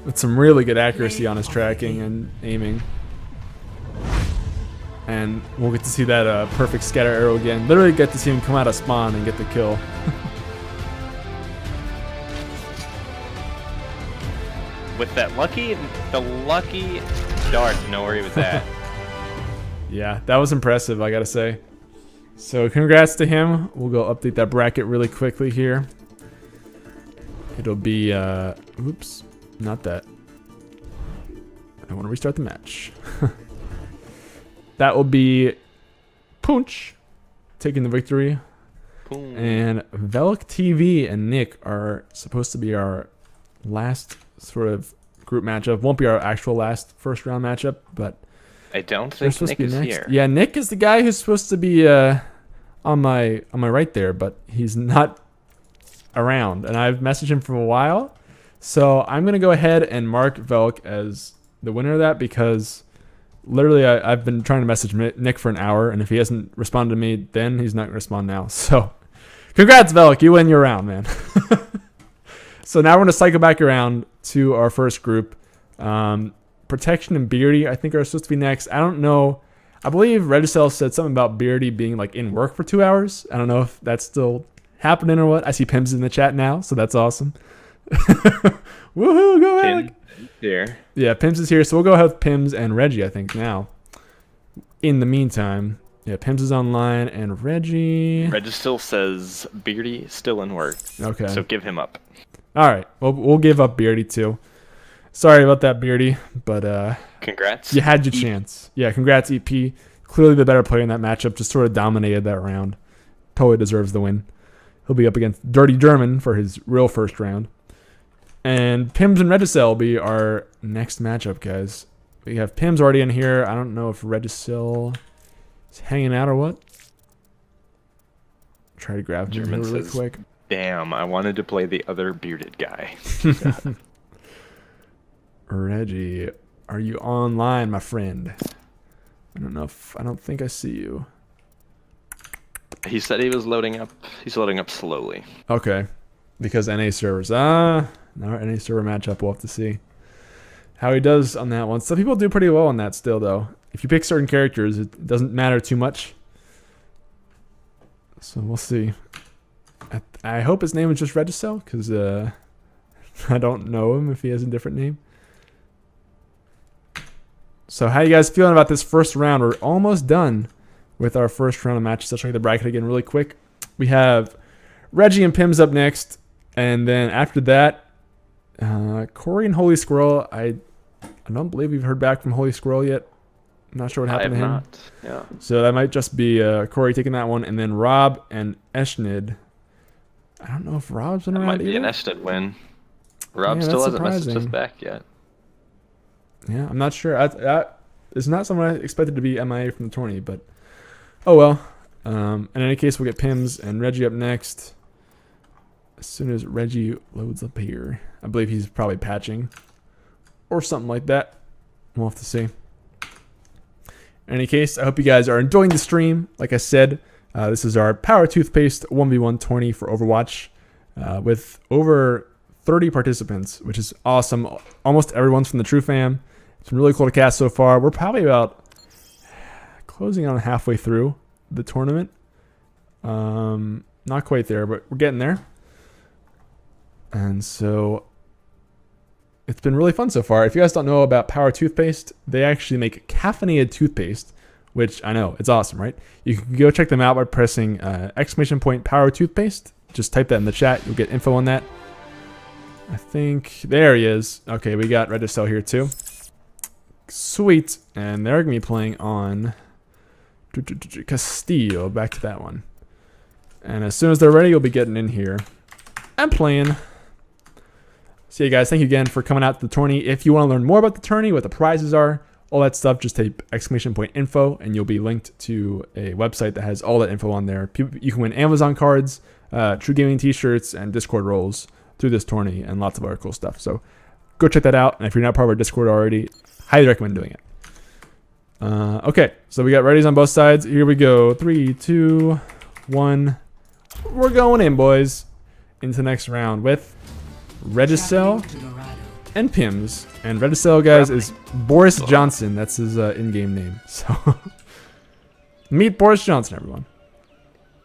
With some really good accuracy on his tracking and aiming. And we'll get to see that perfect scatter arrow again. Literally get to see him come out of spawn and get the kill. With that lucky dart to know where he was at. Yeah, that was impressive, I gotta say. So congrats to him. We'll go update that bracket really quickly here. It'll be, oops, not that. I want to restart the match. That will be Punch taking the victory. Boom. And Velik TV and Nick are supposed to be our last sort of group matchup. Won't be our actual last first round matchup, but I don't think Nick is here. Yeah, Nick is the guy who's supposed to be on my right there, but he's not around. And I've messaged him for a while, so I'm gonna go ahead and mark Velik as the winner of that, because literally I've been trying to message Nick for an hour, and if he hasn't responded to me, then he's not gonna respond now. So congrats, Velik, you win your round, man. So now we're gonna cycle back around to our first group. Protection and Beardy, I think, are supposed to be next. I don't know. I believe Regicel said something about Beardy being like in work for 2 hours. I don't know if that's still happening or what. I see Pims in the chat now, so that's awesome. Woohoo, go ahead. Here. Yeah, Pims is here, so we'll go ahead with Pims and Reggie, I think, now. In the meantime, yeah, Pims is online, and Reggie still says Beardy still in work. Okay. So give him up. All right, well, we'll give up Beardy too. Sorry about that, Beardy, but congrats. You had your chance. Yeah, congrats, EP. Clearly the better player in that matchup. Just sort of dominated that round. Totally deserves the win. He'll be up against Dirty German for his real first round. And Pims and Regicel will be our next matchup, guys. We have Pims already in here. I don't know if Regicel is hanging out or what. Try to grab him really quick. Damn, I wanted to play the other bearded guy. Reggie, are you online, my friend? I don't think I see you. He said he was loading up. He's loading up slowly. Okay. Because NA servers. Now our NA server matchup, we'll have to see. how he does on that one. Some people do pretty well on that still, though. If you pick certain characters, it doesn't matter too much. So we'll see. I hope his name is just Regicel, because I don't know him if he has a different name. So how you guys feeling about this first round? We're almost done with our first round of matches. I'll show you the bracket again really quick. We have Reggie and Pims up next. And then after that, Corey and Holy Squirrel. I don't believe we've heard back from Holy Squirrel yet. I'm not sure what happened to him. Not. Yeah. So that might just be Corey taking that one. And then Rob and Eshnid. I don't know if Rob's been That around might be either. an Eshnid win. Rob Yeah, still that's hasn't messaged us surprising. back yet. Yeah, I'm not sure. It's not someone I expected to be MIA from the tourney, but oh well. In any case, we'll get Pims and Reggie up next. As soon as Reggie loads up here. I believe he's probably patching. Or something like that. We'll have to see. In any case, I hope you guys are enjoying the stream. Like I said, this is our Power Toothpaste 1v1 tourney for Overwatch. With over 30 participants, which is awesome. Almost everyone's from the TRUfam. It's been really cool to cast so far. We're probably about closing on halfway through the tournament. Not quite there, but we're getting there. And so it's been really fun so far. If you guys don't know about Power Toothpaste, they actually make caffeinated toothpaste, which I know, it's awesome, right? You can go check them out by pressing ! Power Toothpaste. Just type that in the chat. You'll get info on that. I think, there he is. Okay, we got Regicel here too. Sweet. And they're going to be playing on Castillo. Back to that one. And as soon as they're ready, you'll be getting in here and playing. So yeah, guys, thank you again for coming out to the tourney. If you want to learn more about the tourney, what the prizes are, all that stuff, just type !info and you'll be linked to a website that has all that info on there. You can win Amazon cards, TRUgaming t-shirts, and Discord roles through this tourney and lots of other cool stuff. So go check that out. And if you're not part of our Discord already, highly recommend doing it. Okay, so we got readies on both sides. Here we go. 3, 2, 1. We're going in, boys, into the next round with Regicel and Pims. And Regicel, guys, is Boris Johnson. That's his in-game name. So meet Boris Johnson, everyone.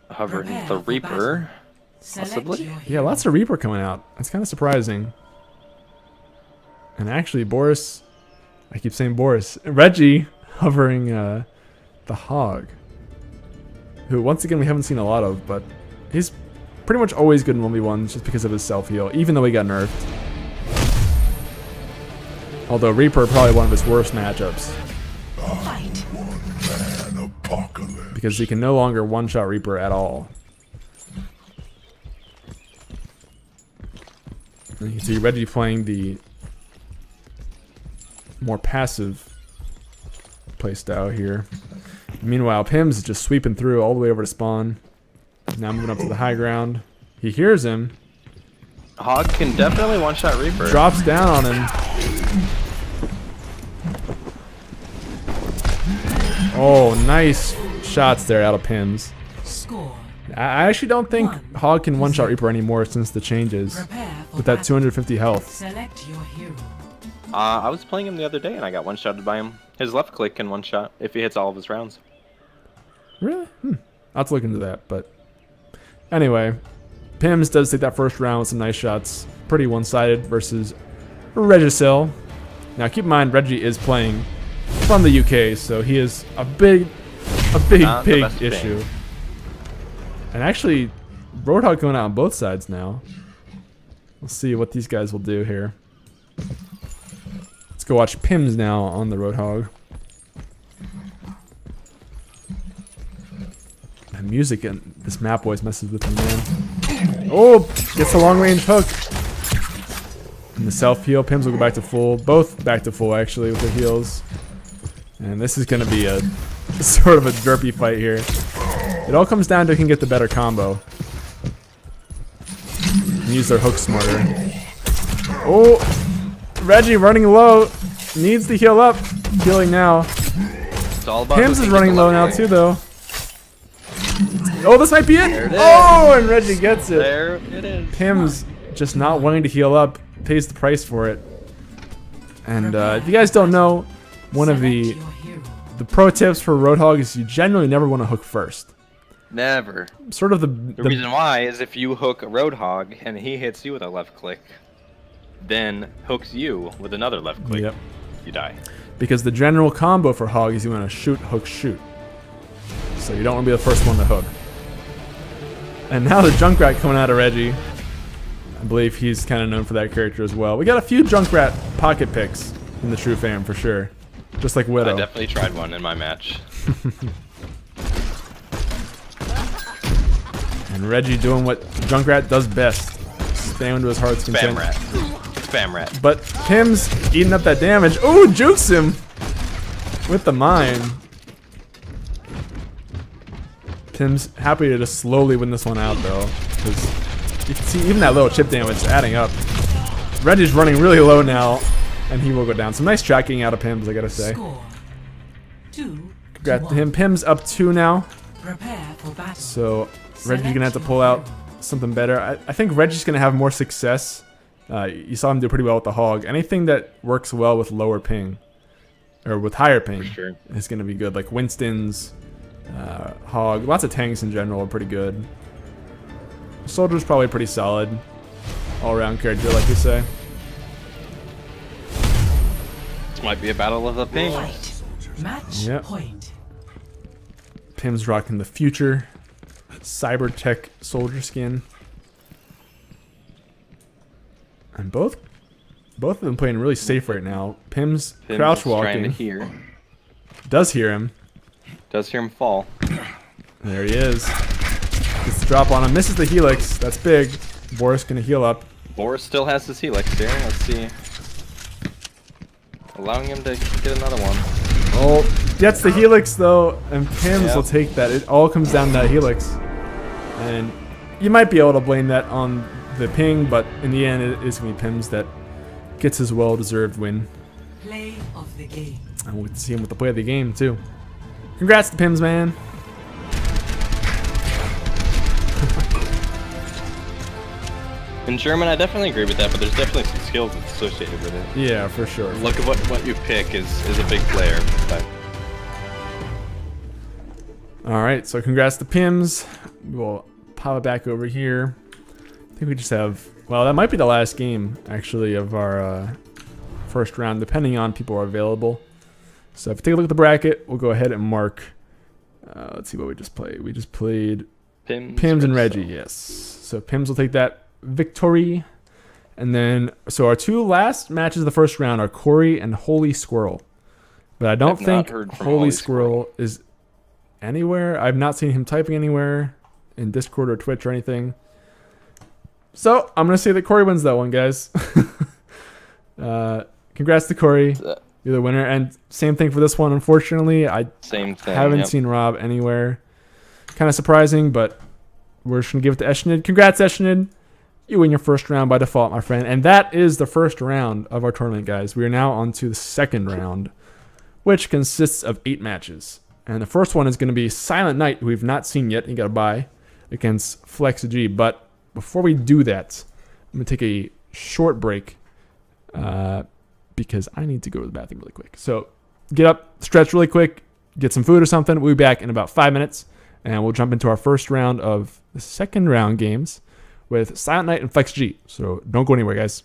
Hovering the Reaper. Possibly. Yeah, lots of Reaper coming out. That's kind of surprising. And actually, Boris, I keep saying Boris, Reggie hovering the Hog, who once again we haven't seen a lot of, but he's pretty much always good in 1v1s just because of his self-heal, even though he got nerfed. Although Reaper probably one of his worst matchups. Because he can no longer one-shot Reaper at all. And you can see Reggie playing the more passive playstyle here. Meanwhile, Pims is just sweeping through all the way over to spawn. Now moving up to the high ground. He hears him. Hog can definitely one-shot Reaper. Drops down on him. Oh, nice shots there out of Pims. Score. I actually don't think Hog can one-shot Reaper anymore since the changes. Prepare for With that battle. 250 health. Select your hero. I was playing him the other day and I got one-shotted by him. His left click can one-shot if he hits all of his rounds. Really? I'll have to look into that, but anyway, Pims does take that first round with some nice shots. Pretty one-sided versus Regicel. Now keep in mind, Reggie is playing from the UK, so he is a big issue. And actually, Roadhog going out on both sides now. We'll see what these guys will do here. Let's go watch Pims now on the Roadhog. The music and this map always messes with me, man. Oh, gets a long range hook. And the self heal. Pims will go back to full. Both back to full actually with the heals. And this is gonna be a sort of a derpy fight here. It all comes down to who can get the better combo. And use their hook smarter. Oh, Reggie running low. Needs to heal up. Healing now. It's all about Pims is running low now too, though. Oh, this might be it. There it is. Oh, and Reggie gets it. There it is. Pims just not wanting to heal up pays the price for it. And if you guys don't know, one of Select the your hero. pro tips for Roadhog is you generally never want to hook first. Never. Sort of The the reason why is if you hook a Roadhog and he hits you with a left click, then hooks you with another left click, Yep. you die. because the general combo for Hog is you want to shoot, hook, shoot. So you don't want to be the first one to hook. And now the Junkrat coming out of Reggie. I believe he's kind of known for that character as well. We got a few Junkrat pocket picks in the TRUfam for sure. Just like Widow. I definitely tried one in my match. And Reggie doing what Junkrat does best. Spam to his heart's content. Spam rat. Spam rat. But Pim's eating up that damage. Ooh, jukes him with the mine. Pim's happy to just slowly win this one out though, because you can see even that little chip damage is adding up. Reggie's running really low now, and he will go down. Some nice tracking out of Pim's, I gotta say. Score 2 Congrats to him. Pim's up 2 now, Prepare for battle. so Reggie's gonna have to pull out something better. I think Reggie's gonna have more success. You saw him do pretty well with the Hog. Anything that works well with lower ping, or with higher ping, For sure. is gonna be good. Like Winston's, Hog, lots of tanks in general are pretty good. Soldier's probably pretty solid, all-around character, like you say. This might be a battle of the ping. Fight. Match Yep. point. Pim's rocking the future Cybertech soldier skin. And both of them playing really safe right now. Pim's Pim crouch is trying to walking. hear. Does hear him. Does hear him fall. There he is. Gets the drop on him. Misses the helix. That's big. Boris gonna heal up. Boris still has his helix here. Let's see. Allowing him to get another one. Oh, gets the helix though, and Pim's Yep. will take that. It all comes down to that helix. And you might be able to blame that on the ping, but in the end it is gonna be Pim's that gets his well-deserved win. Play of the game. And we'll get to see him with the play of the game too. Congrats to Pims, man. In German, I definitely agree with that, but there's definitely some skills associated with it. Yeah, for sure. Look at what you pick is a big player. But All right, so congrats to Pims. We'll pop it back over here. I think we just have, well, that might be the last game actually of our first round, depending on people are available. So if you take a look at the bracket, we'll go ahead and mark. Let's see what we just played. We just played Pims and Reggie, yes. So Pims will take that victory. And then, so our 2 last matches of the first round are Corey and Holy Squirrel. But I don't I've not think heard from Holy Holy Squirrel is anywhere. I've not seen him typing anywhere in Discord or Twitch or anything. So I'm going to say that Corey wins that one, guys. Congrats to Corey. You're the winner. And same thing for this one. Unfortunately, I Same thing. haven't yep. seen Rob anywhere. Kind of surprising, but we're just going to give it to Eshnid. Congrats, Eshnid. You win your first round by default, my friend. And that is the first round of our tournament, guys. We are now on to the second round, which consists of 8 matches. And the first one is going to be Silent Knight, who we've not seen yet. You got to buy against Flex G. But before we do that, I'm going to take a short break because I need to go to the bathroom really quick. So get up, stretch really quick, get some food or something. We'll be back in about 5 minutes, and we'll jump into our first round of the second round games with Silent Knight and Flex G. So don't go anywhere, guys.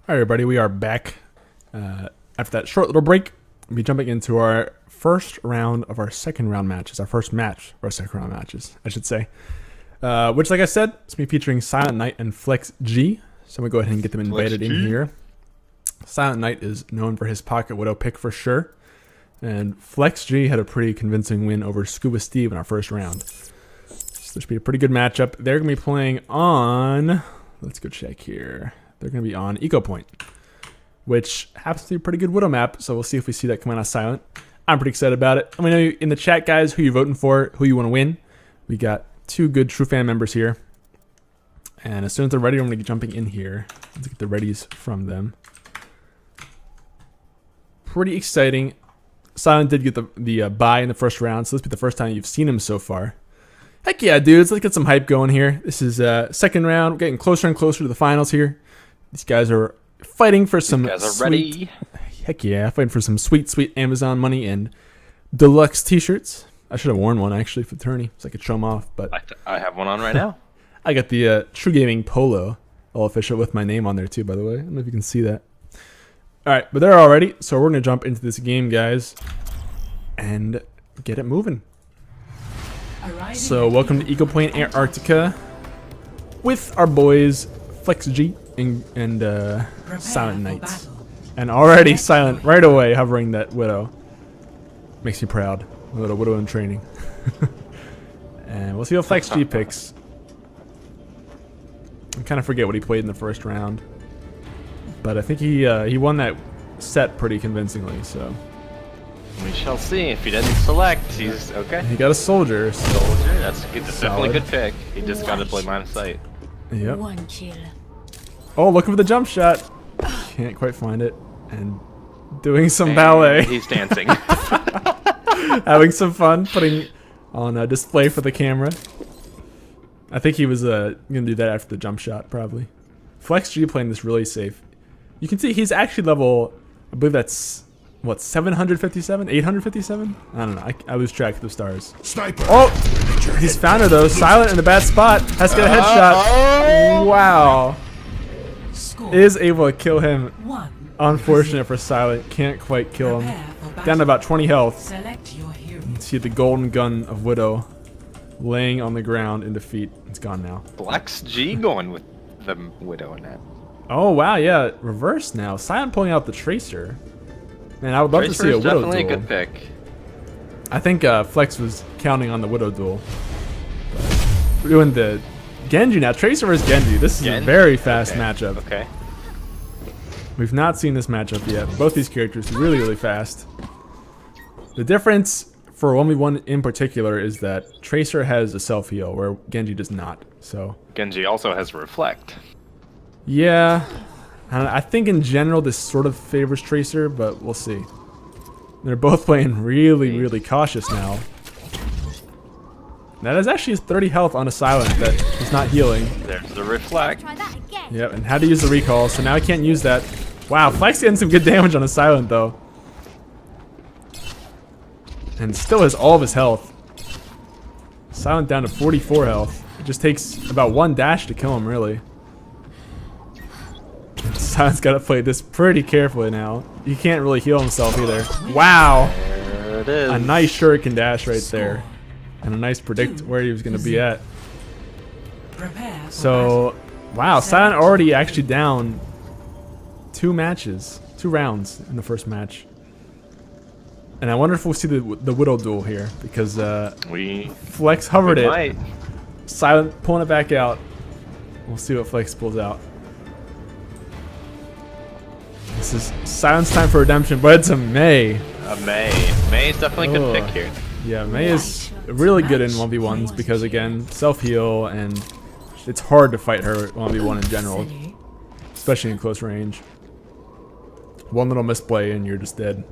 Alright everybody, we are back after that short little break. We'll be jumping into our first round of our second round matches. Our first match of our second round matches, I should say. Which, like I said, it's going to be featuring Silent Knight and Flex G. So I'm going to go ahead and get them invited in here. Silent Knight is known for his Pocket Widow pick for sure. And Flex G had a pretty convincing win over Scuba Steve in our first round. So this should be a pretty good matchup. They're going to be playing on... Let's go check here. They're going to be on Eco Point, which happens to be a pretty good Widow map. So we'll see if we see that come out of Silent. I'm pretty excited about it. Let me know in the chat, guys, who you're voting for, who you want to win. We got 2 good TRUfam members here. And as soon as they're ready, I'm going to be jumping in here. Let's get the readies from them. Pretty exciting. Silent did get the bye in the first round, so this will be the first time you've seen him so far. Heck yeah, dudes. Let's get some hype going here. This is second round. We're getting closer and closer to the finals here. These guys are fighting for some ready. Heck yeah, fighting for some sweet, sweet Amazon money and deluxe t-shirts. I should have worn one, actually, for the tourney, so I could show them off. But I have one on right now. I got the TRUgaming polo, all official, with my name on there, too, by the way. I don't know if you can see that. All right, but they're all ready, so we're going to jump into this game, guys, and get it moving. So welcome to Eco Point Antarctica with our boys Flex G and Silent Knight. And already Silent right away hovering that Widow. Makes me proud. A little Widow in training. And we'll see what Flex G picks. I kind of forget what he played in the first round. But I think he won that set pretty convincingly, so. We shall see. If he doesn't select, he's okay. He got a soldier. Soldier, that's good. That's definitely a good pick. He just got to play line of sight. Yep. 1 kill. Oh, looking for the jump shot. Can't quite find it. And doing some ballet. He's dancing. Having some fun, putting on a display for the camera. I think he was going to do that after the jump shot, probably. Flex G playing this really safe. You can see he's actually level, I believe that's, what, 757? 857? I don't know. I lose track of the stars. Sniper! Oh! He's found her, though. Silent in a bad spot. Has to get a headshot. Wow. Is able to kill him. Unfortunate for Silent. Can't quite kill him. Down to about 20 health. You can see the golden gun of Widow laying on the ground in defeat. It's gone now. Flex G going with the Widow in that. Oh, wow, yeah. Reverse now. Silent pulling out the Tracer. Man, I would love to see a Widow duel. Definitely a good pick. I think Flex was counting on the Widow duel. We're doing the Genji now. Tracer versus Genji. This is a very fast matchup. Okay. We've not seen this matchup yet. Both these characters are really, really fast. The difference for 1v1 in particular is that Tracer has a self-heal, where Genji does not. So Genji also has Reflect. Yeah. I think in general this sort of favors Tracer, but we'll see. They're both playing really, really cautious now. That is actually 30 health on a Silent that is not healing. There's the Reflect. Yep, and had to use the recall, so now I can't use that. Wow, Flex getting some good damage on a Silent though. And still has all of his health. Silent down to 44 health. It just takes about 1 dash to kill him, really. Silent's got to play this pretty carefully now. He can't really heal himself either. Wow! There it is. A nice shuriken dash right there. And a nice predict where he was going to be at. So, wow, Silent already actually down 2 rounds in the first match. And I wonder if we'll see the Widow duel here, because Flex hovered it. Might. Silent pulling it back out. We'll see what Flex pulls out. This is Silent's time for redemption, but it's a Mei. May's definitely a good pick here. Yeah, Mei is really good in 1v1s because, again, self-heal, and it's hard to fight her 1v1 in general, especially in close range. One little misplay and you're just dead.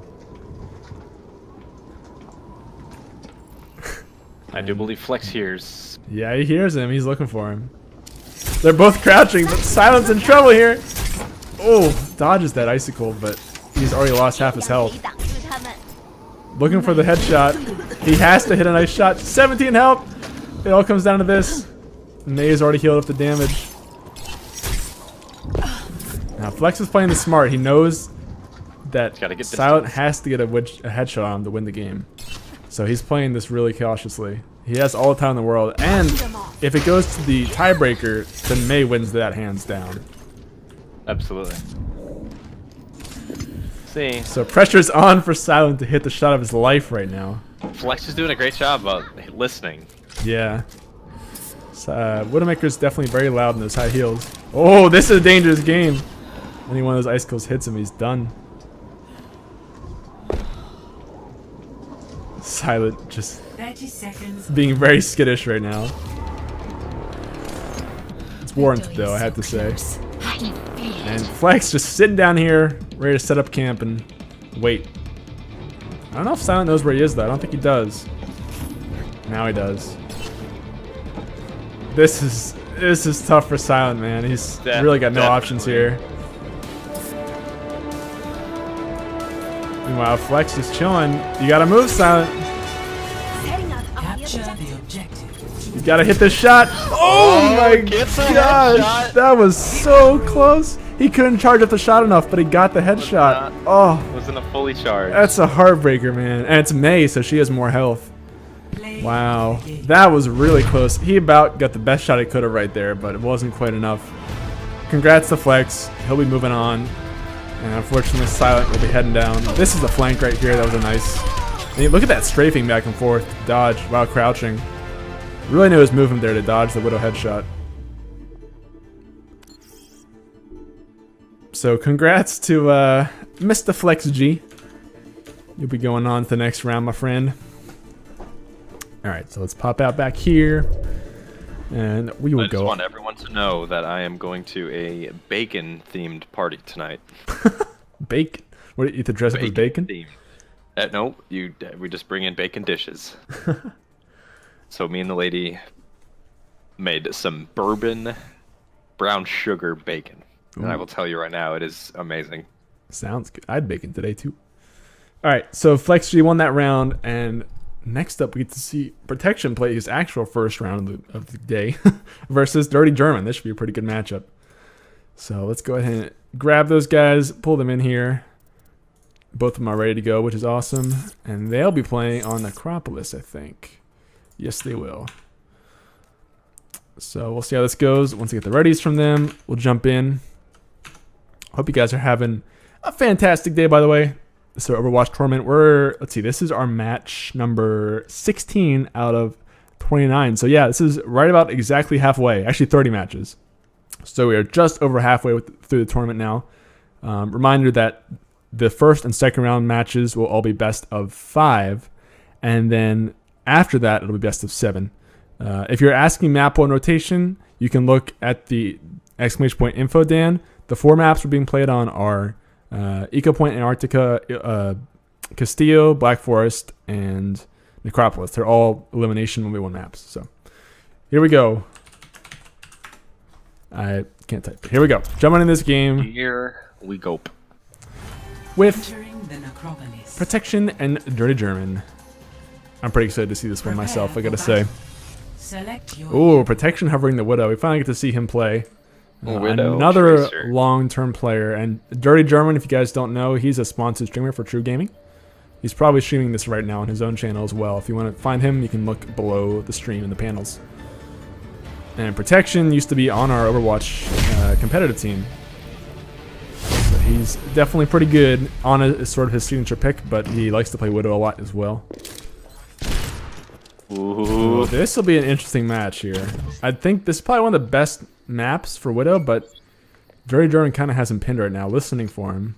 I do believe Flex hears. Yeah, he hears him. He's looking for him. They're both crouching, but Silent's in trouble here. Oh, dodges that icicle, but he's already lost half his health. Looking for the headshot. He has to hit a nice shot. 17 health. It all comes down to this. Mei has already healed up the damage. Now Flex is playing the smart. He knows that Gotta get Silent distance. has to get a headshot on him to win the game. So he's playing this really cautiously. He has all the time in the world. And if it goes to the tiebreaker, then May wins that hands down. Absolutely. See, So pressure's on for Silent to hit the shot of his life right now. Flex is doing a great job of listening. Yeah. So, Widowmaker's definitely very loud in those high heels. Oh, this is a dangerous game. Any one of those icicles hits him, he's done. Silent just 30 seconds. being very skittish right now. It's warranted though, I have to say. And Flex just sitting down here, ready to set up camp and wait. I don't know if Silent knows where he is though. I don't think he does. Now he does. This is tough for Silent, man. He's really got no options here. Meanwhile, Flex is chilling. You gotta move, Silent. Capture the objective. You gotta hit this shot. Oh my gets a gosh, headshot. that was so close. He couldn't charge up the shot enough, but he got the headshot. Oh, Wasn't a fully charged. that's a heartbreaker, man. And it's May, so she has more health. Play Wow, the game. that was really close. He about got the best shot he could have right there, but it wasn't quite enough. Congrats to Flex. He'll be moving on. And unfortunately, Silent will be heading down. This is the flank right here. That was a nice... And look at that strafing back and forth. Dodge while crouching. Really knew his movement there to dodge the Widow headshot. So congrats to Mr. Flex G. You'll be going on to the next round, my friend. Alright, so let's pop out back here. And we will I just go. want everyone to know that I am going to a bacon-themed party tonight. Bacon? What, you have to dress up as bacon? Themed. No, we just bring in bacon dishes. So me and the lady made some bourbon brown sugar bacon. And I will tell you right now, it is amazing. Sounds good. I had bacon today too. Alright, so Flex G won that round, and next up we get to see Protection play his actual first round of the day versus Dirty German. This should be a pretty good matchup. So let's go ahead and grab those guys, pull them in here. Both of them are ready to go, which is awesome. And they'll be playing on Necropolis, I think. Yes, they will. So we'll see how this goes. Once I get the readies from them, we'll jump in. Hope you guys are having a fantastic day, by the way. This is our Overwatch tournament. Let's see, this is our match number 16 out of 29. So yeah, this is right about exactly halfway. Actually, 30 matches. So we are just over halfway through the tournament now. Reminder that the first and second round matches will all be best of 5. And then after that, it'll be best of 7. If you're asking map one rotation, you can look at the !info, Dan. The 4 maps we're being played on are Eco Point, Antarctica, Castillo, Black Forest, and Necropolis. They're all elimination 1v1 maps. So here we go. I can't type. Here we go. Jumping in this game Here we go. with Entering the necropolis. Protection and Dirty German. I'm pretty excited to see this one myself, I gotta say. Select your Ooh, Protection hovering the Widow. We finally get to see him play. Widow, Another Tracer. long-term player. And Dirty German, if you guys don't know, he's a sponsored streamer for TRUgaming. He's probably streaming this right now on his own channel as well. If you want to find him, you can look below the stream in the panels. And Protection used to be on our Overwatch competitive team. So he's definitely pretty good. Ana is sort of his signature pick, but he likes to play Widow a lot as well. Ooh. This will be an interesting match here. I think this is probably one of the best maps for Widow, but Dirty German kind of has him pinned right now, listening for him.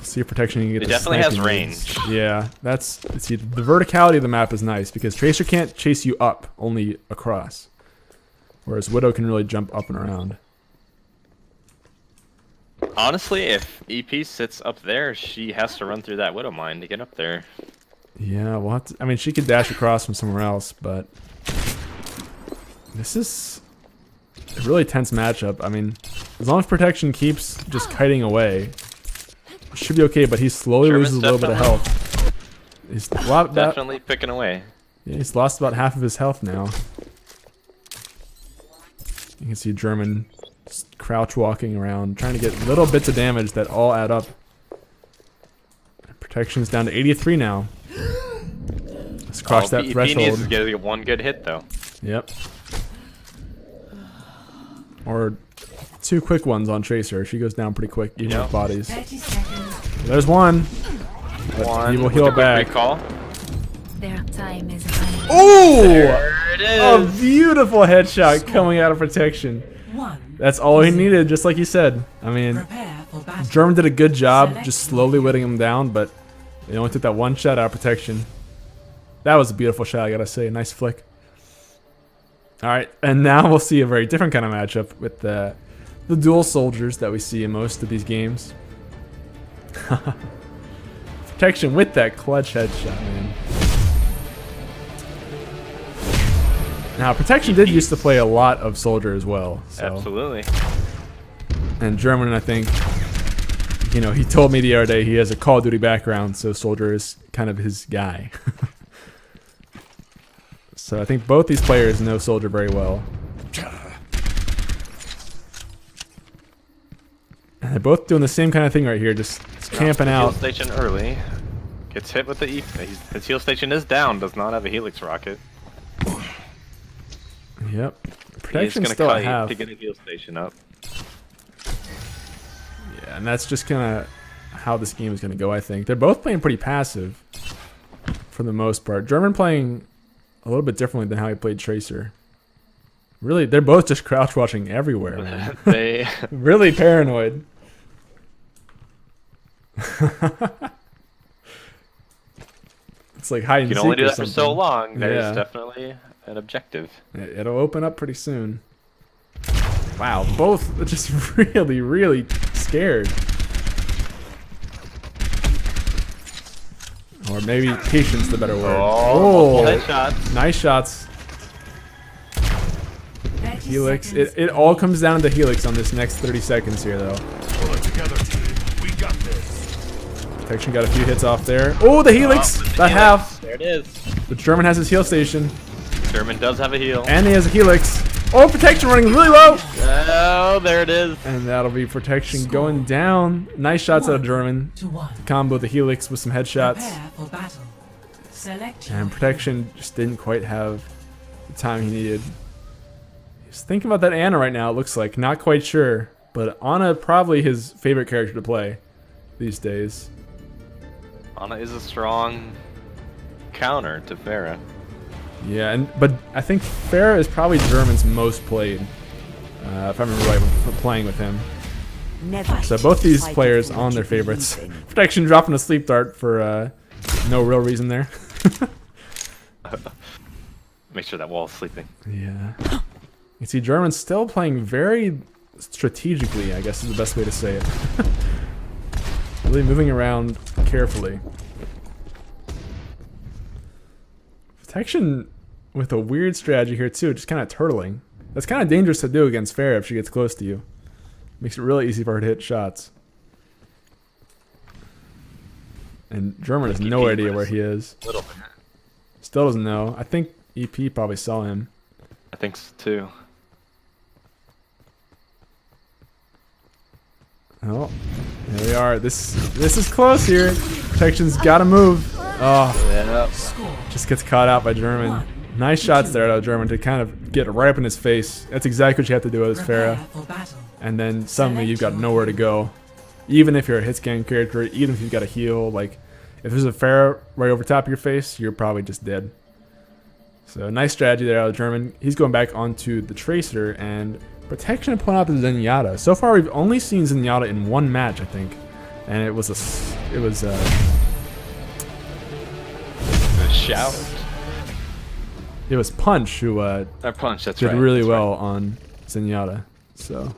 See if Protection can get It the definitely has sniping range. moves. Yeah, see, the verticality of the map is nice because Tracer can't chase you up, only across. Whereas Widow can really jump up and around. Honestly, if EP sits up there, she has to run through that Widow mine to get up there. Yeah, well, I mean, she could dash across from somewhere else, but this is a really tense matchup. I mean, as long as Protection keeps just kiting away, it should be okay, but he slowly German's loses a little bit of health. He's Definitely picking away. Yeah, he's lost about half of his health now. You can see German Just crouch walking around, trying to get little bits of damage that all add up. Protection's down to 83 now. Let's cross that threshold. He needs to get one good hit though. Yep. Or 2 quick ones on Tracer. She goes down pretty quick, even with bodies. 30 seconds. There's one. But he will heal back. Recall. Their time is running. Oh! There it A is. beautiful headshot coming out of protection. 1. That's all he needed, just like you said. I mean, Prepare for battle. German did a good job just slowly whittling him down, but he only took that one shot out of protection. That was a beautiful shot, I gotta say. Nice flick. Alright, and now we'll see a very different kind of matchup with the dual soldiers that we see in most of these games. Protection with that clutch headshot, man. Now, Protection did used to play a lot of Soldier as well. So. Absolutely. And German, I think, you know, he told me the other day he has a Call of Duty background, so Soldier is kind of his guy. So I think both these players know Soldier very well. And they're both doing the same kind of thing right here, just camping out. Heal station early. Gets hit with the his heal station is down. Does not have a helix rocket. Yep. He's Protection gonna still cut at half. to get a heal station up. Yeah, and that's just kind of how this game is going to go, I think. They're both playing pretty passive for the most part. German playing a little bit differently than how he played Tracer. Really, they're both just crouch watching everywhere, man. They Really paranoid. It's like hide and can seek only do or that for so something. long. That is Yeah. definitely an objective. It'll open up pretty soon. Wow, both just really, really scared. Or maybe patience the better word. Oh, headshots. Nice shots. 30 Helix. seconds. It all comes down to Helix on this next 30 seconds here, though. Pull it together, team. We got this. Protection got a few hits off there. Oh, the Helix! Oh, That half. There it is. The German has his heal station. German does have a heal. And he has a Helix. Oh, Protection running really low! Oh, there it is. And that'll be Protection going down. Nice shots out of German. 2-1. Combo the Helix with some headshots. Prepare for battle. Select your And Protection just didn't quite have the time he needed. He's thinking about that Ana right now, it looks like. Not quite sure. But Ana probably his favorite character to play these days. Ana is a strong counter to Pharah. Yeah, but I think Pharah is probably German's most played. If I remember right, when playing with him. So both these players on their favorites. Protection dropping a sleep dart for no real reason there. Make sure that wall's sleeping. Yeah. You see German's still playing very strategically, I guess is the best way to say it. Really moving around carefully. Protection with a weird strategy here too, just kind of turtling. That's kind of dangerous to do against Pharah if she gets close to you. Makes it really easy for her to hit shots. And German has no idea where he is. Little bit. Still doesn't know. I think EP probably saw him. I think so too. Oh, there we are. This is close here. Protection's got to move. Oh, Yeah. score. just gets caught out by German. Nice shots there out of German to kind of get right up in his face. That's exactly what you have to do with Prepare Pharah. for battle. And then suddenly you've got nowhere to go. Even if you're a hit scan character, even if you've got a heal, like if there's a Pharah right over top of your face, you're probably just dead. So nice strategy there out of German. He's going back onto the Tracer and Protection pulling out the Zenyatta. So far we've only seen Zenyatta in one match, I think, and it was The shout. it was Punch who That punch. That's did right. really that's well right. on Zenyatta. So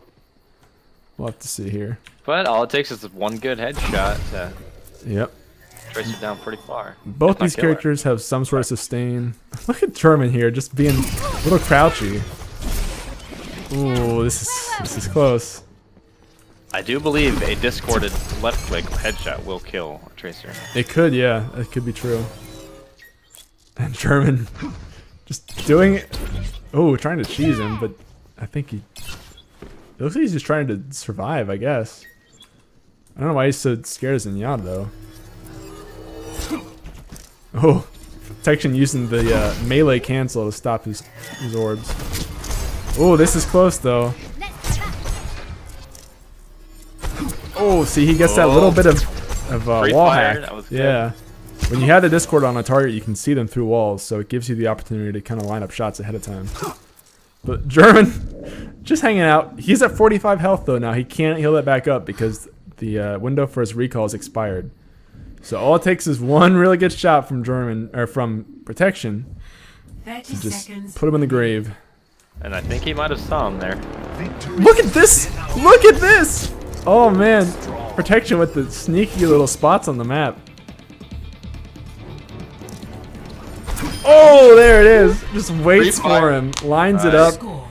we'll have to see here. But all it takes is one good headshot to Yep. trace her down pretty far. Both If not these kill her. characters have some sort of sustain. Look at German here, just being a little crouchy. Ooh, this is close. I do believe a discorded left click headshot will kill a Tracer. It could, yeah, it could be true. And German just doing it. Oh, trying to cheese him, but I think he It looks like he's just trying to survive, I guess. I don't know why he's so scared of Zenyatta, though. Oh, protection using the melee cancel to stop his orbs. Oh, this is close, though. Oh, see, he gets that little bit of wall hack. That was good. Yeah. When you have the Discord on a target, you can see them through walls, so it gives you the opportunity to kind of line up shots ahead of time. But German, just hanging out. He's at 45 health, though, now. He can't heal that back up because the window for his recall is expired. So all it takes is one really good shot from German, or from protection, 30 to just seconds. put him in the grave. And I think he might have saw him there. Look at this! Look at this! Oh, man. Protection with the sneaky little spots on the map. Oh, there it is. Just waits for him, lines it up, Score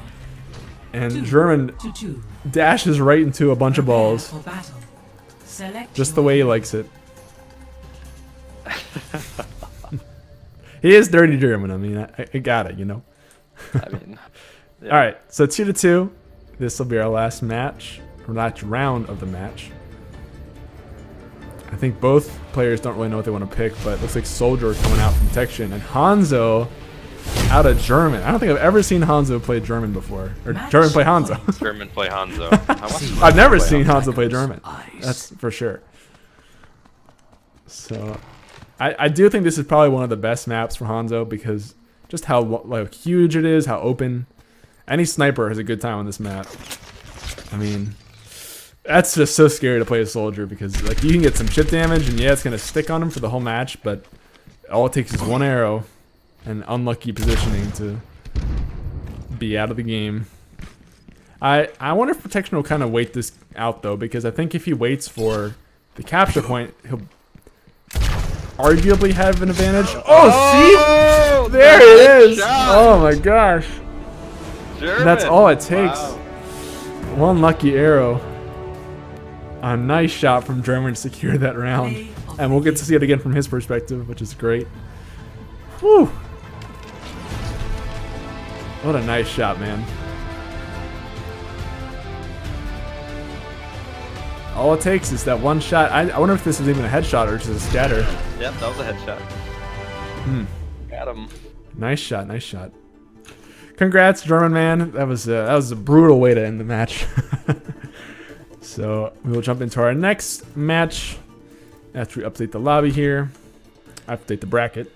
and German 2-2. dashes right into a bunch of balls. For battle. Select Just your the way he likes it. He is dirty German. I mean, I got it, you know. I mean, yeah. All right, so 2-2. This will be our last match, or last round of the match. I think both players don't really know what they want to pick, but it looks like Soldier coming out from protection, and Hanzo out of German. I don't think I've ever seen Hanzo play German before, or German play Hanzo. German play Hanzo. I've never seen Hanzo play German. That's for sure. So, I do think this is probably one of the best maps for Hanzo because just how like huge it is, how open. Any sniper has a good time on this map. I mean, that's just so scary to play a soldier because like you can get some chip damage and yeah, it's gonna stick on him for the whole match, but all it takes is one arrow and unlucky positioning to be out of the game. I wonder if protection will kind of wait this out though, because I think if he waits for the capture point, he'll arguably have an advantage. Oh, see? There it is! Oh my gosh. German. That's all it takes. Wow. One lucky arrow. A nice shot from German to secure that round. And we'll get to see it again from his perspective, which is great. Whew. What a nice shot, man. All it takes is that one shot. I wonder if this was even a headshot or just a scatter. Yep, that was a headshot. Got him. Nice shot, nice shot. Congrats, German man. That was a brutal way to end the match. So we will jump into our next match after we update the lobby here. Update the bracket.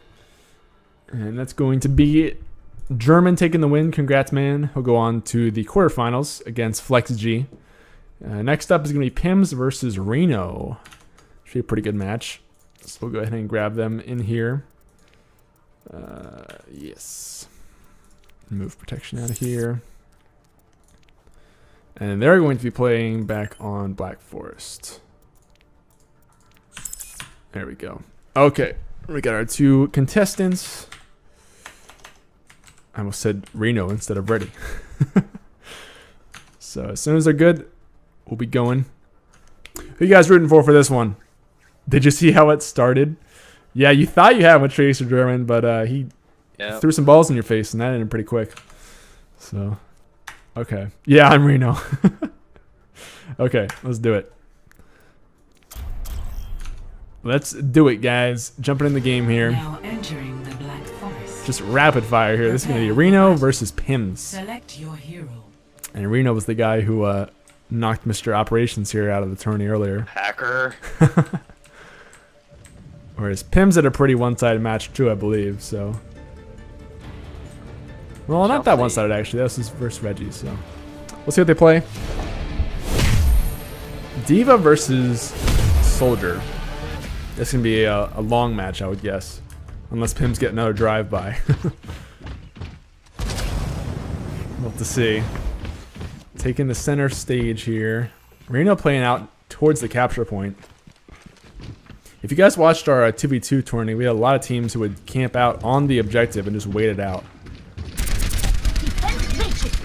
And that's going to be German taking the win. Congrats, man. He'll go on to the quarterfinals against Flex G. Next up is going to be Pims versus Reno. Should be a pretty good match. So we'll go ahead and grab them in here. Yes. Move protection out of here. And they're going to be playing back on Black Forest. There we go. Okay. We got our two contestants. I almost said Reno instead of Ready. So as soon as they're good, we'll be going. Who you guys rooting for this one? Did you see how it started? Yeah, you thought you had with Tracer German, but he threw some balls in your face, and that ended pretty quick. So, okay. Yeah, I'm Reno. Okay, let's do it. Let's do it, guys. Jumping in the game here. Now entering the Black Forest. Just rapid fire here. This is going to be Reno versus Pims. Select your hero. And Reno was the guy who knocked Mr. Operations here out of the tourney earlier. Hacker. Whereas Pims had a pretty one-sided match too, I believe, so. Well, not that one-sided actually. That was his versus Reggie, so. We'll see what they play. Diva versus Soldier. This can be a long match, I would guess. Unless Pims get another drive-by. We'll have to see. Taking the center stage here. Reno playing out towards the capture point. If you guys watched our 2v2 tourney, we had a lot of teams who would camp out on the objective and just wait it out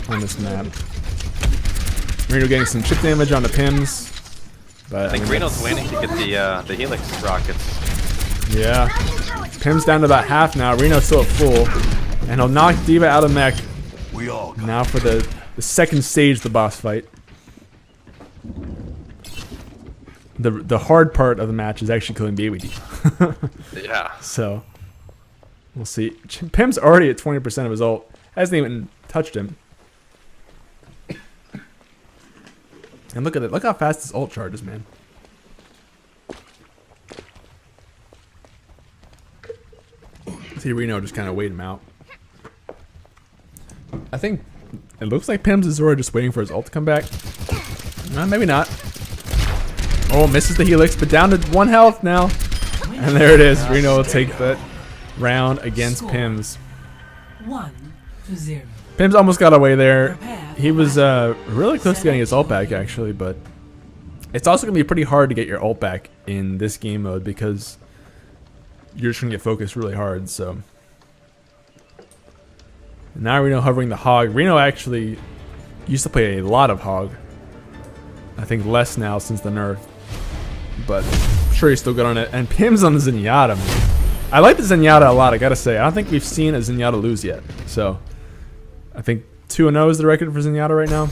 on this map. Reno getting some chip damage on the Pims. But I think Reno's waiting to get the Helix rockets. Yeah. Pims down to about half now. Reno's still at full. And he'll knock Diva out of mech. We all got Now for the second stage of the boss fight. the hard part of the match is actually killing Baby D. Yeah. So we'll see. Pim's already at 20% of his ult. Hasn't even touched him. And look at it. Look how fast this ult charges, man. See Reno just kind of wait him out. I think it looks like Pim's is already just waiting for his ult to come back. Maybe not. Oh, misses the helix, but down to 1 health now. And there it is. Reno will take that round against Pim's. 1-0. Pim's almost got away there. He was really close to getting his ult back, actually, but it's also going to be pretty hard to get your ult back in this game mode because you're just going to get focused really hard. So now Reno hovering the hog. Reno actually used to play a lot of hog. I think less now since the nerf, but I'm sure he's still good on it. And Pim's on the Zenyatta, man. I like the Zenyatta a lot, I gotta say. I don't think we've seen a Zenyatta lose yet. So I think 2-0 is the record for Zenyatta right now.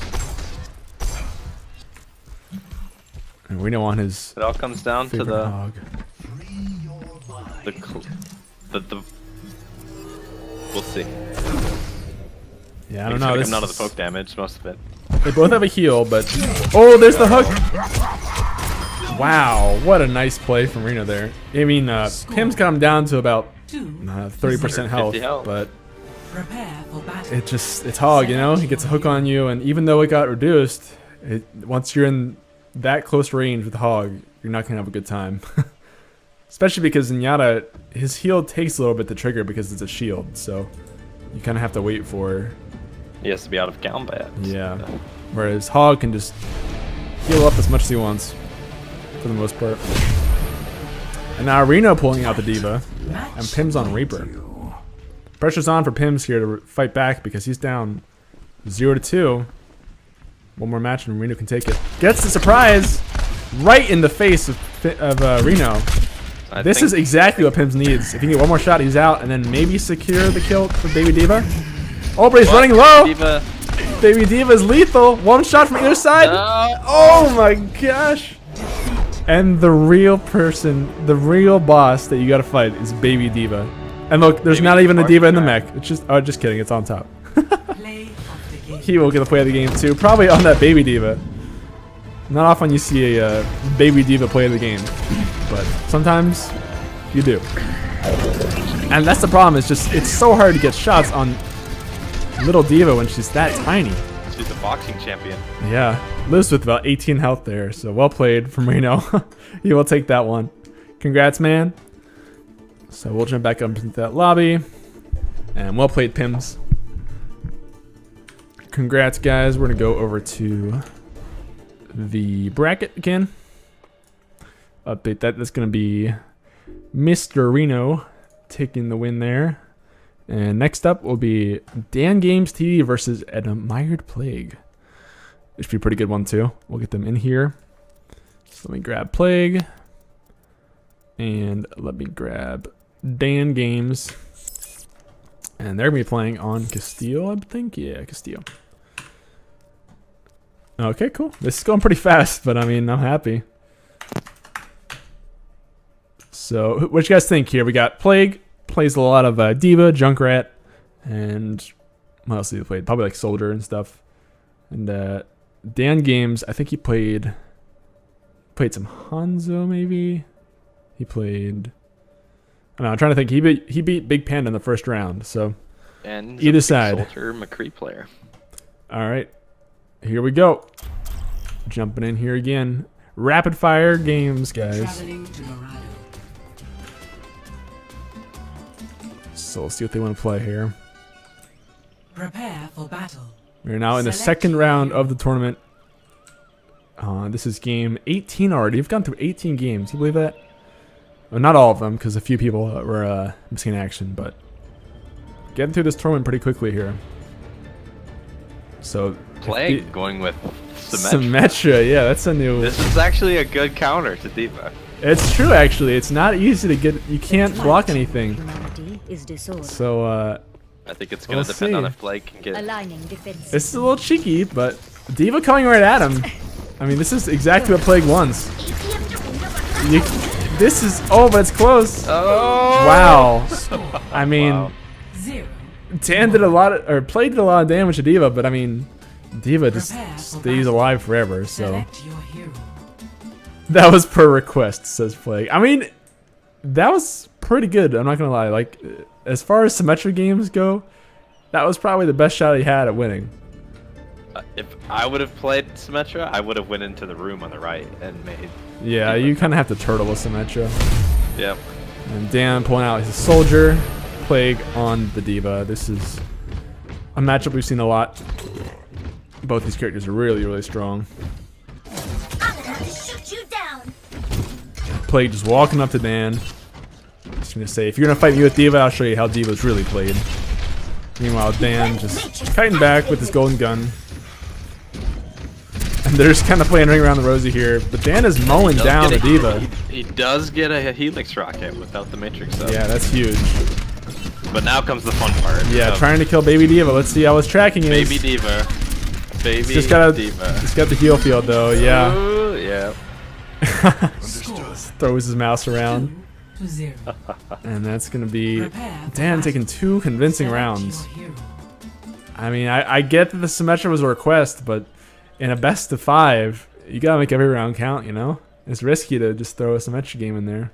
And Reno on his It all comes down to favorite hog. the we'll see. Yeah, I don't know. It's gonna come down to the poke damage, most of it. They both have a heal, but oh, there's the hook. Wow, what a nice play from Reno there. I mean, Pim's got him down to about 30% health, but Prepare for battle. it's hog, you know. He gets a hook on you, and even though it got reduced, once you're in that close range with hog, you're not gonna have a good time. Especially because Zenyatta, his heal takes a little bit to trigger because it's a shield, so you kind of have to wait for. He has to be out of combat. Yeah. Whereas hog can just heal up as much as he wants, for the most part. And now Reno pulling out the Diva, and Pim's on Reaper. Pressure's on for Pim's here to fight back because he's down 0-2. One more match and Reno can take it. Gets the surprise right in the face of Reno. This is exactly what Pim's needs. If he can get one more shot, he's out, and then maybe secure the kill for Baby D.Va. Oh, but he's running low. D.Va. Baby D.Va's lethal. One shot from either side. Oh my gosh. And the real person, the real boss that you gotta fight is Baby D.Va. And look, there's not even a D.Va in the mech. It's just, oh, just kidding. It's on top. Play of the game. He will get the play of the game too. Probably on that Baby D.Va. Not often you see a Baby D.Va play of the game, but sometimes you do. And that's the problem. It's so hard to get shots on little D.Va when she's that tiny. She's a boxing champion. Yeah, lives with about 18 health there. So well played from Reno. He will take that one. Congrats, man. So we'll jump back up into that lobby. And well played, Pims. Congrats, guys. We're going to go over to the bracket again. Update that. That's going to be Mr. Reno taking the win there. And next up will be Dan Games TV versus An Admired Plague. It should be a pretty good one too. We'll get them in here. So let me grab Plague. And let me grab Dan Games. And they're going to be playing on Castillo, I think. Yeah, Castillo. Okay, cool. This is going pretty fast, but I mean, I'm happy. So, what you guys think here? We got Plague. Plays a lot of D.Va, Junkrat, and what else did he play? Probably like Soldier and stuff. And Dan Games, I think he played some Hanzo maybe. He played. I don't know. I'm trying to think. He beat Big Panda in the first round. So And either side. Soldier McCree player. All right, here we go. Jumping in here again. Rapid fire games, guys. Traveling to Morado. So let's see what they want to play here. Prepare for battle. We're now in the second round of the tournament. This is game 18 already. We've gone through 18 games. You believe that? Well, not all of them, because a few people were missing action, but getting through this tournament pretty quickly here. So Plague going with Symmetra. Symmetra, yeah, that's a new. This is actually a good counter to D.Va. It's true, actually. It's not easy to get. You can't block anything. Humanity is disordered. So I think it's gonna We'll depend on see. if Plague can get. Aligning defense. this is a little cheeky, but D.Va coming right at him. I mean, this is exactly what Plague wants. This is, oh, but it's close. Oh! Wow. I mean, Wow. 0. Dan did a lot of, or Plague did a lot of damage to D.Va, but I mean, D.Va just Prepare for stays battle. alive forever, so. Select your hero. That was per request, says Plague. I mean, that was pretty good, I'm not gonna lie. Like, as far as Symmetra games go, that was probably the best shot he had at winning. If I would have played Symmetra, I would have went into the room on the right and made. Yeah, you kind of have to turtle with Symmetra. Yep. And Dan pulling out his soldier, Plague on the D.Va. This is a matchup we've seen a lot. Both these characters are really, really strong. I'm gonna have to shoot you down. Plague just walking up to Dan. Just gonna say, if you're gonna fight me with D.Va, I'll show you how D.Va's really played. Meanwhile, Dan just kiting back with his golden gun. And they're just kind of playing ring around the rosy here. But Dan is mowing down the D.Va. He does get a Helix rocket without the Matrix up. Yeah, that's huge. But now comes the fun part. Yeah, trying to kill Baby D.Va. Let's see how his tracking is. Baby D.Va. Baby Just gotta, D.Va. just got the heal field though, yeah. Ooh, yeah. Understood. Throws his mouse around. 2 to 0. And that's gonna be Prepare for Dan battle. taking 2 convincing Select rounds. your hero. I mean, I get that the Symmetra was a request, but in a best of 5, you gotta make every round count, you know? It's risky to just throw a Symmetra game in there.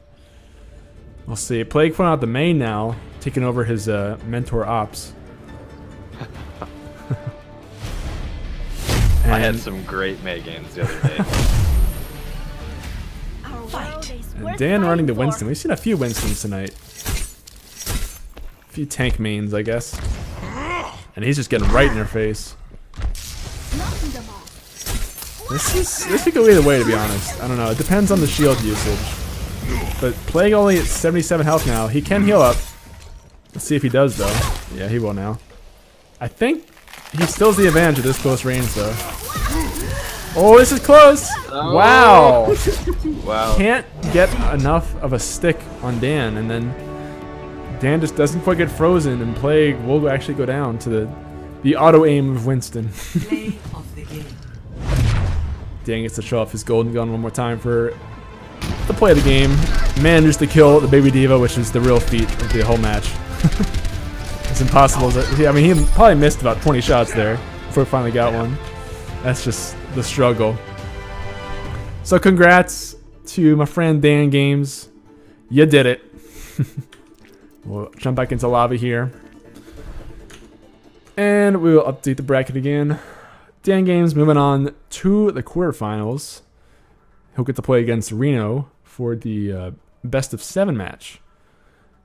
We'll see. Plague putting out the main now, taking over his mentor Ops. I had And- some great May games the other day. Our Fight. world is And worth Dan running to fighting for. Winston. We've seen a few Winstons tonight. A few tank mains, I guess. And he's just getting right in their face. Knocking them off. This could go either way, to be honest. I don't know. It depends on the shield usage. But Plague only at 77 health now. He can heal up. Let's see if he does, though. Yeah, he will now. I think he still has the advantage at this close range, though. Oh, this is close! Wow! Wow. Can't get enough of a stick on Dan, and then Dan just doesn't quite get frozen, and Plague will actually go down to the auto aim of Winston. Play of the game. Dan gets to show off his golden gun one more time for the play of the game. Manages to kill the Baby D.Va, which is the real feat of the whole match. It's impossible. I mean, he probably missed about 20 shots there before he finally got one. That's just the struggle. So congrats to my friend Dan Games. You did it. We'll jump back into lobby here. And we will update the bracket again. Dan Games moving on to the quarterfinals. He'll get to play against Reno for the best of 7 match.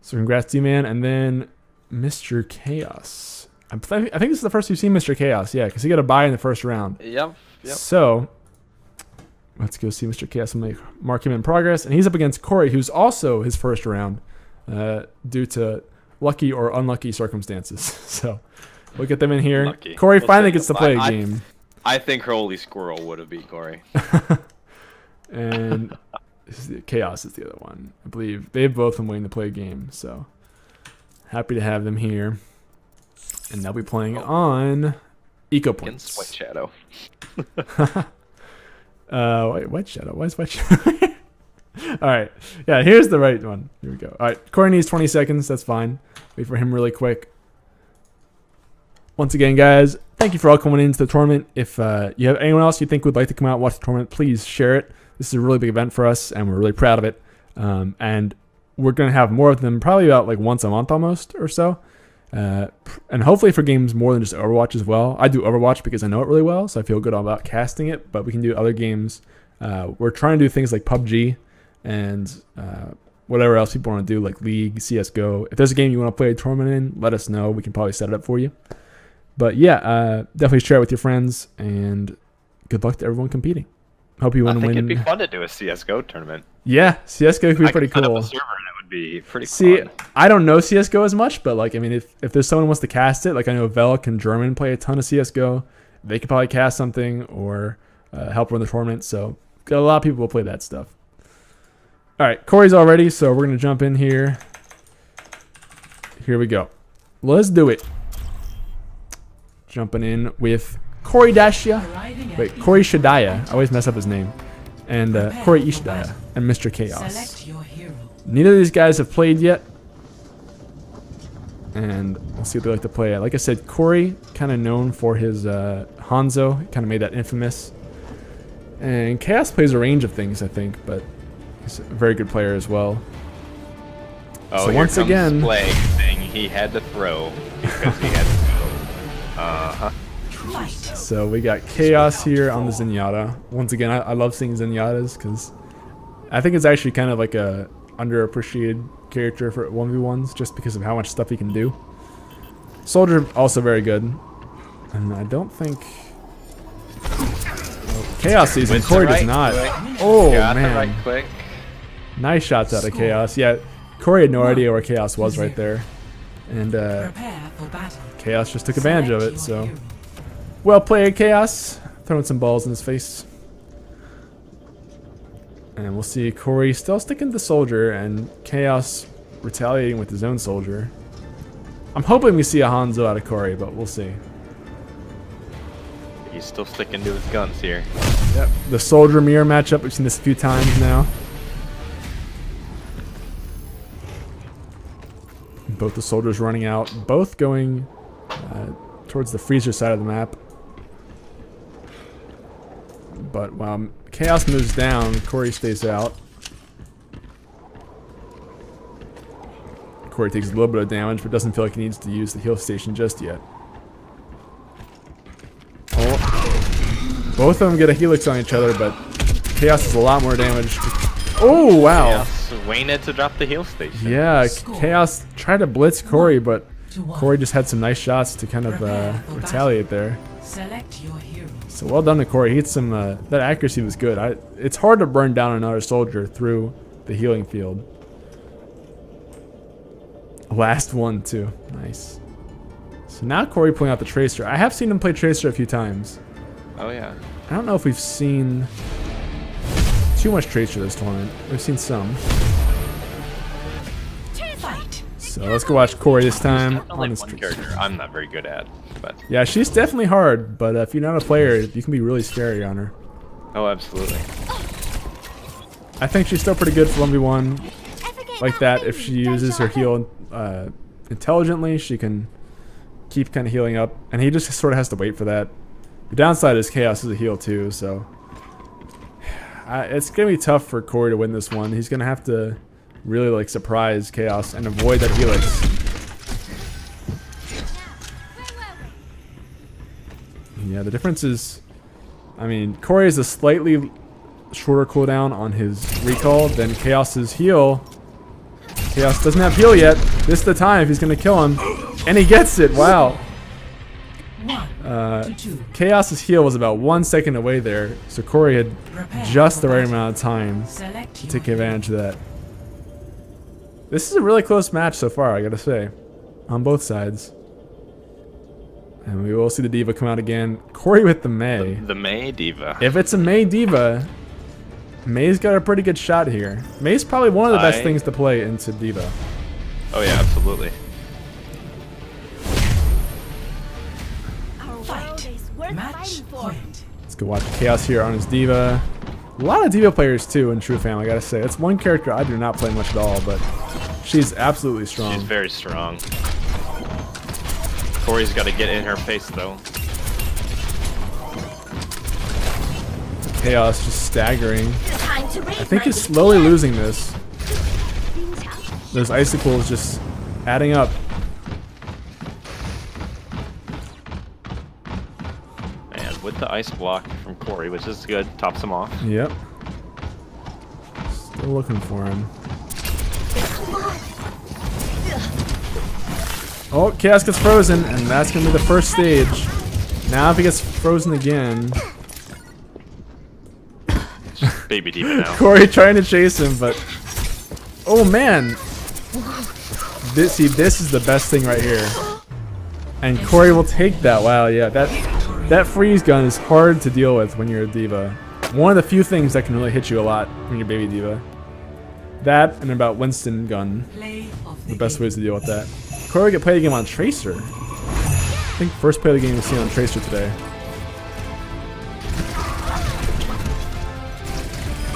So congrats, D-Man. And then Mr. Chaos. I think this is the first we've seen Mr. Chaos. Yeah, because he got a bye in the first round. Yep. Yep. So let's go see Mr. Chaos and mark him in progress. And he's up against Corey, who's also his first round due to lucky or unlucky circumstances. So we'll get them in here. Lucky. Corey We'll finally take gets to it. play a game. I think Holy Squirrel would have beat Corey. And Chaos is the other one. I believe they've both been waiting to play a game. So happy to have them here. And they'll be playing on Eco Against White Points. Shadow. Wait, White Shadow. Why is White Shadow? All right. Yeah, here's the right one. Here we go. All right. Corey needs 20 seconds. That's fine. Wait for him really quick. Once again, guys, thank you for all coming into the tournament. If you have anyone else you think would like to come out and watch the tournament, please share it. This is a really big event for us, and we're really proud of it. And we're going to have more of them probably about like once a month almost or so. And hopefully for games more than just Overwatch as well. I do Overwatch because I know it really well, so I feel good about casting it, but we can do other games. We're trying to do things like PUBG and whatever else people want to do, like League, CSGO. If there's a game you want to play a tournament in, let us know. We can probably set it up for you. But yeah, definitely share it with your friends, and good luck to everyone competing. Hope you I win. think it'd be fun to do a CSGO tournament. Yeah, CSGO could be I pretty could set up cool. a server and it would be pretty See, fun. I don't know CSGO as much, but like, I mean, if there's someone who wants to cast it, like I know Velk and German play a ton of CSGO, they could probably cast something or help run the tournament. So got a lot of people will play that stuff. All right, Corey's all ready, so we're gonna jump in here. Here we go. Let's do it. Jumping in with Corey Dashia. Arriving at Wait, Corey Shadaya. I always mess up his name. and Corey Ishida and Mr. Chaos. Select your hero. Neither of these guys have played yet, and we'll see what they like to play at. Like I said, Corey, kind of known for his Hanzo, kind of made that infamous. And Chaos plays a range of things, I think, but he's a very good player as well. Oh, So here once comes again- Plague saying he had to throw because he had to go. Uh-huh. Fight. So we got Chaos here on the Zenyatta. Once again, I love seeing Zenyatas because I think it's actually kind of like a underappreciated character for 1v1s just because of how much stuff he can do. Soldier also very good. And I don't think... Oh, Chaos sees him. With the Corey does right not. click. Oh, Got the man. right click. Nice shots out of Chaos. Yeah, Corey had no idea where Chaos was right there. And Prepare for battle. Chaos just took advantage of Select it, your so... hero. Well played, Chaos. Throwing some balls in his face. And we'll see Corey still sticking to Soldier and Chaos retaliating with his own Soldier. I'm hoping we see a Hanzo out of Corey, but we'll see. He's still sticking to his guns here. Yep. The Soldier mirror matchup, we've seen this a few times now. Both the Soldiers running out, both going towards the freezer side of the map. But while Chaos moves down, Corey stays out. Corey takes a little bit of damage, but doesn't feel like he needs to use the heal station just yet. Oh. Both of them get a helix on each other, but Chaos has a lot more damage. Oh, wow. Yes, waned to drop the heal station. Yeah, Chaos tried to blitz Corey, but To one. Corey just had some nice shots to kind of retaliate there. Select your hero. So well done to Corey. He hit some. That accuracy was good. It's hard to burn down another soldier through the healing field. Last one too. Nice. So now Corey pulling out the Tracer. I have seen him play Tracer a few times. Oh yeah. I don't know if we've seen too much Tracer this tournament. We've seen some. Fight. So let's go watch Corey this time on Like this one Tracer. character I'm not very good at, but Yeah, she's definitely hard, but if you're not a player, you can be really scary on her. oh, absolutely. I think she's still pretty good for 1v1 like that. If she uses her heal intelligently, she can keep kind of healing up, and he just sort of has to wait for that. The downside is Chaos is a heal too, so it's gonna be tough for Corey to win this one. He's gonna have to really like surprise Chaos and avoid that helix. Yeah, the difference is, I mean, Corey has a slightly shorter cooldown on his recall than Chaos's heal. Chaos doesn't have heal yet. This is the time if he's gonna kill him, and he gets it. Wow. 1 to 2. Chaos's heal was about 1 second away there, so Corey had Prepare just for the right battle. amount of time Select to your take hero. advantage of that. This is a really close match so far, I gotta say, on both sides. And we will see the Diva come out again. Corey with the Mei. The May Diva. If it's a Mei Diva, May's got a pretty good shot here. May's probably one of the best things to play into Diva. Oh yeah, absolutely. Our Fight. world is worth Match fighting for. point. Let's go watch Chaos here on his Diva. A lot of Diva players too in TRUfam, I gotta say. It's one character I do not play much at all, but she's absolutely strong. She's very strong. Corey's got to get in her face though. Chaos just staggering. Time to I think he's slowly losing this. Those icicles just adding up. And with the ice block from Corey, which is good, tops him off. Yep. Still looking for him. Oh, Chaos gets frozen, and that's gonna be the first stage. Now if he gets frozen again, Baby Diva now. Corey trying to chase him, but oh man, this is the best thing right here, and Corey will take that. Wow, yeah, that freeze gun is hard to deal with when you're a Diva. One of the few things that can really hit you a lot when you're Baby Diva. That and about Winston gun, Play of the best ways to deal with that. Corey get play the game on Tracer. I think first play of the game we've seen on Tracer today.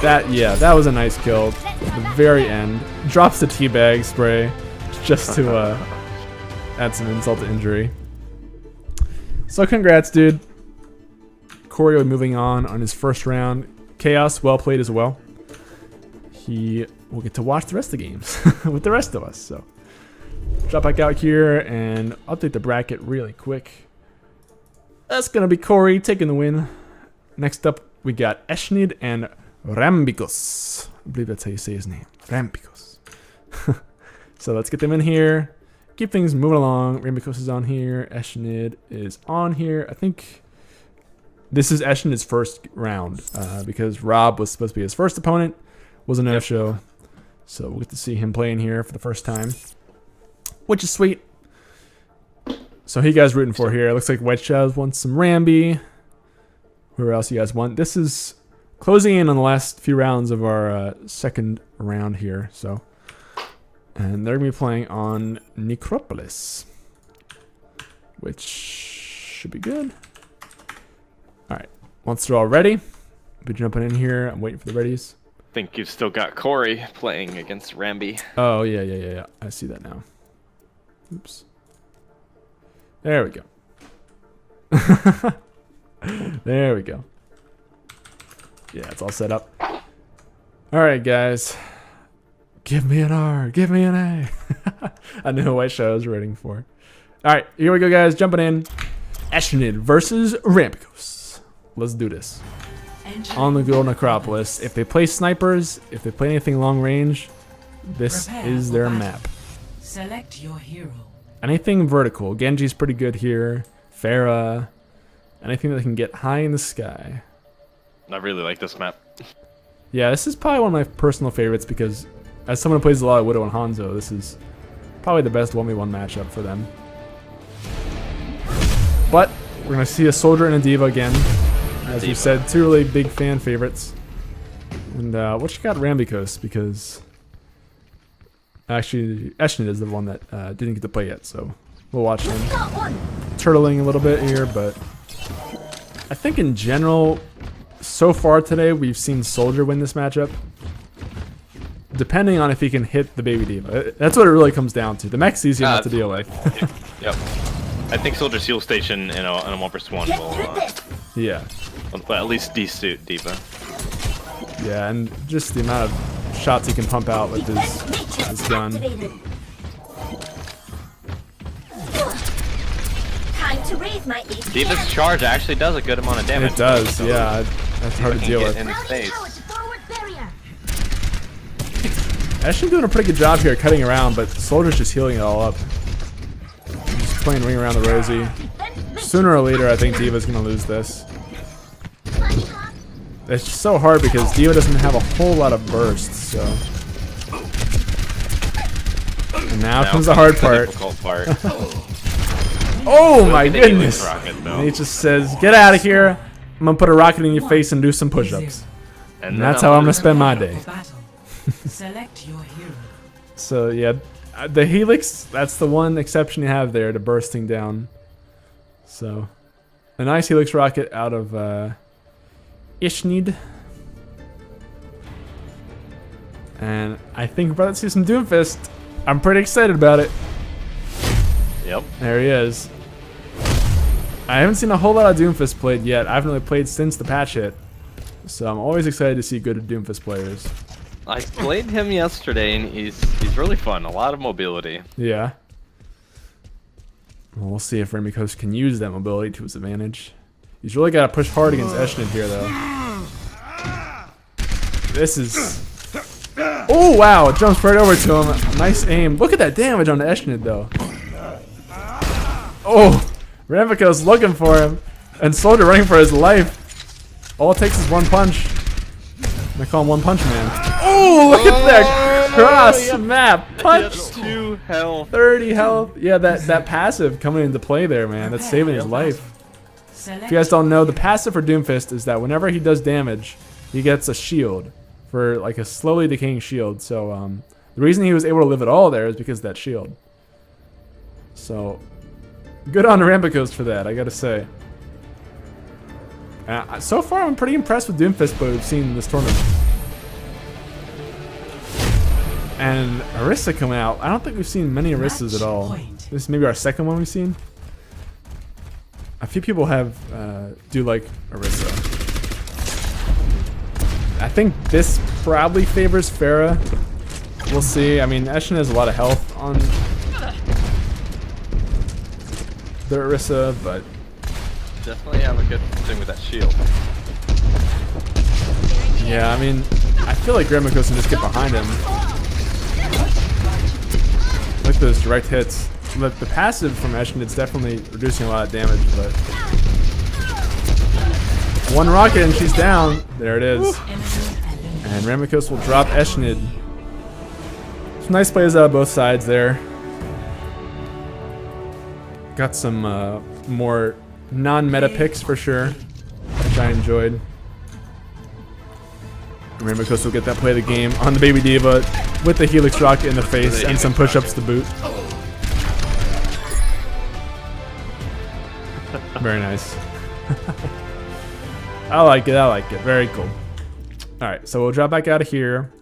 That was a nice kill at the very end. Drops the teabag spray just to add some insult to injury. So congrats, dude. Corey moving on his first round. Chaos, well played as well. He will get to watch the rest of the games with the rest of us. So drop back out here and update the bracket really quick. That's gonna be Corey taking the win. Next up, we got Eshnid and Rambikos. I believe that's how you say his name. Rambikos. So let's get them in here. Keep things moving along. Rambikos is on here. Eshnid is on here. I think this is Eshnid's first round because Rob was supposed to be his first opponent. Was a no-show. So we'll get to see him playing here for the first time, which is sweet. So who you guys rooting for here? It looks like White Shadows wants some Rambi. Who else you guys want? This is closing in on the last few rounds of our second round here. So, and they're gonna be playing on Necropolis, which should be good. All right, once they're all ready, we'll be jumping in here. I'm waiting for the readies. I think you've still got Corey playing against Rambi. Oh yeah. I see that now. Oops. There we go. There we go. Yeah, it's all set up. Alright, guys. Give me an R. Give me an A. I knew White Shadow was waiting for. Alright, here we go, guys. Jumping in. Eshnid versus Rambikos. Let's do this. On the good old Necropolis. If they play snipers, if they play anything long range, this is their map. Select your hero. Anything vertical. Genji's pretty good here. Pharah. Anything that can get high in the sky. I really like this map. Yeah, this is probably one of my personal favorites because as someone who plays a lot of Widow and Hanzo, this is probably the best 1v1 matchup for them. But we're going to see a Soldier and a Diva again. As we said, two really big fan favorites. And what you got Rambikos? Because actually Eshnid is the one that didn't get to play yet, so we'll watch him turtling a little bit here, but I think in general, so far today, we've seen Soldier win this matchup. Depending on if he can hit the baby Diva. That's what it really comes down to. The mech's easy enough to deal with. Yep. I think Soldier's heal station in a 1v1 will yeah. At least de-suit Diva. Yeah, and just the amount of shots he can pump out with his gun. Time to raise my HP. Diva's charge actually does a good amount of damage. It does, yeah. That's hard to deal with. In his face. Actually doing a pretty good job here cutting around, but Soldier's just healing it all up. Just playing ring around the rosy. Sooner or later, I think Diva's gonna lose this. It's just so hard because Diva doesn't have a whole lot of bursts, so. And now comes the hard part. Oh my goodness! And he just says, "Get out of here! I'm gonna put a rocket in your face and do some push-ups." And that's how I'm gonna spend my day. Select your hero. So yeah, the Helix, that's the one exception you have there to bursting down. So, a nice Helix rocket out of Eshnid. And I think we're about to see some Doomfist. I'm pretty excited about it. Yep. There he is. I haven't seen a whole lot of Doomfist played yet. I haven't really played since the patch hit. So I'm always excited to see good Doomfist players. I played him yesterday and he's really fun. A lot of mobility. Yeah. Well, we'll see if Rambikos can use that mobility to his advantage. He's really got to push hard against Eshnid here, though. This is... Oh, wow. It jumps right over to him. Nice aim. Look at that damage on the Eshnid, though. Oh, Rambikos looking for him. And Soldier running for his life. All it takes is one punch. They call him One Punch Man. Oh, look at that cross map punch. 2 health. 30 health. Yeah, that passive coming into play there, man. That's saving his life. If you guys don't know, the passive for Doomfist is that whenever he does damage, he gets a shield for like a slowly decaying shield. So the reason he was able to live at all there is because of that shield. So good on Rambikos for that, I gotta say. So far, I'm pretty impressed with Doomfist, but we've seen in this tournament. And Orisa coming out. I don't think we've seen many Orisas at all. Point. This is maybe our second one we've seen. A few people have do like Orisa. I think this probably favors Pharah. We'll see. I mean, Ashen has a lot of health on the Orisa, but Definitely have a good thing with that shield. yeah, I mean, I feel like Grandmakos can just get behind him. Like those direct hits. The passive from Ashen is definitely reducing a lot of damage, but one rocket and she's down. There it is. And Ramikos will drop Eshnid. Some nice plays out of both sides there. Got some more non-meta picks for sure, which I enjoyed. Ramikos will get that play of the game on the Baby Diva with the Helix Rocket in the face and some push-ups to boot. Very nice. I like it, I like it. Very cool. Alright, so we'll drop back out of here.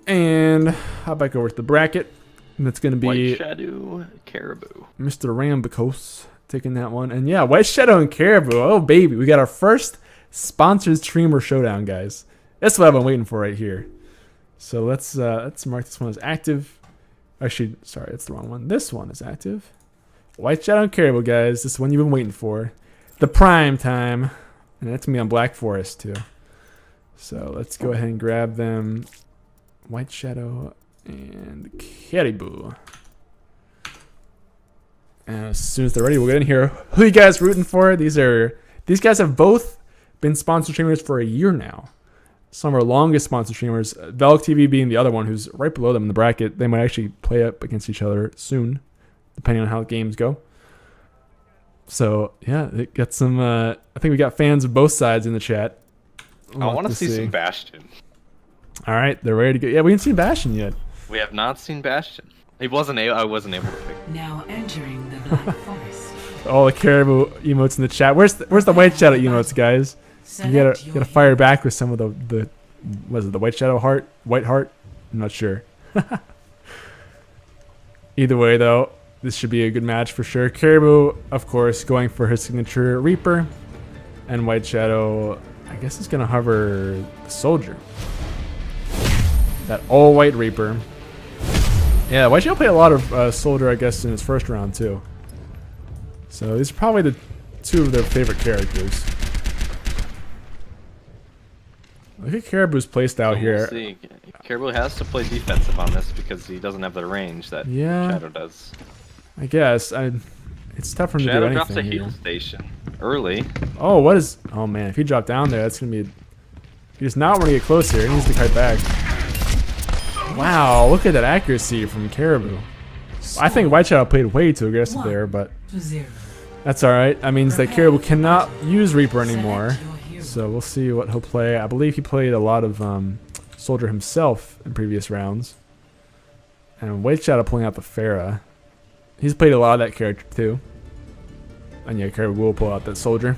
And hop back over to the bracket. And it's going to be White Shadow, Caribou. Mr. Rambicos taking that one. And yeah, White Shadow and Caribou. Oh, baby. We got our first sponsored streamer showdown, guys. That's what I've been waiting for right here. So let's mark this one as active. Actually, sorry, that's the wrong one. This one is active. White Shadow and Caribou, guys. This is the one you've been waiting for. The prime time. And that's going to be on Black Forest, too. So let's go ahead and grab them. White Shadow and Caribou. And as soon as they're ready, we'll get in here. Who are you guys rooting for? These guys have both been sponsored streamers for a year now. Some of our longest sponsored streamers. Velk TV being the other one who's right below them in the bracket. They might actually play up against each other soon, depending on how the games go. So yeah, it got some. I think we got fans of both sides in the chat. I want to see some Bastion. All right, they're ready to go. Yeah, we haven't seen Bastion yet. We have not seen Bastion. I wasn't able to pick. Now entering the Black Forest. All the Caribou emotes in the chat. Where's the White Shadow emotes, guys? You gotta fire back with some of the what is it, the White Shadow heart, White heart? I'm not sure. Either way, though, this should be a good match for sure. Caribou, of course, going for his signature Reaper, and White Shadow, I guess, is gonna hover the Soldier. That all white Reaper. Yeah, White Shadow played a lot of Soldier, I guess, in his first round too. So these are probably the two of their favorite characters. Look at Caribou's playstyle here. We'll see. Caribou has to play defensive on this because he doesn't have the range that Shadow does. I guess. It's tough for him to do anything drops a here. heal station early. Oh, what is... Oh, man. If he dropped down there, that's going to be... He does not want to get close here. He needs to kite back. Wow, look at that accuracy from Caribou. I think White Shadow played way too aggressive there, but... That's alright. That means that Caribou cannot use Reaper anymore. So we'll see what he'll play. I believe he played a lot of Soldier himself in previous rounds. And White Shadow pulling out the Pharah. He's played a lot of that character too. And yeah, Caribou will pull out that Soldier.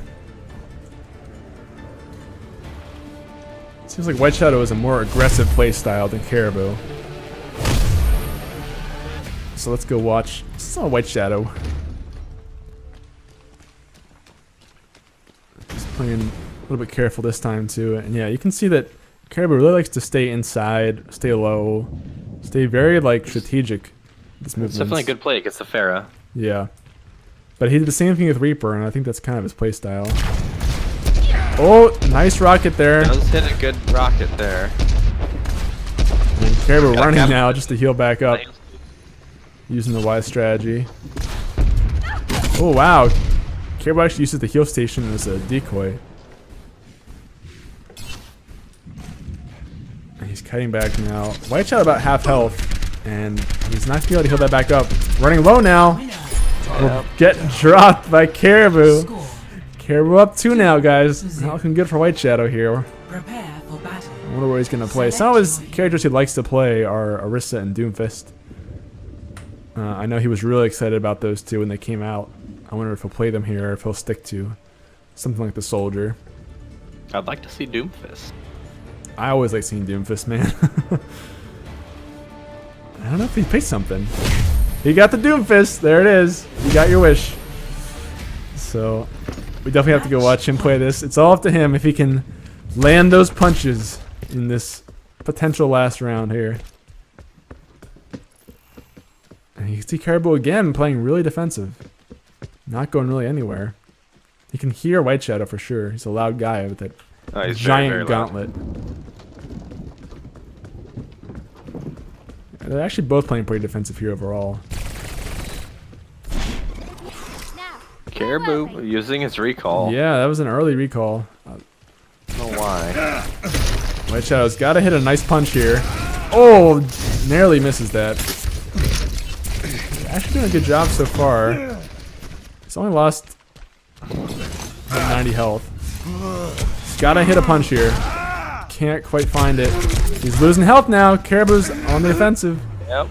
Seems like White Shadow is a more aggressive playstyle than Caribou. So let's go watch some White Shadow. Just playing a little bit careful this time too. And yeah, you can see that Caribou really likes to stay inside, stay low, stay very like strategic. This movement. It's definitely a good play against the Pharah. Yeah. But he did the same thing with Reaper, and I think that's kind of his playstyle. Oh, nice rocket there. Does hit a good rocket there. And Caribou running now just to heal back up. Using the Y strategy. Oh, wow. Caribou actually uses the heal station as a decoy. And he's kiting back now. White Shadow about half health. And he's not going to be able to heal that back up. Running low now. Will get dropped by Caribou. Caribou up 2 now, guys. Not looking good for White Shadow here. Prepare for battle. I wonder where he's going to play. Some of his characters he likes to play are Orisa and Doomfist. I know he was really excited about those two when they came out. I wonder if he'll play them here or if he'll stick to something like the Soldier. I'd like to see Doomfist. I always like seeing Doomfist, man. don't know if he picked something. He got the Doomfist. There it is. You got your wish. So we definitely have to go watch him play this. It's all up to him if he can land those punches in this potential last round here. And you can see Caribou again playing really defensive. Not going really anywhere. You can hear White Shadow for sure. He's a loud guy with that He's giant very, very gauntlet. They're actually both playing pretty defensive here overall. Caribou using his recall. Yeah, that was an early recall. I don't know why. White Shadow's got to hit a nice punch here. Oh, narrowly misses that. Actually doing a good job so far. He's only lost 90 health. He's got to hit a punch here. Can't quite find it. He's losing health now. Caribou's on the offensive. Yep.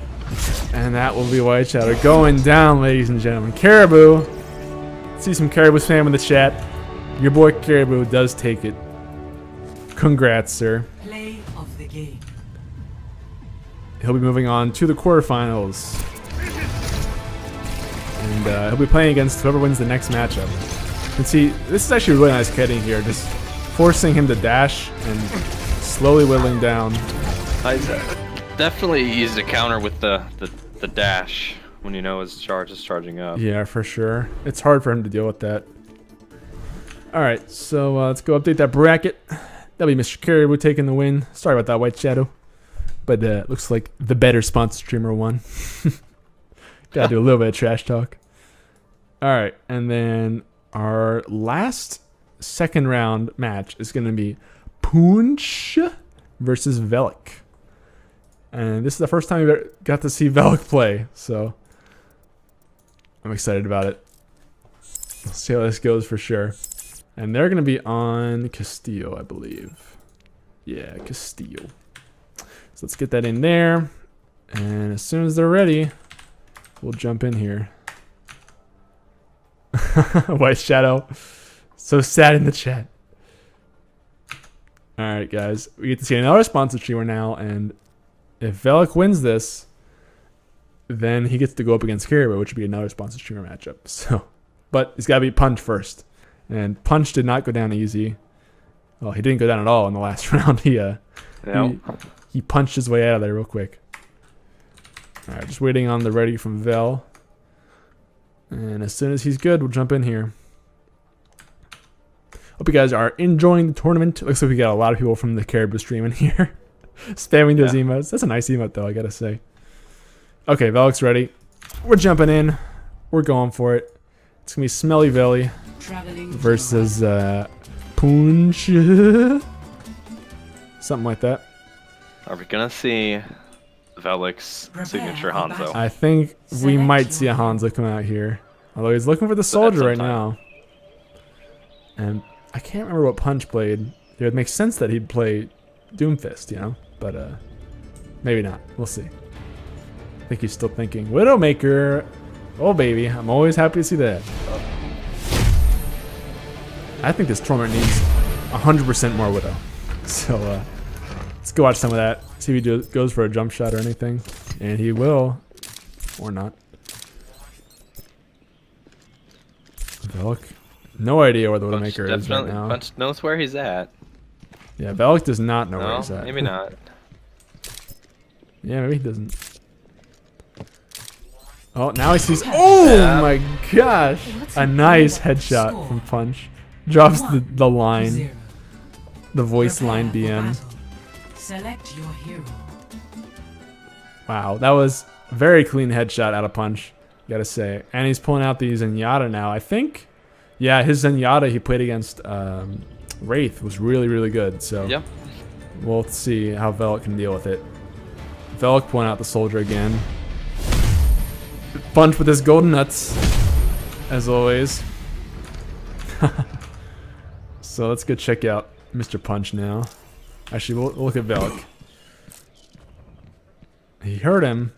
And that will be White Shadow going down, ladies and gentlemen. Caribou. See some Caribou spam in the chat. Your boy Caribou does take it. Congrats, sir. Play of the game. He'll be moving on to the quarterfinals. And he'll be playing against whoever wins the next matchup. And see, this is actually a really nice kitting here. Just forcing him to dash and slowly whittling down. Definitely easy to counter with the dash when you know his charge is charging up. Yeah, for sure. It's hard for him to deal with that. Alright, so let's go update that bracket. That'll be Mr. Caribou taking the win. Sorry about that, White Shadow. But looks like the better sponsor streamer won. Gotta do a little bit of trash talk. Alright, and then our last second round match is going to be Punch versus Velik. And this is the first time we got to see Velik play, so I'm excited about it. We'll see how this goes for sure. And they're going to be on Castillo, I believe. Yeah, Castillo. So let's get that in there. And as soon as they're ready, we'll jump in here. White Shadow. So sad in the chat. Alright, guys. We get to see another sponsor streamer now. And if Velik wins this, then he gets to go up against Caribou, which would be another sponsor streamer matchup. So, but he's got to beat Punch first. And Punch did not go down easy. Well, he didn't go down at all in the last round. He punched his way out of there real quick. Alright, just waiting on the ready from Vel. And as soon as he's good, we'll jump in here. Hope you guys are enjoying the tournament. Looks like we got a lot of people from the Caribou stream in here. Spamming those emotes. That's a nice emote though, I gotta say. Okay, Velik's ready. We're jumping in. We're going for it. It's gonna be Smelly Veli versus Punch. Something like that. Are we gonna see Velik's signature Hanzo? I think we might see a Hanzo come out here. Although he's looking for the soldier right now. And I can't remember what Punch played. It would make sense that he'd play Doomfist, you know? But maybe not. We'll see. I think he's still thinking Widowmaker. Oh baby, I'm always happy to see that. I think this tournament needs 100% more Widow. So let's go watch some of that. See if he goes for a jump shot or anything. And he will. Or not. Velik. No idea where the Widowmaker is right now. Punch knows where he's at. Yeah, Velik does not know where he's at. Maybe not. Yeah, maybe he doesn't. Oh, now he sees. Oh my gosh! A nice headshot from Punch. Drops the line. The voice line BM. Select your hero. Wow, that was a very clean headshot out of Punch, gotta say. And he's pulling out the Zenyatta now. I think, yeah, his Zenyatta he played against Wraith was really, really good. So yeah, we'll see how Velik can deal with it. Velik pulling out the soldier again. Punch with his golden nuts, as always. So let's go check out Mr. Punch now. Actually, we'll look at Velik. He heard him.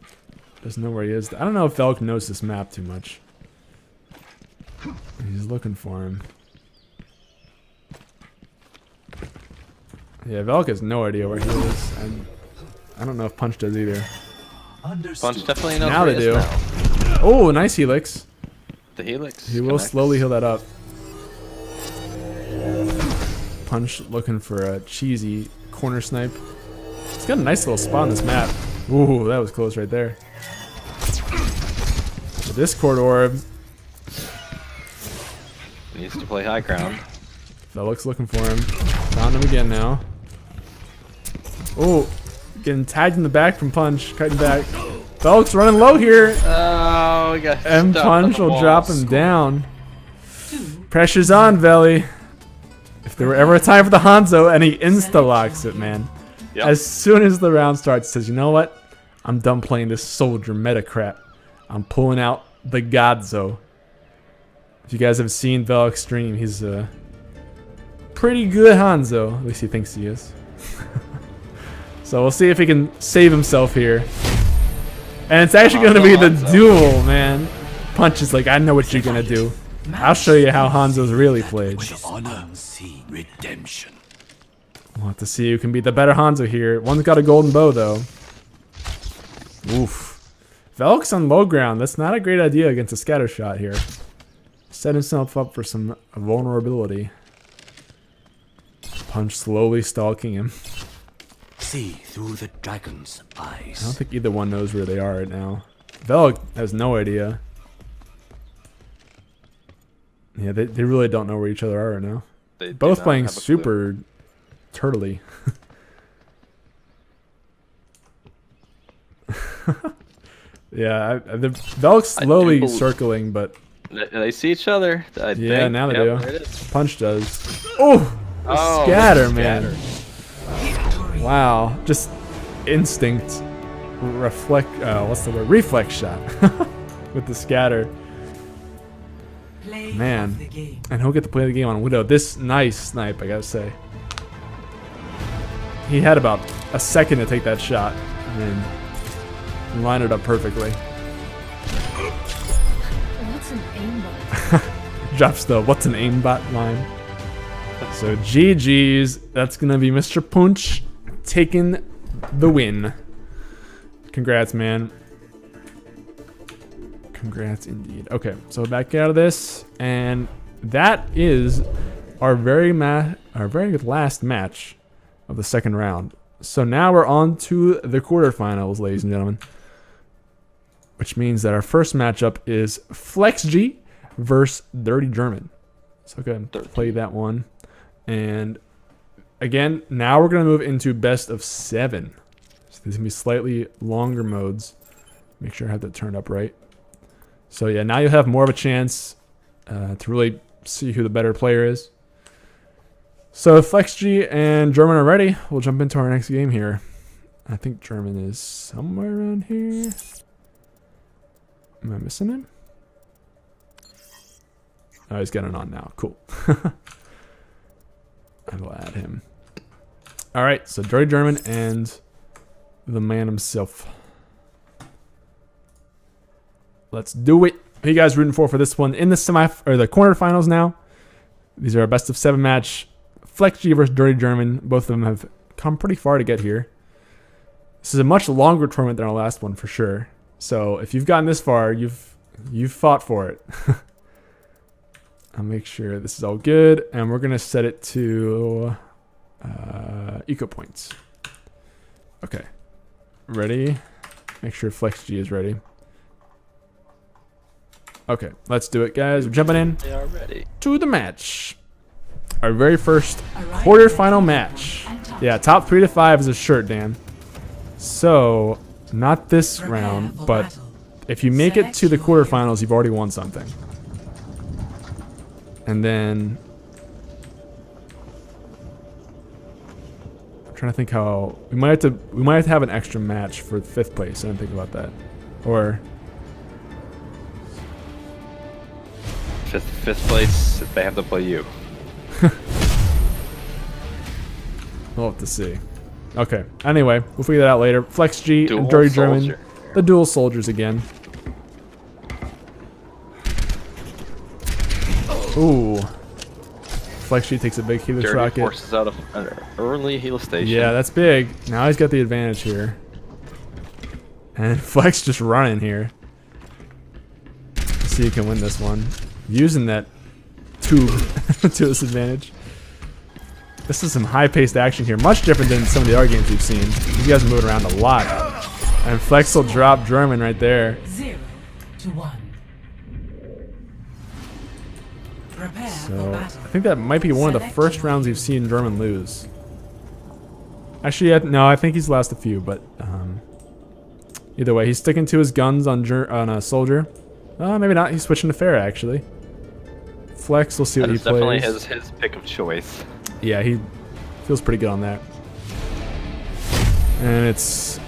Doesn't know where he is. I don't know if Velik knows this map too much. He's looking for him. Yeah, Velik has no idea where he is. And I don't know if Punch does either. Punch definitely knows Now where they he is do. now. Oh, nice helix. The helix. He will connects. slowly heal that up. Punch looking for a cheesy corner snipe. It's got a nice little spot on this map. Ooh, that was close right there. The Discord orb. He needs to play high ground. Velok's looking for him. Found him again now. Oh, getting tagged in the back from Punch. Cutting back. Velok's running low here. Oh, we got And stuck on Punch the will wall. drop him down. Pressure's on, Veli. If there were ever a time for the Hanzo, and he insta-locks it, man. Yep. As soon as the round starts, he says, you know what? I'm done playing this soldier meta crap. I'm pulling out the Godzo. If you guys have seen Velok stream, he's a pretty good Hanzo. At least he thinks he is. So we'll see if he can save himself here. And it's actually going to be the duel, man. Punch is like, I know what you're going to do. I'll show you how Hanzo's really played. Honor, redemption. We'll have to see who can be the better Hanzo here. One's got a golden bow, though. Oof. Velok's on low ground. That's not a great idea against a scatter shot here. Set himself up for some vulnerability. Punch slowly stalking him. See through the dragon's I don't eyes. think either one knows where they are right now. Velok has no idea. Yeah, they really don't know where each other are right now. They do Both not playing have a clue. super turtly. Yeah, the Velok's I do slowly believe- circling, but They see each other. I yeah, think. now they Yep, do. there it is. Punch does. Oh, Oh, scatter, scatter. man. Wow, just instinct, reflect. What's the word? Reflex shot with the scatter. Play Man. of the game. And he'll get to play the game on Widow. This nice snipe, I gotta say. He had about a second to take that shot and then line it up perfectly. What's an aimbot? Drops the what's an aimbot line. So GG's. That's gonna be Mr. Punch taking the win. Congrats, man. Congrats indeed. Okay, so back out of this, and that is our very last match of the second round. So now we're on to the quarterfinals, ladies and gentlemen. Which means that our first matchup is FlexG versus Dirty German. So go ahead and play that one. And again, now we're gonna move into best of 7. So these are gonna be slightly longer modes. Make sure I have that turned up right. So yeah, now you have more of a chance to really see who the better player is. So if FlexG and German are ready, we'll jump into our next game here. I think German is somewhere around here. Am I missing him? Oh, he's getting on now. Cool. I will add him. All right, so Dirty German and the man himself. Let's do it. Who you guys rooting for this one in the the quarterfinals now? These are our best of 7 match. FlexG versus Dirty German. Both of them have come pretty far to get here. This is a much longer tournament than our last one for sure. So if you've gotten this far, you've fought for it. I'll make sure this is all good, and we're gonna set it to eco points. Okay, ready? Make sure FlexG is ready. Okay, let's do it, guys. We're jumping in They are ready. to the match. Our very first quarterfinal match. Yeah, top 3 to 5 is a shirt, Dan. So, not this Prepare round, for but battle. if you make it to the Select your quarterfinals, you've already won something. And then I'm trying to think how we might have to have an extra match for 5th place. I didn't think about that. Or Fifth place, they have to play you. we'll have to see. Okay. Anyway, we'll figure that out later. FlexG Dual and Dirty German. soldier. The dual soldiers again. Ooh. FlexG takes a big helix Dirty rocket. forces out of an early heal station. Yeah, that's big. Now he's got the advantage here. And Flex just running here. See who can win this one. Using that tube to his advantage. This is some high-paced action here. Much different than some of the other games we've seen. These guys are moving around a lot. And Flex will drop German right there. 0 to 1. Prepare for So, battle. I think that might be one of the first rounds we've seen German lose. Actually, no, I think he's lost a few, but either way, he's sticking to his guns on a soldier. Maybe not. He's switching to Farah, actually. Flex, we'll see what he That's definitely plays. his pick of choice. Yeah, he feels pretty good on that. And it's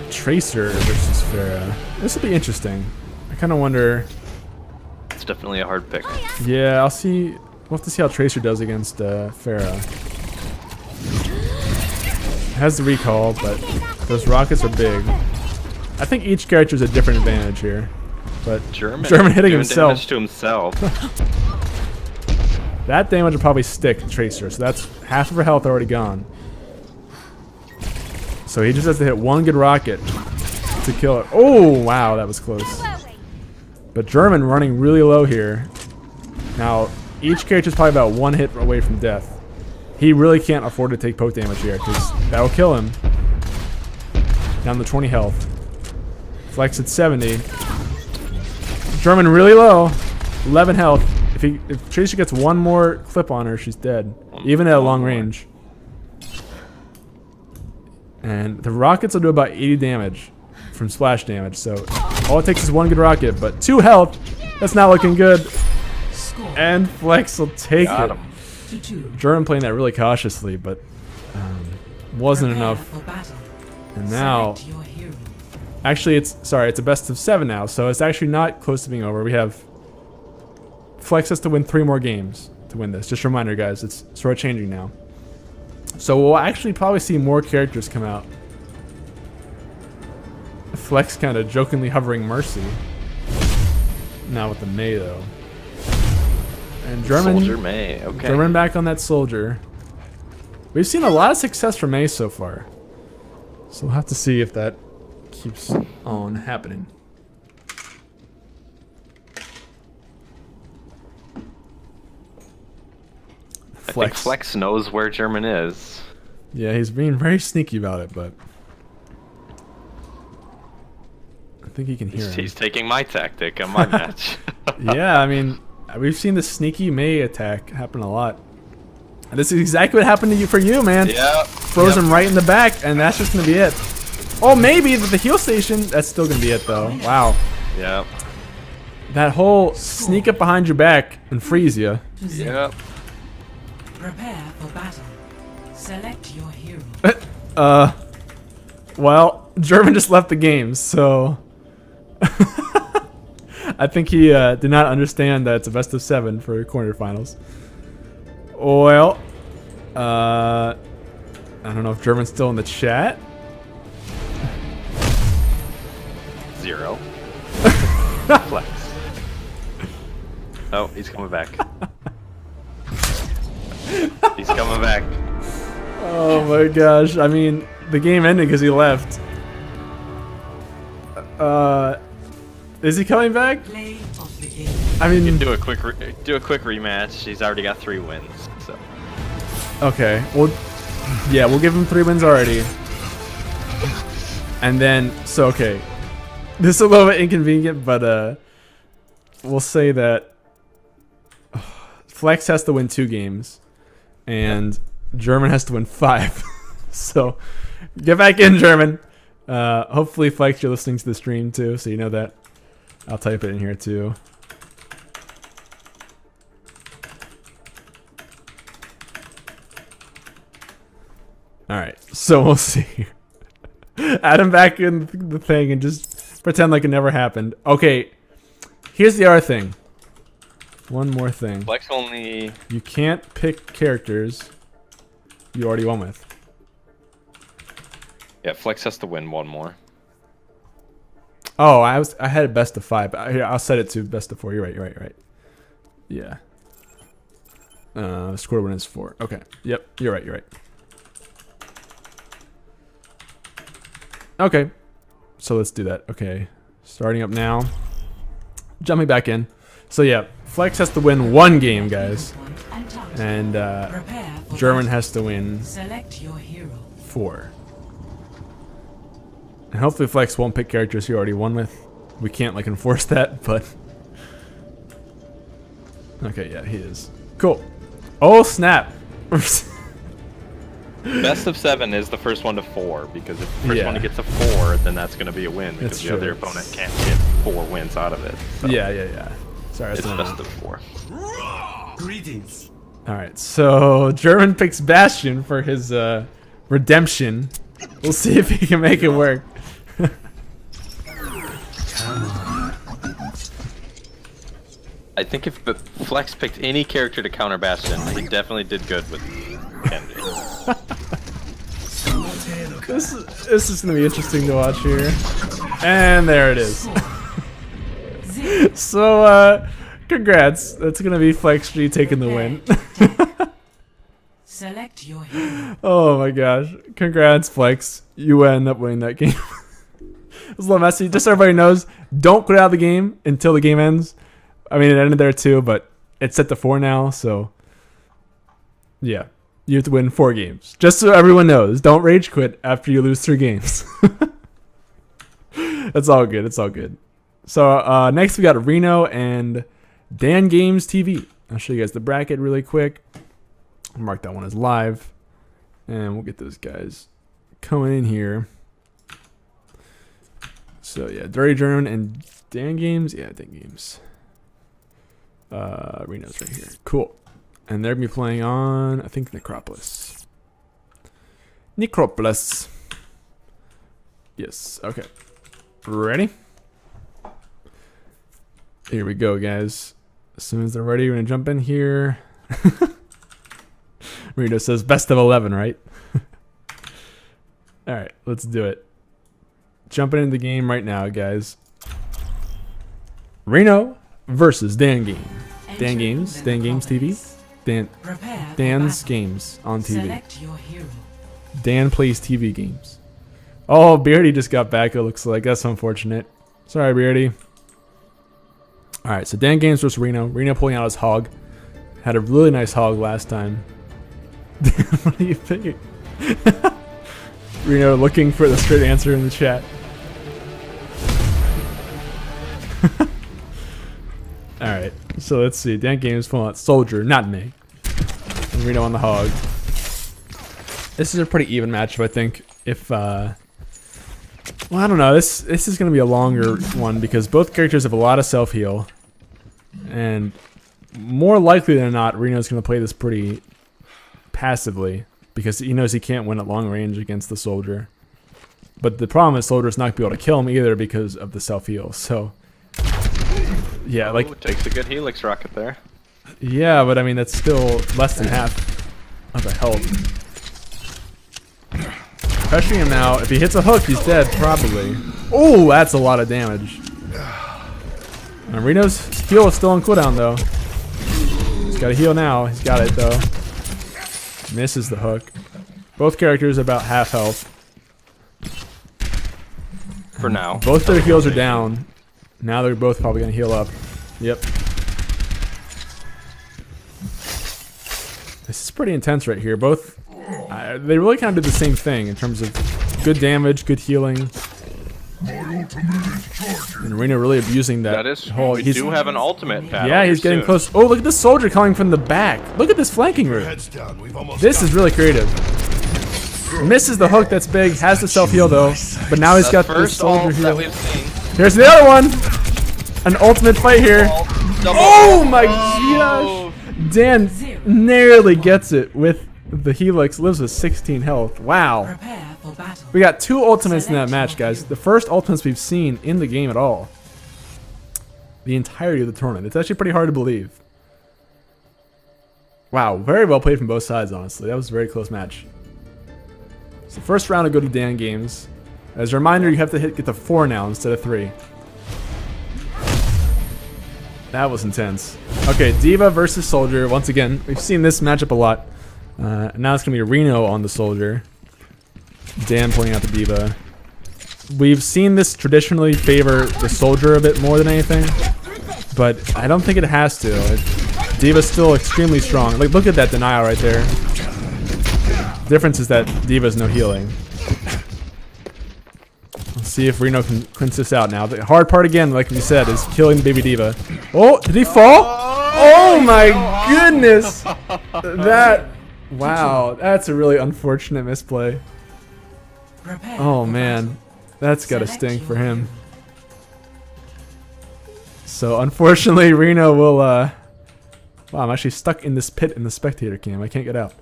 Tracer versus Farah. This will be interesting. I kind of wonder... It's definitely a hard pick. Yeah, I'll see. We'll have to see how Tracer does against Farah. Has the recall, but those rockets are big. I think each character is a different advantage here. But German hitting doing himself. damage to himself. That damage will probably stick to Tracer, so that's half of her health already gone. So he just has to hit one good rocket to kill it. Oh, wow, that was close. But German running really low here. Now, each character is probably about one hit away from death. He really can't afford to take poke damage here, because that will kill him. Down to 20 health. Flex at 70. German really low. 11 health. If Tracer gets one more clip on her, she's dead. Even at long range. And the rockets will do about 80 damage from splash damage. So all it takes is one good rocket, but 2 health. That's not looking good. Score And Flex will take Got it. him. to 2. German playing that really cautiously, but wasn't Prepare enough. for battle. And now, Select your hero. actually, it's a best of 7 now, so it's actually not close to being over. We have Flex has to win 3 more games to win this. Just a reminder, guys, it's sort of changing now. So we'll actually probably see more characters come out. Flex kind of jokingly hovering Mercy. Now with the May though. And German, Soldier May. Okay. German back on that soldier. We've seen a lot of success from May so far. So we'll have to see if that keeps on happening. I think Flex knows where German is. Yeah, he's being very sneaky about it, but I think he can hear him. He's taking my tactic on my match. Yeah, I mean, we've seen the sneaky May attack happen a lot. And this is exactly what happened to you for you, man. Yeah. Froze him right in the back, and that's just gonna be it. Oh, maybe the heal station. That's still gonna be it, though. Wow. Yep. That whole sneak up behind your back and freeze you. To 0. Yep. Prepare for battle. Select your hero. Well, German just left the game, so I think he did not understand that it's a best of 7 for quarterfinals. Well, I don't know if German's still in the chat. 0. Flex. Oh, he's coming back. He's coming back. Oh my gosh! I mean, the game ended because he left. Is he coming back? Play of the game. I mean, Do a quick rematch. He's already got 3 wins. So okay. Well, yeah, we'll give him 3 wins already. And then, so okay, this is a little bit inconvenient, but we'll say that Flex has to win 2 games, and German has to win 5. So get back in, German. Hopefully, Flex, you're listening to the stream too, so you know that. I'll type it in here too. All right, so we'll see. Add him back in the thing and just pretend like it never happened. Okay, here's the other thing. One more thing. Flex only. You can't pick characters you already won with. Yeah, Flex has to win 1 more. Oh, I had it best of 5. But here, I'll set it to best of 4. You're right. Yeah. Score win is 4. Okay. Yep. You're right. Okay. So let's do that. Okay. Starting up now. Jumping back in. So yeah, Flex has to win 1 game, guys. And Prepare for German battle. has to win Select your hero. 4. And hopefully Flex won't pick characters he already won with. We can't like enforce that, but... Okay, yeah, he is. Cool. Oh, snap. Best of 7 is the first one to 4, because if the first Yeah. one to get to 4, then that's going to be a win, because That's the true. other opponent can't get 4 wins out of it. So Yeah. Sorry, it's that's not best of 4. Greetings. Alright, so German picks Bastion for his redemption. We'll see if he can make it work. I think if the Flex picked any character to counter Bastion, he definitely did good with Kenji. This is gonna be interesting to watch here. And there it is. So, congrats. That's gonna be Flex G taking the win. Select your hero. Oh my gosh. Congrats, Flex. You end up winning that game. It was a little messy. Just so everybody knows, don't quit out of the game until the game ends. I mean, it ended there too, but it's set to 4 now, so... Yeah. You have to win 4 games. Just so everyone knows, don't rage quit after you lose 3 games. It's all good. It's all good. So, next we got Reno and Dan Games TV. I'll show you guys the bracket really quick. I'll mark that one as live. And we'll get those guys coming in here. So, yeah, Dirty German and Dan Games. Yeah, Dan Games. Reno's right here. Cool. And they're going to be playing on, I think, Necropolis. Necropolis. Yes. Okay. Ready? Here we go, guys. As soon as they're ready, we're going to jump in here. Reno says best of 11, right? Alright, let's do it. Jumping into the game right now, guys. Reno versus Dan Game. Dan Games. Dan Games TV. Prepare for Dan's battle. Games on TV. Select your hero. Dan plays TV games. Oh, Beardy just got back, it looks like. That's unfortunate. Sorry, Beardy. Alright, so Dan Games versus Reno. Reno pulling out his hog. Had a really nice hog last time. What are you thinking? Reno looking for the straight answer in the chat. Alright, so let's see. Dan Games pulling out Soldier, not me. And Reno on the hog. This is a pretty even matchup, I think. If, well, I don't know. This is going to be a longer one because both characters have a lot of self-heal. And more likely than not, Reno's going to play this pretty passively because he knows he can't win at long range against the Soldier. But the problem is Soldier's not going to be able to kill him either because of the self-heal. So, yeah, like... Ooh, takes a good Helix rocket there. Yeah, but I mean, that's still less than half of a health. Pressuring him now. If he hits a hook, he's dead, probably. Oh, that's a lot of damage. And Reno's heal is still on cooldown, though. He's got to heal now. He's got it, though. Misses the hook. Both characters about half health. For now. Both their heals are down. Now they're both probably going to heal up. Yep. This is pretty intense right here. Both, they really kind of did the same thing in terms of good damage, good healing. And Reno really abusing that. That is, whole. we do have an ultimate battle. Yeah, he's here getting soon. close. Oh, look at the Soldier coming from the back. Look at this flanking route. This is really creative. Misses the hook, that's big. Has the self-heal though. But now he's The got the first Soldier ult that heal. we've seen. Here's the other one. An ultimate fight here. Double Oh ult. my gosh. Dan nearly gets it with the Helix. Lives with 16 health. Wow. Prepare for battle. We got 2 ultimates in that match, guys. The first ultimates we've seen in the game at all. The entirety of the tournament. It's actually pretty hard to believe. Wow, very well played from both sides, honestly. That was a very close match. So first round will go to Dan Games. As a reminder, you have to get to 4 now instead of 3. That was intense. Okay, Diva versus Soldier. Once again, we've seen this matchup a lot. Now it's going to be Reno on the Soldier. Dan pulling out the Diva. we've seen this traditionally favor the soldier a bit more than anything, but I don't think it has to. D.Va's still extremely strong. Like, look at that denial right there. The difference is that D.Va's no healing. Let's see if Reno can clinch this out now. The hard part again, like we said, is killing baby D.Va. Oh, did he fall? Oh my goodness! Wow, that's a really unfortunate misplay. Oh man, that's gotta stink for him. So unfortunately, Reno will. Wow, I'm actually stuck in this pit in the spectator cam. I can't get out.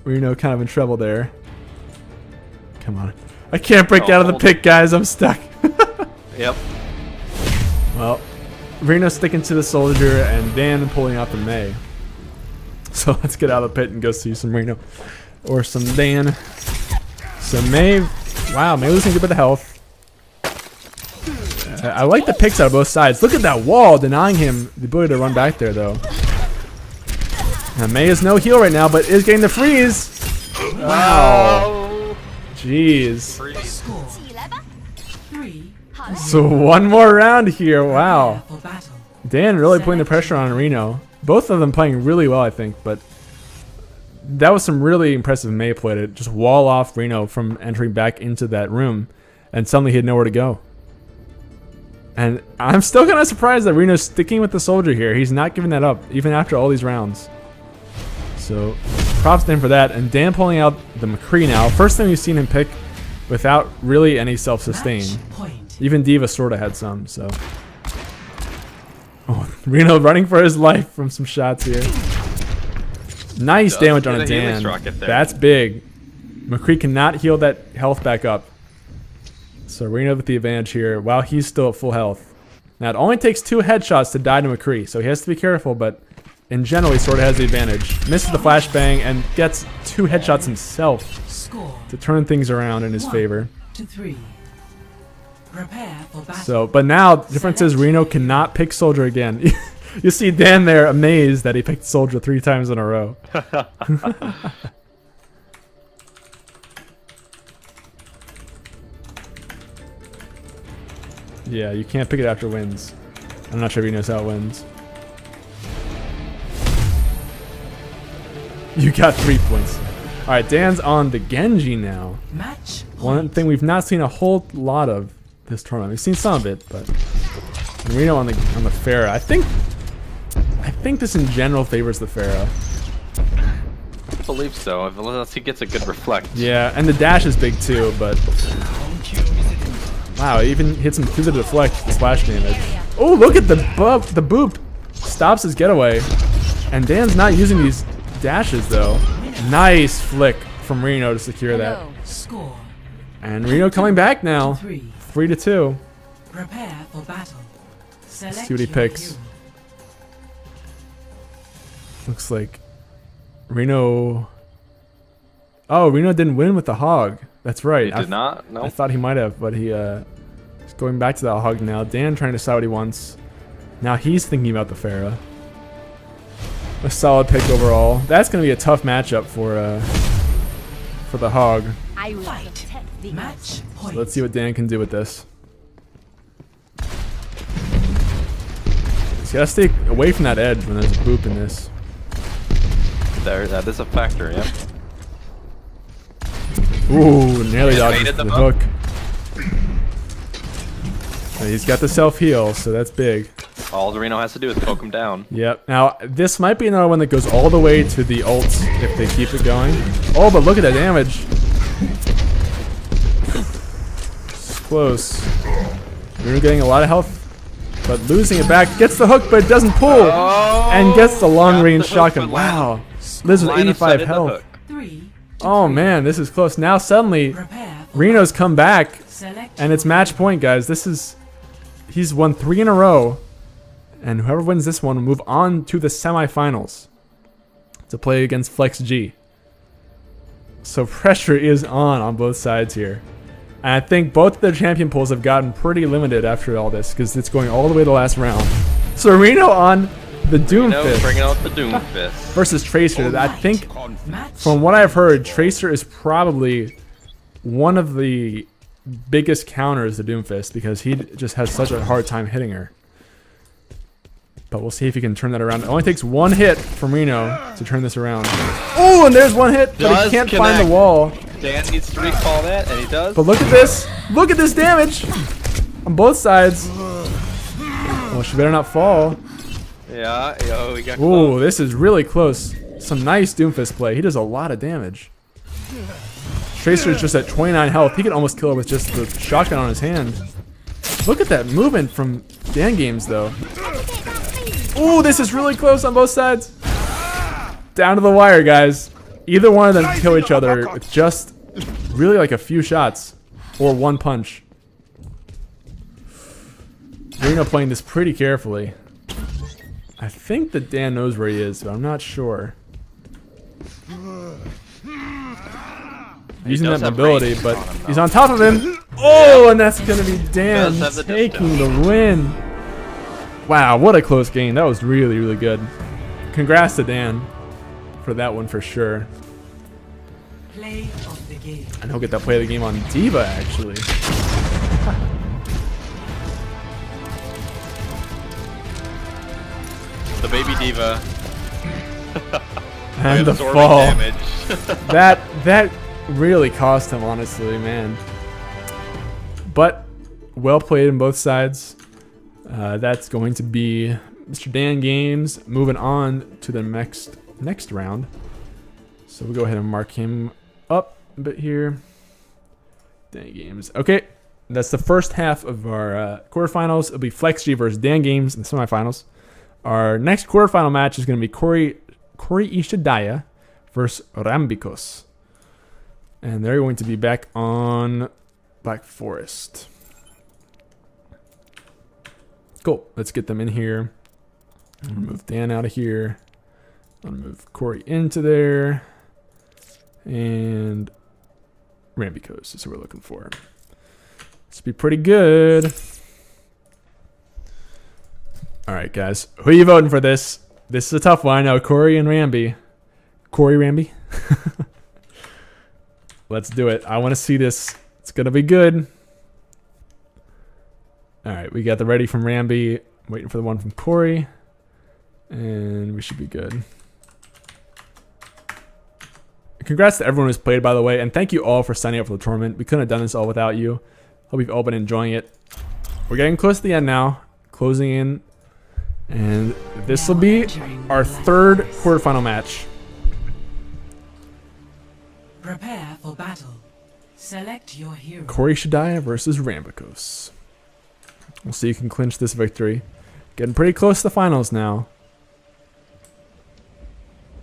Reno kind of in trouble there. Come on, I can't break out of the pit, guys. I'm stuck. Yep. Well, Reno's sticking to the soldier, and Dan pulling out the Mei. So let's get out of the pit and go see some Reno. Or some Dan. So Mei, wow, Mei losing a good bit of health. I like the picks out of both sides. Look at that wall denying him the ability to run back there, though. Now Mei is no heal right now, but is getting the freeze. Wow. Jeez. So one more round here. Wow. Dan really putting the pressure on Reno. Both of them playing really well, I think, but that was some really impressive Mei play to just wall off Reno from entering back into that room, and suddenly he had nowhere to go. And I'm still kind of surprised that Reno's sticking with the soldier here. He's not giving that up, even after all these rounds. So, props to him for that. And Dan pulling out the McCree now. First time we've seen him pick without really any self-sustain. Even D.Va sort of had some, so. Oh, Reno running for his life from some shots here. Nice damage on a Dan. That's big. McCree cannot heal that health back up. So Reno with the advantage here while he's still at full health. Now it only takes 2 headshots to die to McCree, so he has to be careful, but in general he sort of has the advantage. Misses the flashbang and gets 2 headshots himself to turn things around in his favor. So, but now the difference is Reno cannot pick soldier again. You see Dan there amazed that he picked soldier 3 times in a row. Yeah, you can't pick it after wins. I'm not sure if he knows how it wins. You got 3 points. Alright, Dan's on the Genji now. One thing we've not seen a whole lot of this tournament. We've seen some of it, but Reno on the Pharah. I think this in general favors the Pharah. I believe so, unless he gets a good reflect. Yeah, and the dash is big too, but wow, it even hits him through the deflect, splash damage. Oh, look at the boop! Stops his getaway. And Dan's not using these dashes though. Nice flick from Reno to secure that. And Reno coming back now. 3-2. Prepare for battle. Let's see what he picks. Looks like Reno. Oh, Reno didn't win with the hog. That's right. He did not? No. I thought he might have, but he's going back to that hog now. Dan trying to decide what he wants. Now he's thinking about the Pharah. A solid pick overall. That's going to be a tough matchup for the hog. I will protect the match point. So let's see what Dan can do with this. He's got to stay away from that edge when there's a boop in this. That is a factor, yeah. Ooh, nearly dodged the hook. And he's got the self-heal, so that's big. All Reno has to do is poke him down. Yep. Now, this might be another one that goes all the way to the ults if they keep it going. Oh, but look at that damage. It's close. Reno getting a lot of health, but losing it back. Gets the hook, but it doesn't pull. Oh, and gets the long-range shotgun. Wow. Liz with 85 health. Oh, man, this is close. Now, suddenly, Reno's come back, and it's match point, guys. He's won 3 in a row. And whoever wins this one will move on to the semifinals to play against Flex G. So pressure is on both sides here. And I think both of their champion pools have gotten pretty limited after all this because it's going all the way to the last round. So Reno on the Doomfist. Bringing out the Doomfist. Versus Tracer. I think, from what I've heard, Tracer is probably one of the biggest counters to Doomfist because he just has such a hard time hitting her. But we'll see if he can turn that around. It only takes one hit from Reno to turn this around. Oh, and there's one hit, but he can't find the wall. Dan needs to recall that, and he does. But look at this. Look at this damage on both sides. Well, she better not fall. Yeah, yo, we got Ooh, close. this is really close. Some nice Doomfist play. He does a lot of damage. Tracer's just at 29 health. He could almost kill her with just the shotgun on his hand. Look at that movement from Dan Games, though. Ooh, this is really close on both sides. Down to the wire, guys. Either one of them can kill each other with just really like a few shots or one punch. Reno playing this pretty carefully. I think that Dan knows where he is, but I'm not sure. Using that mobility, but he's on top of him. Oh, and that's gonna be Dan taking the win. Wow, what a close game. That was really, really good. Congrats to Dan for that one for sure. Play of the game. And he'll get that play of the game on Diva, actually. The baby diva. And the Absorbing fall. damage. That really cost him, honestly, man. But well played on both sides. That's going to be Mr. Dan Games moving on to the next round. So we'll go ahead and mark him up a bit here. Dan Games. Okay, that's the first half of our quarterfinals. It'll be Flex G versus Dan Games in the semifinals. Our next quarterfinal match is going to be Corey Ishidaya versus Rambikos. And they're going to be back on Black Forest. Cool. Let's get them in here. I'm going to move Dan out of here. I'm going to move Corey into there. And Rambikos is what we're looking for. This will be pretty good. All right, guys. Who are you voting for this? This is a tough one. I know. Corey and Ramby. Corey Ramby? Let's do it. I want to see this. It's going to be good. All right. We got the ready from Ramby. Waiting for the one from Corey. And we should be good. Congrats to everyone who's played, by the way. And thank you all for signing up for the tournament. We couldn't have done this all without you. Hope you've all been enjoying it. We're getting close to the end now. Closing in. And this will be our third quarterfinal match. Prepare for battle. Select your hero. Corey Shadaya versus Rambikos. We'll see who can clinch this victory. Getting pretty close to the finals now.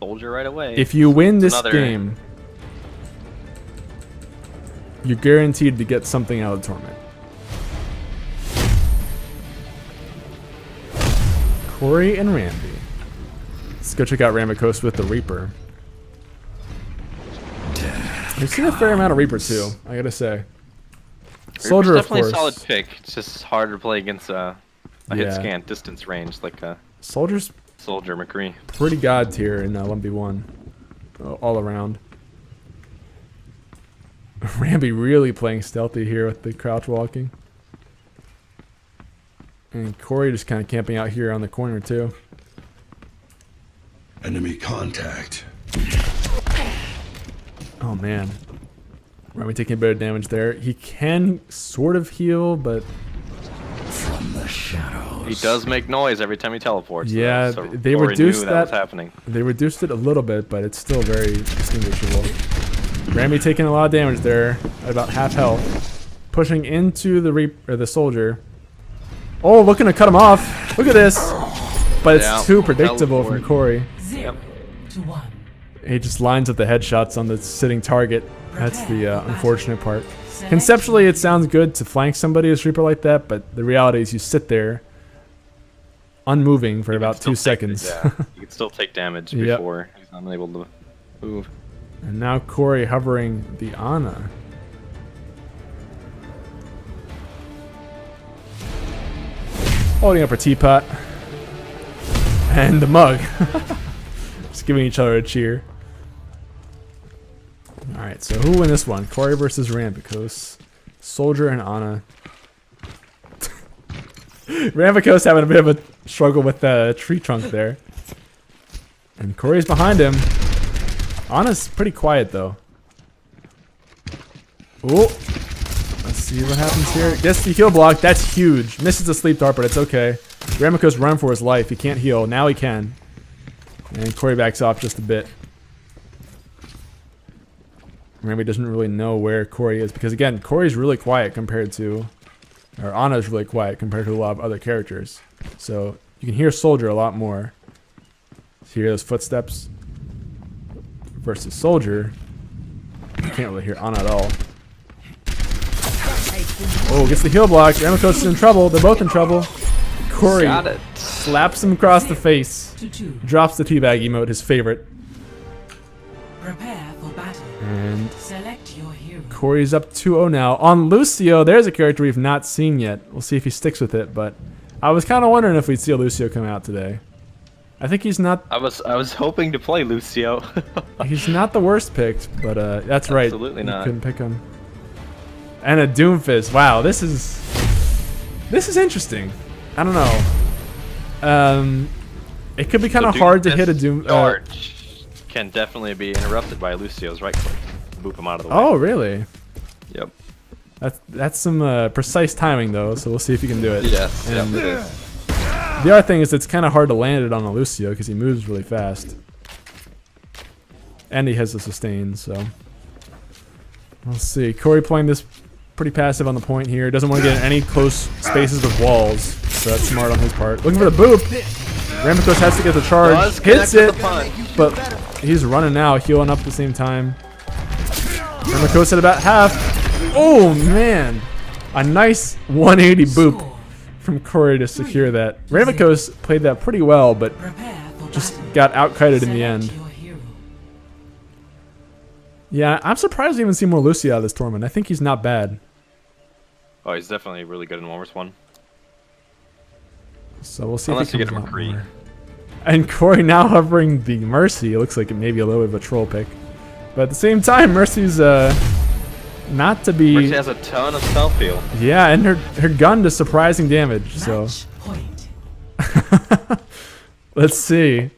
Soldier right away. If you win this Another- game, you're guaranteed to get something out of the tournament. Corey and Ramby. Let's go check out Rambikos with the Reaper. We've seen a fair amount of Reaper too, I gotta say. Soldier, Reaper's of definitely course. a solid pick. It's just harder to play against a hit Yeah. scan distance range like a Soldier's Soldier McCree. pretty god tier in 1v1 all around. Ramby really playing stealthy here with the crouch walking. And Corey just kind of camping out here on the corner too. Enemy contact. Oh man. Ramby taking a bit of damage there. He can sort of heal, but From the shadows. He does make noise every time he teleports. though, Yeah, so they Corey reduced knew that was that- happening. they reduced it a little bit, but it's still very distinguishable. Ramby taking a lot of damage there at about half health. Pushing into the soldier. Oh, looking to cut him off. Look at this. But it's Yeah, too predictable teleport. from Corey. 0-1. He just lines up the headshots on the sitting target. That's the unfortunate part. Select Conceptually, it sounds good to flank somebody with Reaper like that, but the reality is you sit there unmoving for about 2 seconds. Yeah, you can still take damage Yep. before he's unable to move. And now Corey hovering the Ana. Holding up her teapot. And the mug. Just giving each other a cheer. Alright, Alright, so who will win this one? Corey versus Rambicos. Soldier and Ana. Rambicos having a bit of a struggle with the tree trunk there. And Corey's behind him. Ana's pretty quiet though. Oh, let's see what happens here. Gets the heal block. That's huge. Misses the sleep dart, but it's okay. Rambicos run for his life. He can't heal. Now he can. And Corey backs off just a bit. Rambi doesn't really know where Corey is because again, Corey's really quiet compared to, or Ana's really quiet compared to a lot of other characters. So you can hear Soldier a lot more. So you hear those footsteps versus Soldier. You can't really hear Ana at all. Oh, gets the heal block. Rambicos is in trouble. They're both in trouble. Corey slaps him across the face. Drops the teabag emote, his favorite. Prepare for battle. And Select your hero. Corey's up 2-0 now. On Lucio, there's a character we've not seen yet. We'll see if he sticks with it, but I was kind of wondering if we'd see a Lucio come out today. I think he's not... I was hoping to play Lucio. He's not the worst picked, but that's right. Absolutely not. Couldn't pick him. And a Doomfist. Wow, this is interesting. I don't know. It could be kind of hard to hit a Doom. Charge can definitely be interrupted by Lucio's right click. Boop him out of the way. Oh, really? Yep. That's some precise timing though. So we'll see if you can do it. Yes. And Yep, it is. the other thing is it's kind of hard to land it on a Lucio because he moves really fast, and he has a sustain. So let's see. Corey playing this pretty passive on the point here. Doesn't want to get in any close spaces with walls. So that's smart on his part. Looking for the boop. Rambicos has to get the charge. Hits it, but he's running now, healing up at the same time. Rambicos at about half. Oh man, a nice 180 boop from Corey to secure that. Rambicos played that pretty well, but just got out-kited in the end. Yeah, I'm surprised we even see more Lucio out of this tournament. I think he's not bad. Oh, he's definitely really good in 1v1. So we'll see Unless if you he get comes out McCree. more. And Corey now hovering the Mercy. It looks like it may be a little bit of a troll pick. But at the same time, Mercy's not to be... Mercy has a ton of self-heal. Yeah, and her gun does surprising damage, so... Match point. Let's see.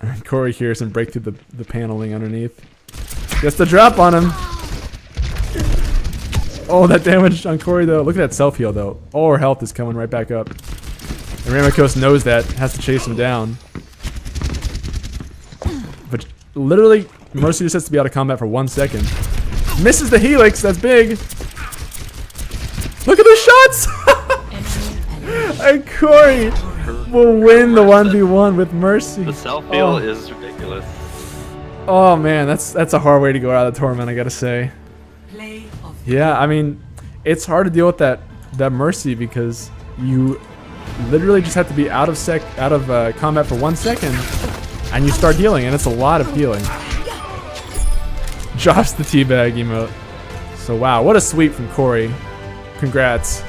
And Corey hears him break through the paneling underneath. Gets the drop on him. Oh, that damage on Corey, though. Look at that self-heal, though. All her health is coming right back up. And Rambicos knows that. Has to chase him down. But literally, Mercy just has to be out of combat for 1 second. Misses the Helix. That's big. Look at the shots! And Corey will win the 1v1 with Mercy. The self-heal is ridiculous. Oh, man. That's a hard way to go out of the tournament, I gotta say. Play of Yeah, I mean, it's hard to deal with that Mercy because you literally just have to be out of combat for 1 second, and you start healing, and it's a lot of healing. Drops the teabag emote. So wow, what a sweep from Corey. Congrats.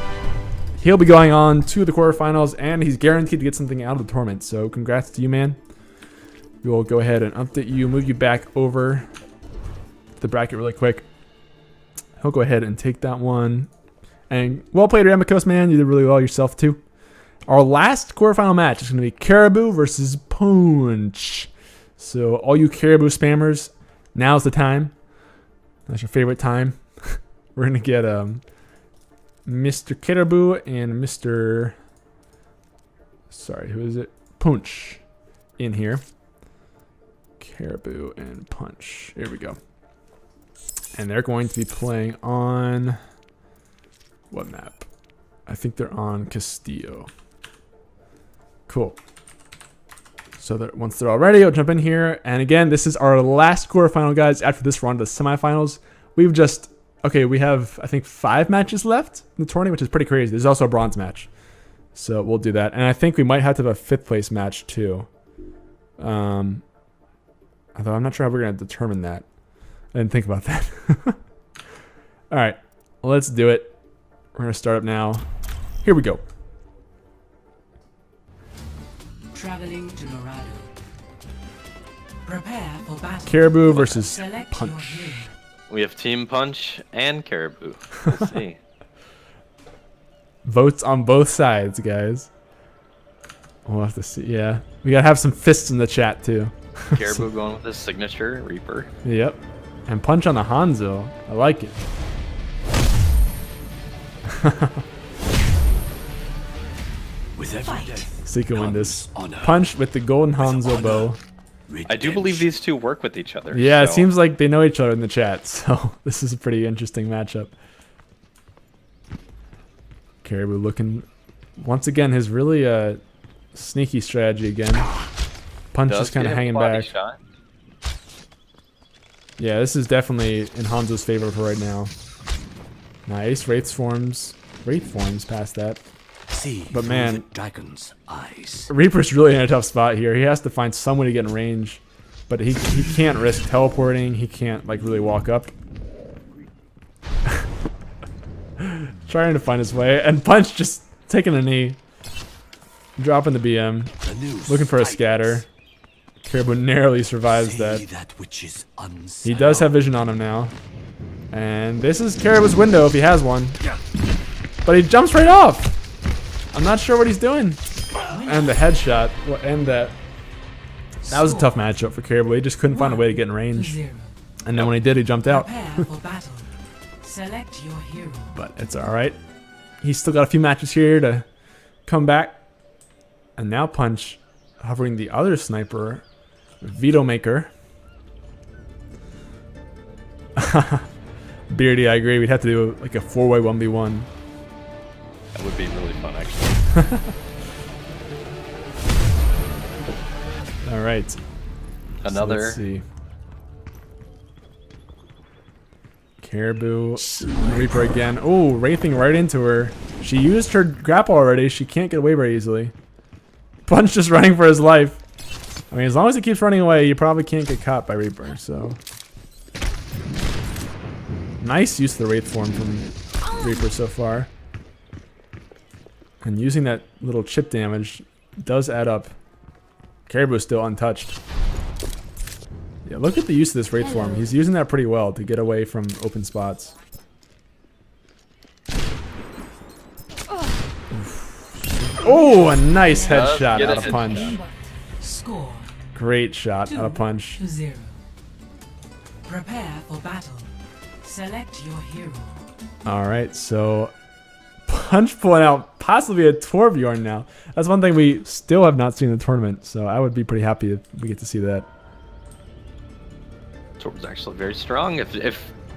He'll be going on to the quarterfinals, and he's guaranteed to get something out of the tournament. So congrats to you, man. We will go ahead and update you, move you back over the bracket really quick. He'll go ahead and take that one. And well played, Rambicos, man. You did really well yourself, too. Our last quarterfinal match is going to be Caribou versus Punch. So all you Caribou spammers, now's the time. That's your favorite time. We're going to get Mr. Caribou and Mr... Sorry, who is it? Punch in here. Caribou and Punch. Here we go. And they're going to be playing on... What map? I think they're on Castillo. Cool. So that once they're all ready, I'll jump in here. And again, this is our last quarterfinal, guys. After this run to the semifinals, we've just... Okay, we have, I think, 5 matches left in the tournament, which is pretty crazy. There's also a bronze match. So we'll do that. And I think we might have to have a 5th place match, too. Although I'm not sure how we're going to determine that. I didn't think about that. All right, let's do it. We're going to start up now. Here we go. traveling to Dorado. Prepare for battle. Caribou versus Select Punch. your hero. We have Team Punch and Caribou. Let's see. Votes on both sides, guys. We'll have to see. Yeah, we gotta have some fists in the chat too. Caribou going with his signature Reaper. Yep. And Punch on the Hanzo. I like it. With every death, So you can win this. honor. Punch with the golden Hanzo honor. bow. I do believe these two work with each other. Yeah, it so- seems like they know each other in the chat, so this is a pretty interesting matchup. Caribou looking, once again, his really sneaky strategy again. Punch does just kind of get a hanging body back. shot. Yeah, this is definitely in Hanzo's favor for right now. Nice, Wraith forms past that. See But through man- the dragon's eyes. Reaper's really in a tough spot here. He has to find some way to get in range, but he can't risk teleporting. He can't like really walk up. Trying to find his way, and Punch just taking a knee, dropping the BM, The new looking for a fight. scatter. Caribou narrowly survives See that. that which is He does have vision on him now, and this is Caribou's window if he has one. But he jumps right off. I'm not sure what he's doing. And the headshot will end that. That was a tough matchup for Caribou. He just couldn't find a way to get in range. 0. And then when he did, he jumped out. Prepare for battle. Select your hero. But it's alright. He's still got a few matches here to come back. And now Punch hovering the other sniper, Veto Maker. Beardy, I agree. We'd have to do like a 4-way 1v1. That would be really fun, actually. Alright. Another. Let's see. Caribou, Reaper again. Oh, wraithing right into her. She used her grapple already. She can't get away very easily. Punch just running for his life. I mean, as long as he keeps running away, you probably can't get caught by Reaper, so. Nice use of the Wraith form from Reaper so far. And using that little chip damage does add up. Caribou is still untouched. Yeah, look at the use of this Wraith form. He's using that pretty well to get away from open spots. Oh, a nice headshot get out a of Punch. headshot. Score Great shot 2 out of Punch. to 0. Prepare for battle. Select your hero. Alright, so Punch pulling out possibly a Torbjorn now. That's one thing we still have not seen in the tournament, so I would be pretty happy if we get to see that. Tor's actually very strong. If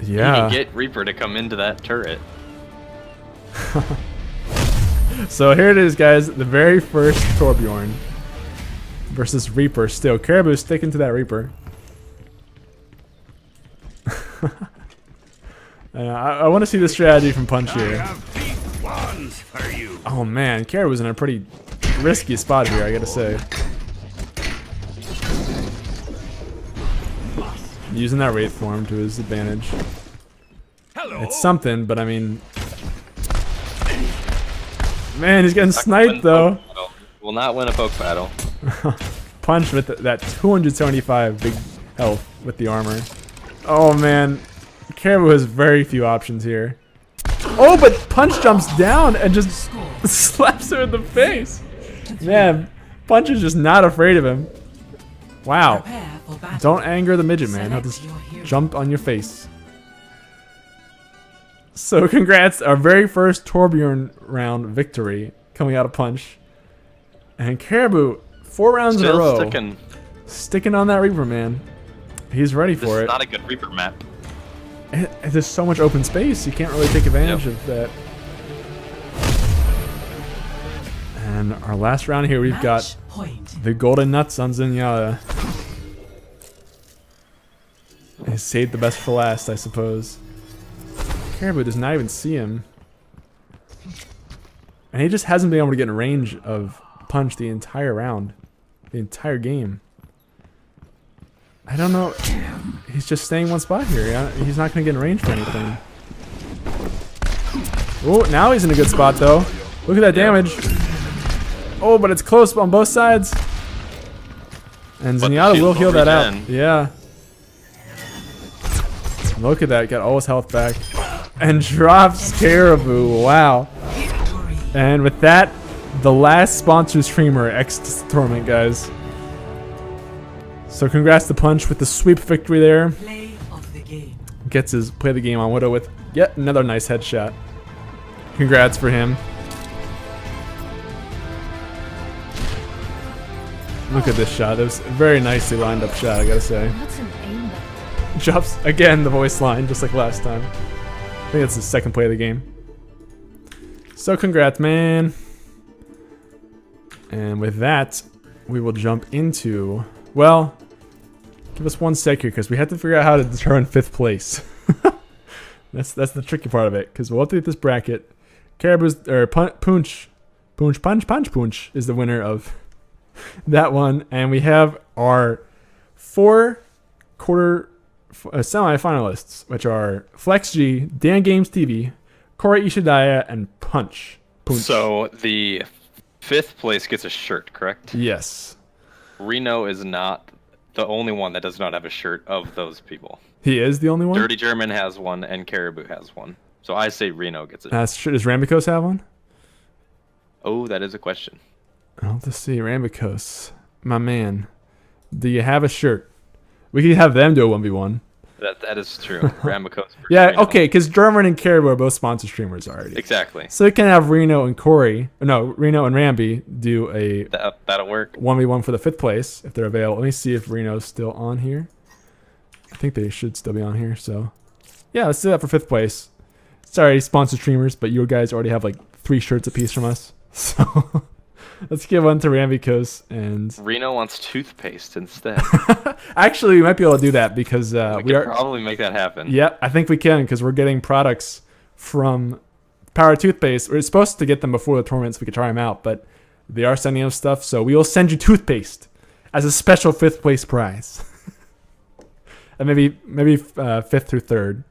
he Yeah. can get Reaper to come into that turret. So here it is, guys. The very first Torbjorn versus Reaper still. Caribou sticking to that Reaper. I want to see the strategy from Punch here. Oh man, Caribou's in a pretty risky spot here, I gotta say. Using that Wraith form to his advantage. It's something, but I mean... Man, he's getting sniped though. Will not win a poke battle. Punch with that 275 big health with the armor. Oh man, Caribou has very few options here. Oh, but Punch jumps down and just slaps her in the face. Man, Punch is just not afraid of him. Wow. Prepare for battle. Don't anger the midget, man. He'll Select just your hero. jump on your face. So congrats, our very first Torbjorn round victory coming out of Punch. And Caribou, 4 rounds in a Still row. Sticking on that Reaper, man. He's ready This for is it. not a good Reaper map. There's so much open space, you can't really take advantage Yep. of that. And our last round here, we've Match got point. the Golden Nuts on Zenyatta. He saved the best for last, I suppose. Caribou does not even see him. And he just hasn't been able to get in range of Punch the entire round. The entire game. I don't know. He's just staying one spot here. He's not going to get in range for anything. Oh, now he's in a good spot, though. Look at that damage. Oh, but it's close on both sides. And But the Zenyatta will shield heal will that out. regen. Yeah. Look at that. Got all his health back. And drops Caribou. Wow. And with that, the last sponsored streamer X Torment, guys. So congrats to Punch with the sweep victory there. Play of the game. Gets his play the game on Widow with yet another nice headshot. Congrats for him. Look at this shot. It was a very nicely lined up shot, I gotta say. What's an aim button? Drops again the voice line, just like last time. I think that's the second play of the game. So congrats, man. And with that, we will jump into, well, give us 1 sec here because we have to figure out how to determine 5th place. that's the tricky part of it because we'll update this bracket. Caribou's or Punch is the winner of that one, and we have our 4 semi-finalists, which are Flex G, Dan Games TV, Corey Ishidaya, and Punch. So the 5th place gets a shirt, correct? Yes. Reno is not the only one that does not have a shirt of those people. He is the only one? Dirty German has one, and Caribou has one. So I say Reno gets it. Does Rambicos have one? Oh, that is a question. I'll just see. Rambicos, my man. Do you have a shirt? We could have them do a 1v1. That is true. Ramicos. Yeah, Reno. okay, because German and Caribou are both sponsored streamers already. Exactly. So we can have Reno and Rambi do a That'll work. 1v1 for the 5th place if they're available. Let me see if Reno's still on here. I think they should still be on here, so yeah, let's do that for 5th place. Sorry, sponsored streamers, but you guys already have like 3 shirts apiece from us. So let's give one to Rambicos and Reno wants toothpaste instead. actually we might be able to do that because we we could are probably make that happen. yeah, I think we can because we're getting products from Power Toothpaste. We're supposed to get them before the tournament so we could try them out, but they are sending us stuff, so we will send you toothpaste as a special 5th place prize. And maybe 5th through 3rd.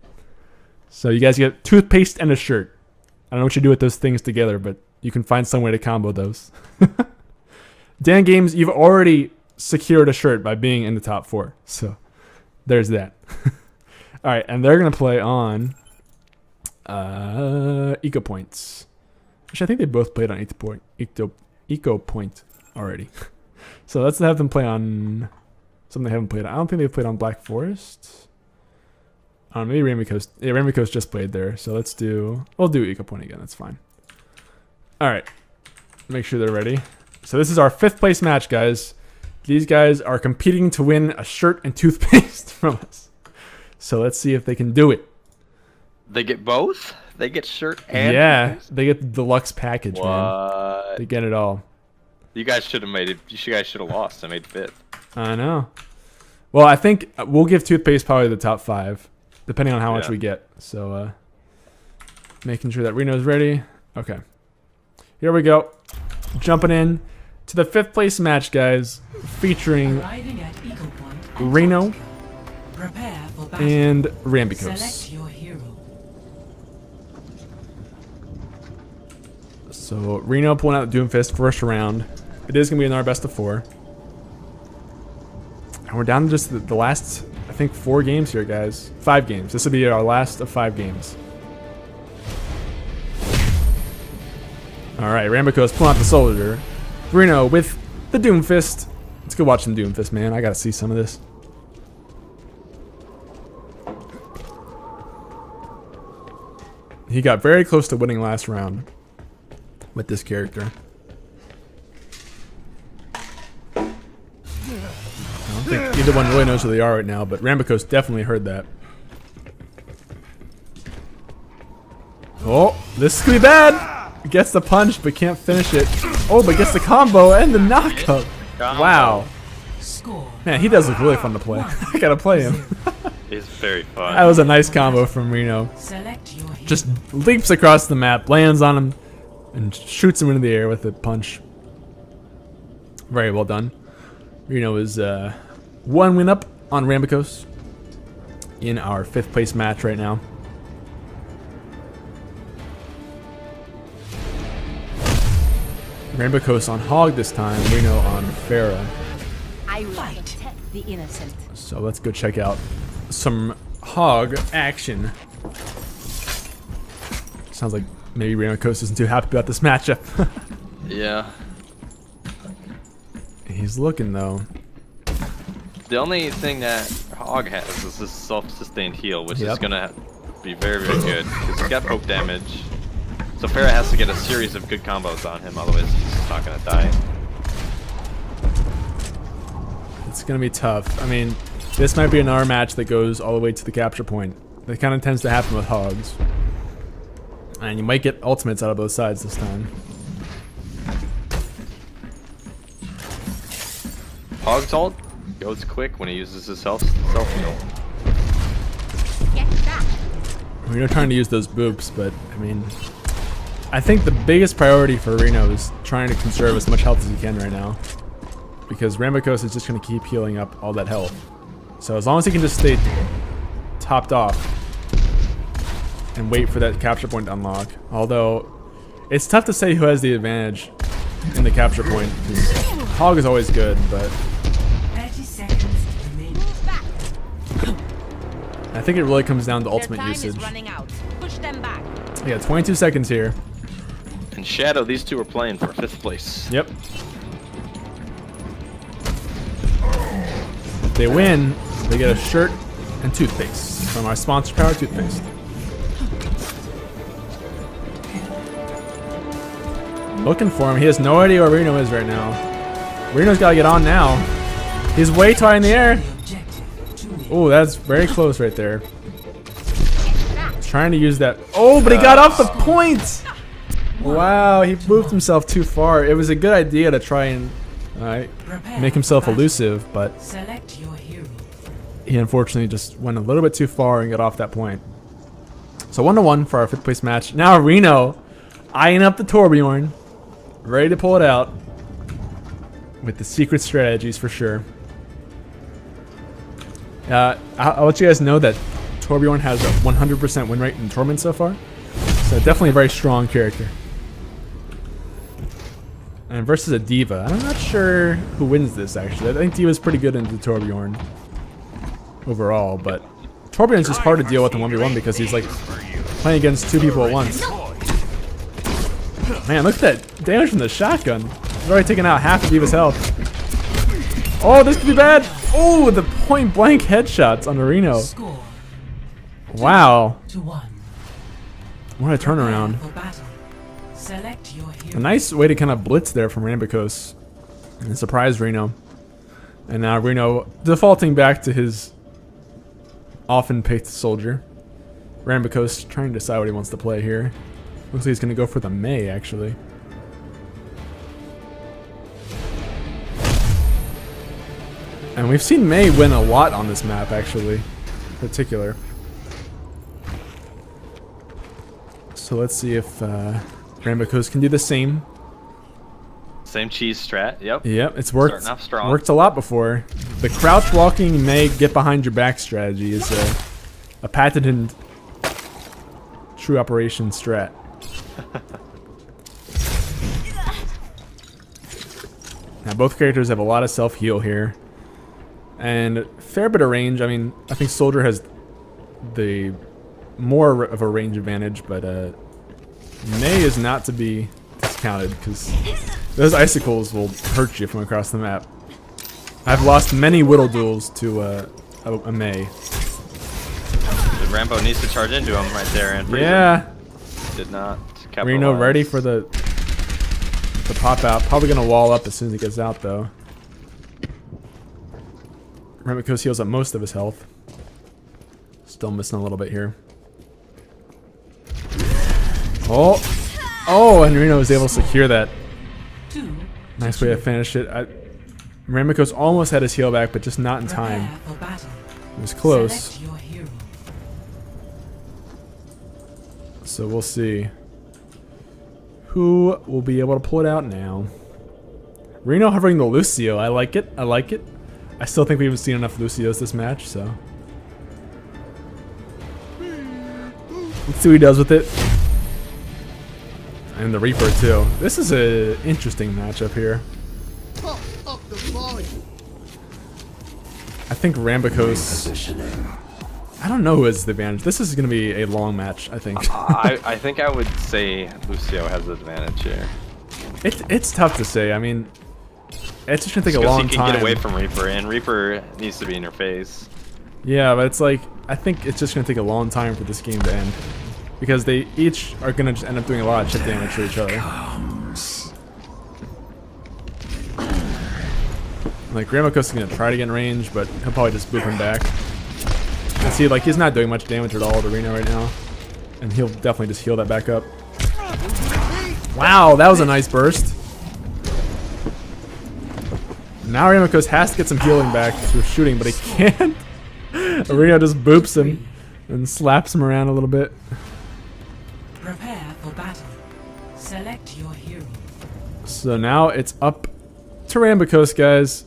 So you guys get toothpaste and a shirt. I don't know what you do with those things together, but you can find some way to combo those. Dan Games, you've already secured a shirt by being in the top 4. So there's that. All right, and they're going to play on Eco Points. Which I think they both played on Eco Point already. So let's have them play on something they haven't played on. I don't think they've played on Black Forest. I don't know, maybe Ramicos. Yeah, Ramicos just played there. So we'll do Eco Point again. That's fine. All right. Make sure they're ready. So this is our 5th place match, guys. These guys are competing to win a shirt and toothpaste from us. So let's see if they can do it. They get both? They get shirt and toothpaste? They get the deluxe package, man. What? They get it all. You guys should have made it. You guys should have lost and made 5th. I know. Well, I think we'll give toothpaste probably the top 5, depending on how much Yeah. we get. So making sure that Reno's ready. Okay. Here we go. Jumping in to the 5th place match, guys, featuring Arriving at Eagle Point. Reno Prepare for battle. and Rambicos. Select your hero. So Reno pulling out the Doomfist first round. It is going to be in our best of 4. And we're down to just the last, I think, 4 games here, guys. 5 games. This will be our last of 5 games. Alright, Rambicos pulling out the soldier. Reno with the Doomfist. Let's go watch some Doomfist, man. I gotta see some of this. He got very close to winning last round with this character. I don't think either one really knows who they are right now, but Rambicos definitely heard that. Oh, this could be bad! Gets the punch, but can't finish it. Oh, but gets the combo and the knockup. Wow. Score. Man, he does look really fun to play. I gotta play him. It's very fun. That was a nice combo from Reno. Select your hero. Just leaps across the map, lands on him, and shoots him into the air with a punch. Very well done. Reno is 1 win up on Rambicos in our 5th place match right now. Rambicos on Hog this time, Reno on Pharah. I fight. the innocent. So let's go check out some hog action. Sounds like maybe Ramikos isn't too happy about this matchup. Yeah. He's looking though. The only thing that Hog has is this self-sustained heal, which Yep. is gonna be very, very good because he's got poke damage. So Farah has to get a series of good combos on him, otherwise he's just not gonna die. It's gonna be tough. I mean, this might be another match that goes all the way to the capture point. That kind of tends to happen with hogs. And you might get ultimates out of both sides this time. Hog's ult goes quick when he uses his self-heal. Get back. Reno trying to use those boops, but I mean, I think the biggest priority for Reno is trying to conserve as much health as he can right now. Because Ramikos is just going to keep healing up all that health. So as long as he can just stay topped off and wait for that capture point to unlock. Although, it's tough to say who has the advantage in the capture point. 'Cause Hog is always good, but 30 seconds remaining. I think it really comes down to Their ultimate time usage. is running out. Push them back. Yeah, 22 seconds here. In Shadow, these two are playing for 5th place. Yep. If they win, they get a shirt and toothpaste from our sponsor, Power Toothpaste. Looking for him. He has no idea where Reno is right now. Reno's got to get on now. He's way too high in the air. The objective to win. Oh, that's very close right there. He's trying to use that. Oh, but he got off the point. Wow, he moved himself too far. It was a good idea to try and Prepare make himself for battle. elusive, but Select your hero. he unfortunately just went a little bit too far and got off that point. So 1-1 for our 5th place match. Now Reno eyeing up the Torbjorn, ready to pull it out with the secret strategies for sure. I'll let you guys know that Torbjorn has a 100% win rate in Torment so far. So definitely a very strong character. And versus a Diva. I'm not sure who wins this actually. I think Diva's pretty good into Torbjorn overall, but Torbjorn's just hard to deal with in 1v1 because he's like playing against two people at once. Man, look at that damage from the shotgun. He's already taken out half of Diva's health. Oh, this could be bad. Oh, the point blank headshots on Reno. Score Wow. 2-1. What a turnaround. For battle. Select your A hero. nice way to kind of blitz there from Rambikos and surprise Reno. And now Reno defaulting back to his often picked soldier. Rambikos trying to decide what he wants to play here. Looks like he's going to go for the Mei, actually. And we've seen Mei win a lot on this map, actually, in particular. So let's see if Rambikos can do the same. Same cheese strat, yep. Yep, it's worked. Starting off strong. Worked a lot before. The crouch walking Mei get behind your back strategy is a patented true operation strat. Now both characters have a lot of self-heal here. And fair bit of range. I mean, I think Soldier has the more of a range advantage, but Mei is not to be discounted because those icicles will hurt you from across the map. I've lost many Whittle duels to a Mei. Rambo needs to charge into him right there and freeze him. Yeah, Did not Reno capitalize. ready for the pop out. Probably gonna wall up as soon as he gets out though. Ramikos heals up most of his health. Still missing a little bit here. Oh, oh, and Reno was able to secure that. 2. Nice way to finish it. Ramikos almost had his heal back, but just not in time. Prepare for battle. It was close. Select your hero. So we'll see who will be able to pull it out now. Reno hovering the Lucio. I like it. I like it. I still think we haven't seen enough Lucios this match, so let's see what he does with it. And the Reaper too. This is an interesting matchup here. think Rambicos. Positioning. I don't know who has the advantage. This is going to be a long match, I think. I think I would say Lucio has the advantage here. It's tough to say. I mean, it's just going to take a Because long he can time. get away from Reaper, and Reaper needs to be in your face. Yeah, but it's like, I think it's just going to take a long time for this game to end. Because they each are going to just end up doing a lot of chip damage to each other. Like, Ramikos is going to try to get in range, but he'll probably just boop him back. And see, like, he's not doing much damage at all to Reno right now. And he'll definitely just heal that back up. Wow, that was a nice burst. Now Ramikos has to get some healing back through shooting, but he can't. Reno just boops him and slaps him around a little bit. Prepare for battle. Select your hero. So now it's up to Rambicos, guys.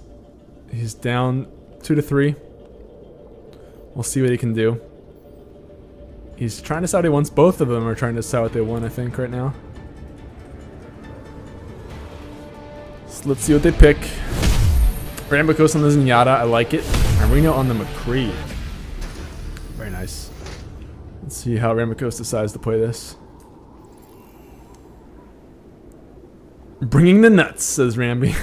He's down 2-3. We'll see what he can do. He's trying to decide what he wants. Both of them are trying to decide what they want, I think, right now. So let's see what they pick. Rambicos on the Zenyatta, I like it. And Reno on the McCree. Very nice. Let's see how Rambicos decides to play this. Bringing the nuts, says Ramby.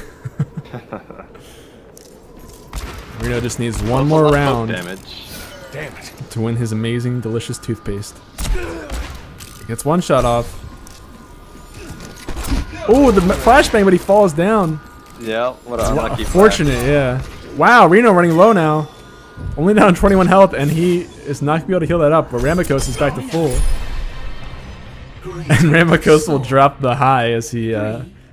Reno just needs one more round Damage. Damn it. to win his amazing, delicious toothpaste. Gets one shot off. Oh, the flashbang, but he falls down. Yeah, what a unlucky Fortunate, yeah. Wow, Reno running low now. Only down 21 health, and he is not going to be able to heal that up, but Ramikos is back to full. And Ramikos will drop the high as he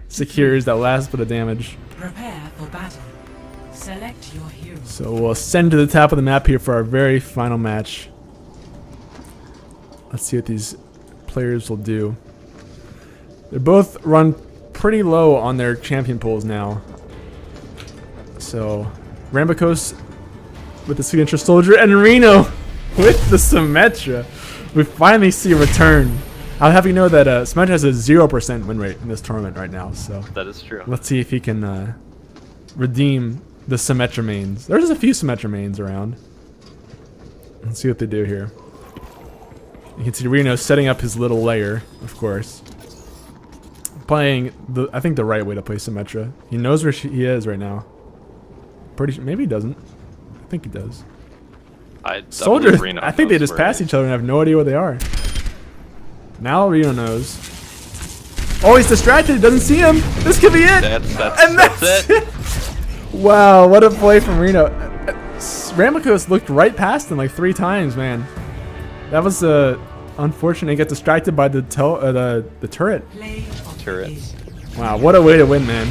secures that last bit of damage. Prepare for battle. Select your hero. So we'll ascend to the top of the map here for our very final match. Let's see what these players will do. They both run pretty low on their champion pools now. So Rambicos with the signature soldier and Reno with the Symmetra. We finally see a return. I'll have you know that Symmetra has a 0% win rate in this tournament right now. So That is true. let's see if he can redeem the Symmetra mains. There's a few Symmetra mains around. Let's see what they do here. You can see Reno setting up his little lair, of course. Playing I think the right way to play Symmetra. He knows where he is right now. Pretty sure, maybe he doesn't. I think he does. Soldier, I think they just pass each other and have no idea where they are. Now Reno knows. Oh, he's distracted. He doesn't see him. This could be it. That's it. Wow, what a play from Reno. Ramikos looked right past him like 3 times, man. That was unfortunate. He got distracted by the turret. Play of Turrets. Wow, what a way to win, man.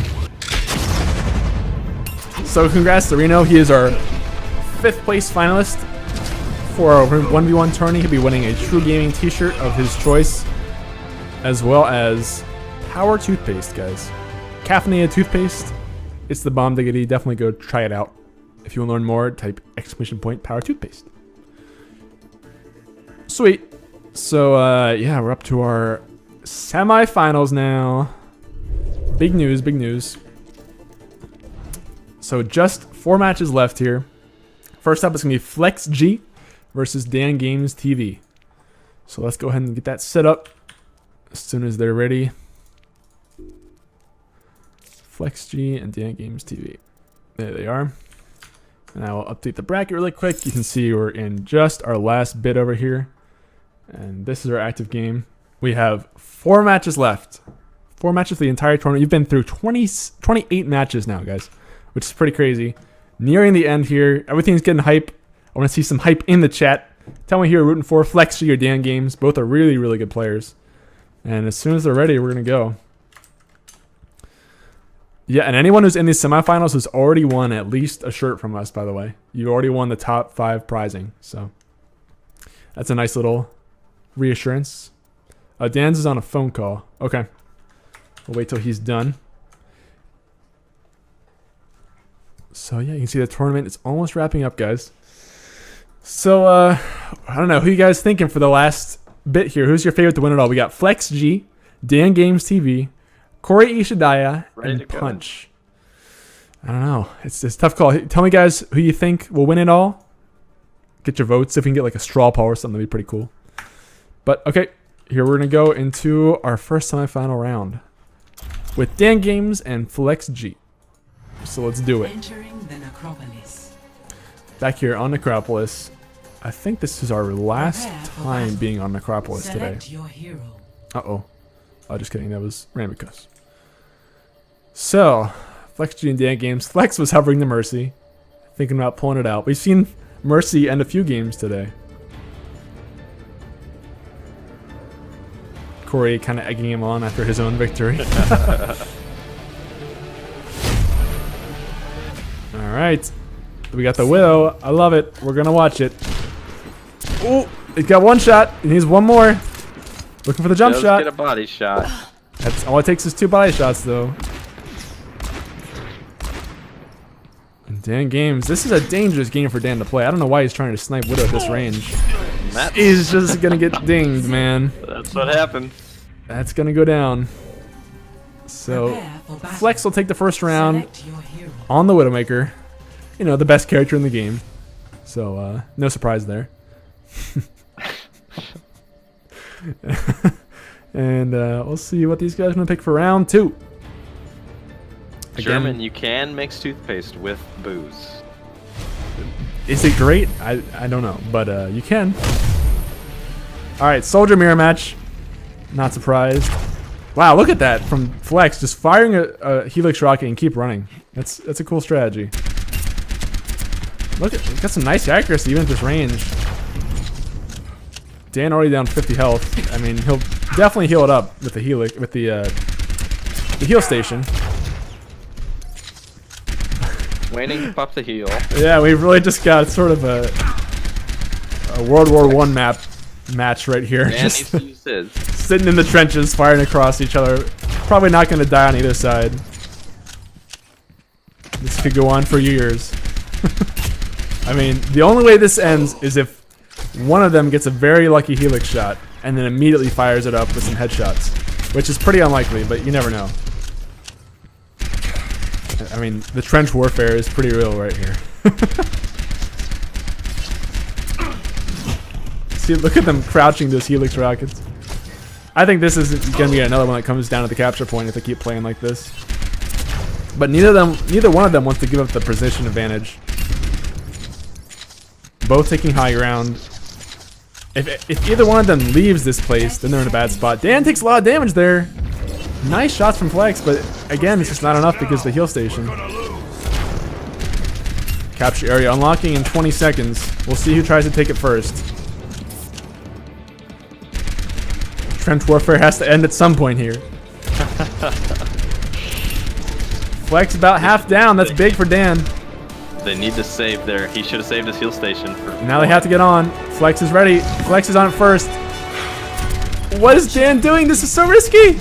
So congrats to Reno. He is our 5th place finalist for our 1v1 tourney. He'll be winning a TRUgaming t-shirt of his choice, as well as Power Toothpaste, guys. Caffeinated toothpaste. It's the bomb diggity. Definitely go try it out. If you want to learn more, type !Power Toothpaste. Sweet. So, yeah, we're up to our semifinals now. Big news, big news. So just 4 matches left here. First up is going to be Flex G versus Dan Games TV. So let's go ahead and get that set up as soon as they're ready. Flex G and Dan Games TV. There they are. And I will update the bracket really quick. You can see we're in just our last bit over here. And this is our active game. We have 4 matches left. 4 matches for the entire tournament. You've been through 28 matches now, guys, which is pretty crazy. Nearing the end here. Everything's getting hype. I want to see some hype in the chat. Tell me who you're rooting for. Flex G or Dan Games. Both are really, really good players. And as soon as they're ready, we're going to go. Yeah, and anyone who's in these semifinals has already won at least a shirt from us, by the way. You already won the top 5 prizing. So that's a nice little reassurance. Dan's is on a phone call. Okay. We'll wait till he's done. So yeah, you can see the tournament is almost wrapping up, guys. So I don't know, who you guys thinking for the last bit here? Who's your favorite to win it all? We got Flex G, Dan Games TV, Corey Ishidaya, and Punch. I don't know. It's a tough call. Tell me, guys, who you think will win it all. Get your votes. If we can get like a straw poll or something, that'd be pretty cool. But okay, here we're gonna go into our first semifinal round with Dan Games and Flex G. So let's do it. Entering the necropolis. Back here on Necropolis. I think this is our last time being on Necropolis today. Select your hero. Uh-oh. Oh, just kidding. That was Ramicus. So, Flex G and Dan Games. Flex was hovering the Mercy. Thinking about pulling it out. We've seen Mercy end a few games today. Corey kind of egging him on after his own victory. Alright. We got the Widow. I love it. We're going to watch it. Oh, it got one shot. It needs one more. Looking for the jump shot. Get a body shot. That's all it takes is 2 body shots, though. And Dan Games. This is a dangerous game for Dan to play. I don't know why he's trying to snipe Widow at this range. He's just gonna get dinged, man. That's what happened. That's gonna go down. So, Flex will take the first round on the Widowmaker. You know, the best character in the game. So, no surprise there. And we'll see what these guys are gonna pick for round 2. Again, German, you can mix toothpaste with booze. is it great? I don't know, but you can. All right, Soldier Mirror match. Not surprised. Wow, look at that from Flex, just firing a Helix rocket and keep running. That's a cool strategy. Look at, got some nice accuracy even at this range. Dan already down 50 health. I mean, he'll definitely heal it up with the Helix, with the heal station. Waiting to pop the heal. Yeah, we've really just got sort of a World War I match right here. Dan needs to use his. Sitting in the trenches, firing across each other. Probably not going to die on either side. This could go on for years. I mean, the only way this ends is if one of them gets a very lucky Helix shot and then immediately fires it up with some headshots, which is pretty unlikely, but you never know. I mean, the trench warfare is pretty real right here. See, look at them crouching those Helix rockets. I think this is going to be another one that comes down to the capture point if they keep playing like this. But neither one of them wants to give up the position advantage. Both taking high ground. If either one of them leaves this place, then they're in a bad spot. Dan takes a lot of damage there. Nice shots from Flex, but again, it's just not enough because of the heal station. Capture area unlocking in 20 seconds. We'll see who tries to take it first. Trench warfare has to end at some point here. Flex about half down. That's big for Dan. They need to save there. He should have saved his heal station. Now they have to get on. Flex is ready. Flex is on it first. What is Dan doing? This is so risky.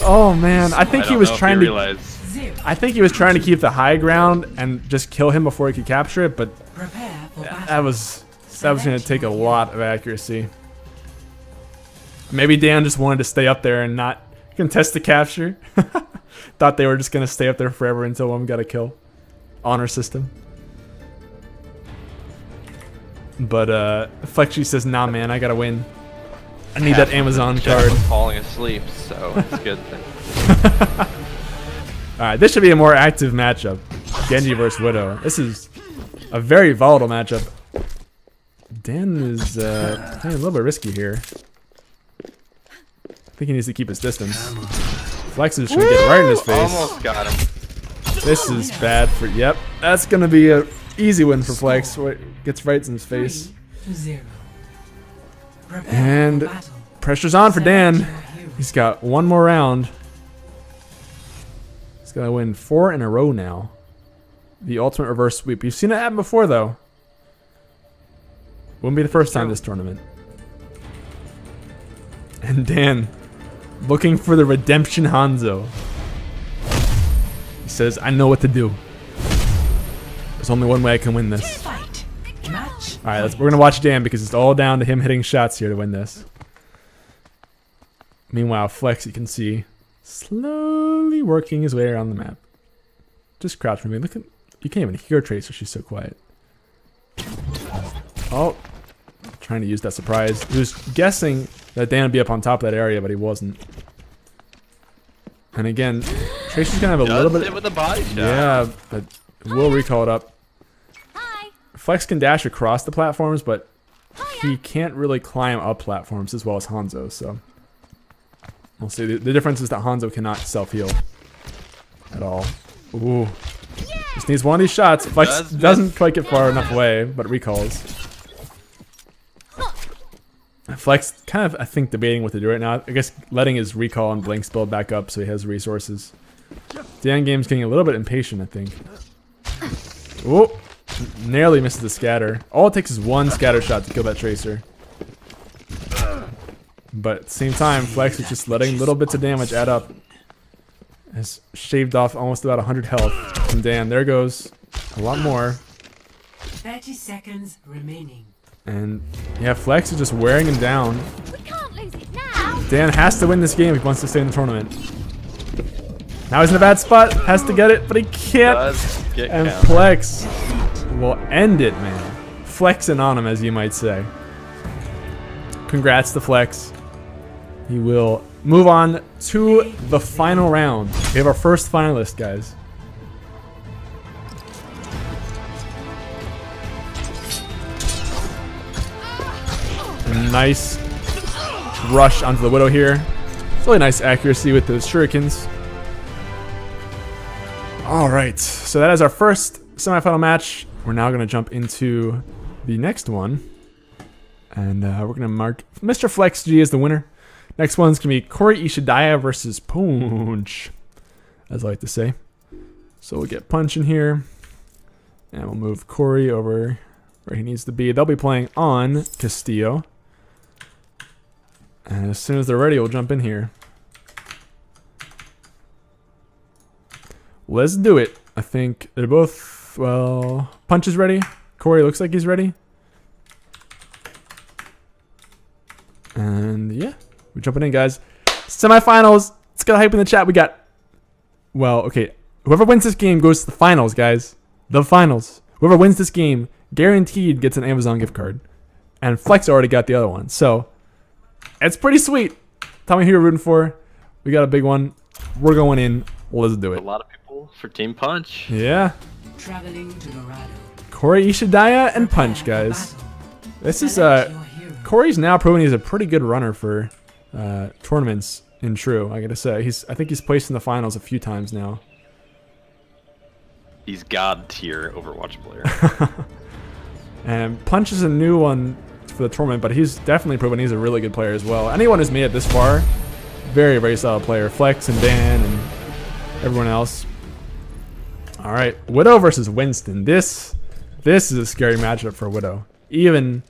Oh man, I think he was trying to. I think he was trying to keep the high ground and just kill him before he could capture it, but that was going to take a lot of accuracy. Maybe Dan just wanted to stay up there and not contest the capture. Thought they were just going to stay up there forever until one got a kill. Honor system. But Flexy says, nah man, I gotta win. I need that Amazon card. Falling asleep, so it's a good thing. Alright, this should be a more active matchup. Genji versus Widow. This is a very volatile matchup. Dan is playing a little bit risky here. I think he needs to keep his distance. Flex is trying to get right in his face. Almost got him. This is bad for. Yep, that's gonna be an easy win for Flex. Gets right in his face. And pressure's on for Dan. He's got one more round. He's gotta win 4 in a row now. The ultimate reverse sweep. You've seen it happen before, though. Wouldn't be the first time this tournament. And Dan, looking for the redemption Hanzo. He says, I know what to do. There's only one way I can win this. Alright, we're gonna watch Dan because it's all down to him hitting shots here to win this. Meanwhile, Flex, you can see, slowly working his way around the map. Just crouch for me. Look at, you can't even hear Tracer. She's so quiet. Oh, trying to use that surprise. He was guessing that Dan would be up on top of that area, but he wasn't. And again, Tracer's gonna have a little bit. With a body shot. Yeah, but we'll recall it up. Hi. Flex can dash across the platforms, but he can't really climb up platforms as well as Hanzo. So we'll see. The difference is that Hanzo cannot self-heal at all. Ooh. Just needs one of these shots. Flex doesn't quite get far enough away, but recalls. Flex kind of, I think, debating what to do right now. I guess letting his recall and blinks build back up so he has resources. The end game's getting a little bit impatient, I think. Ooh. Narrowly misses the scatter. All it takes is one scatter shot to kill that Tracer. But at the same time, Flex is just letting little bits of damage add up. Has shaved off almost about 100 health from Dan. There goes a lot more. 30 seconds remaining. And yeah, Flex is just wearing him down. We can't lose it now. Dan has to win this game if he wants to stay in the tournament. Now he's in a bad spot. Has to get it, but he can't. And Flex will end it, man. Flexing on him, as you might say. Congrats to Flex. He will move on to the final round. We have our first finalist, guys. Nice rush onto the Widow here. Really nice accuracy with those shurikens. Alright, so that is our first semifinal match. We're now going to jump into the next one. And we're going to mark Mr. Flex G as the winner. Next one's going to be Corey Ishidaya versus Punch, as I like to say. So we'll get Punch in here. And we'll move Corey over where he needs to be. They'll be playing on Castillo. And as soon as they're ready, we'll jump in here. Let's do it. I think they're both, well, Punch is ready. Corey looks like he's ready. And yeah, we're jumping in, guys. Semifinals. Let's get a hype in the chat. We got, well, okay. Whoever wins this game goes to the finals, guys. The finals. Whoever wins this game guaranteed gets an Amazon gift card. And Flex already got the other one. So it's pretty sweet. Tell me who you're rooting for. We got a big one. We're going in. Let's do it. A lot of people for Team Punch. Yeah. Traveling to Dorado. Corey Ishidaya and Punch, guys. This is Corey's now proven he's a pretty good runner for tournaments in True. I gotta say, I think he's placed in the finals a few times now. He's god tier Overwatch player. And Punch is a new one for the tournament, but he's definitely proven he's a really good player as well. Anyone who's made it this far, very, very solid player. Flex and Dan and everyone else. All right, Widow versus Winston. This is a scary matchup for Widow. Even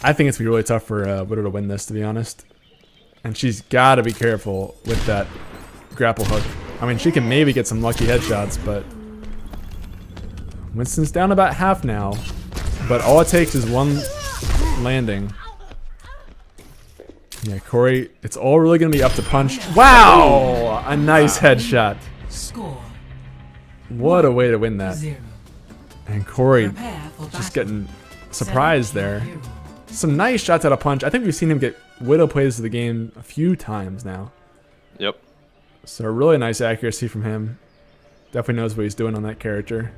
I think it's gonna be really tough for Widow to win this, to be honest. And she's got to be careful with that grapple hook. I mean, she can maybe get some lucky headshots, but Winston's down about half now. But all it takes is one landing. Yeah, Corey, it's all really going to be up to Punch. Wow! A nice headshot. Score What a way to win that. 0. And Corey Prepare for just battle. getting surprised Select your there. hero. Some nice shots out of Punch. I think we've seen him get Widow plays of the game a few times now. Yep. So really nice accuracy from him. Definitely knows what he's doing on that character.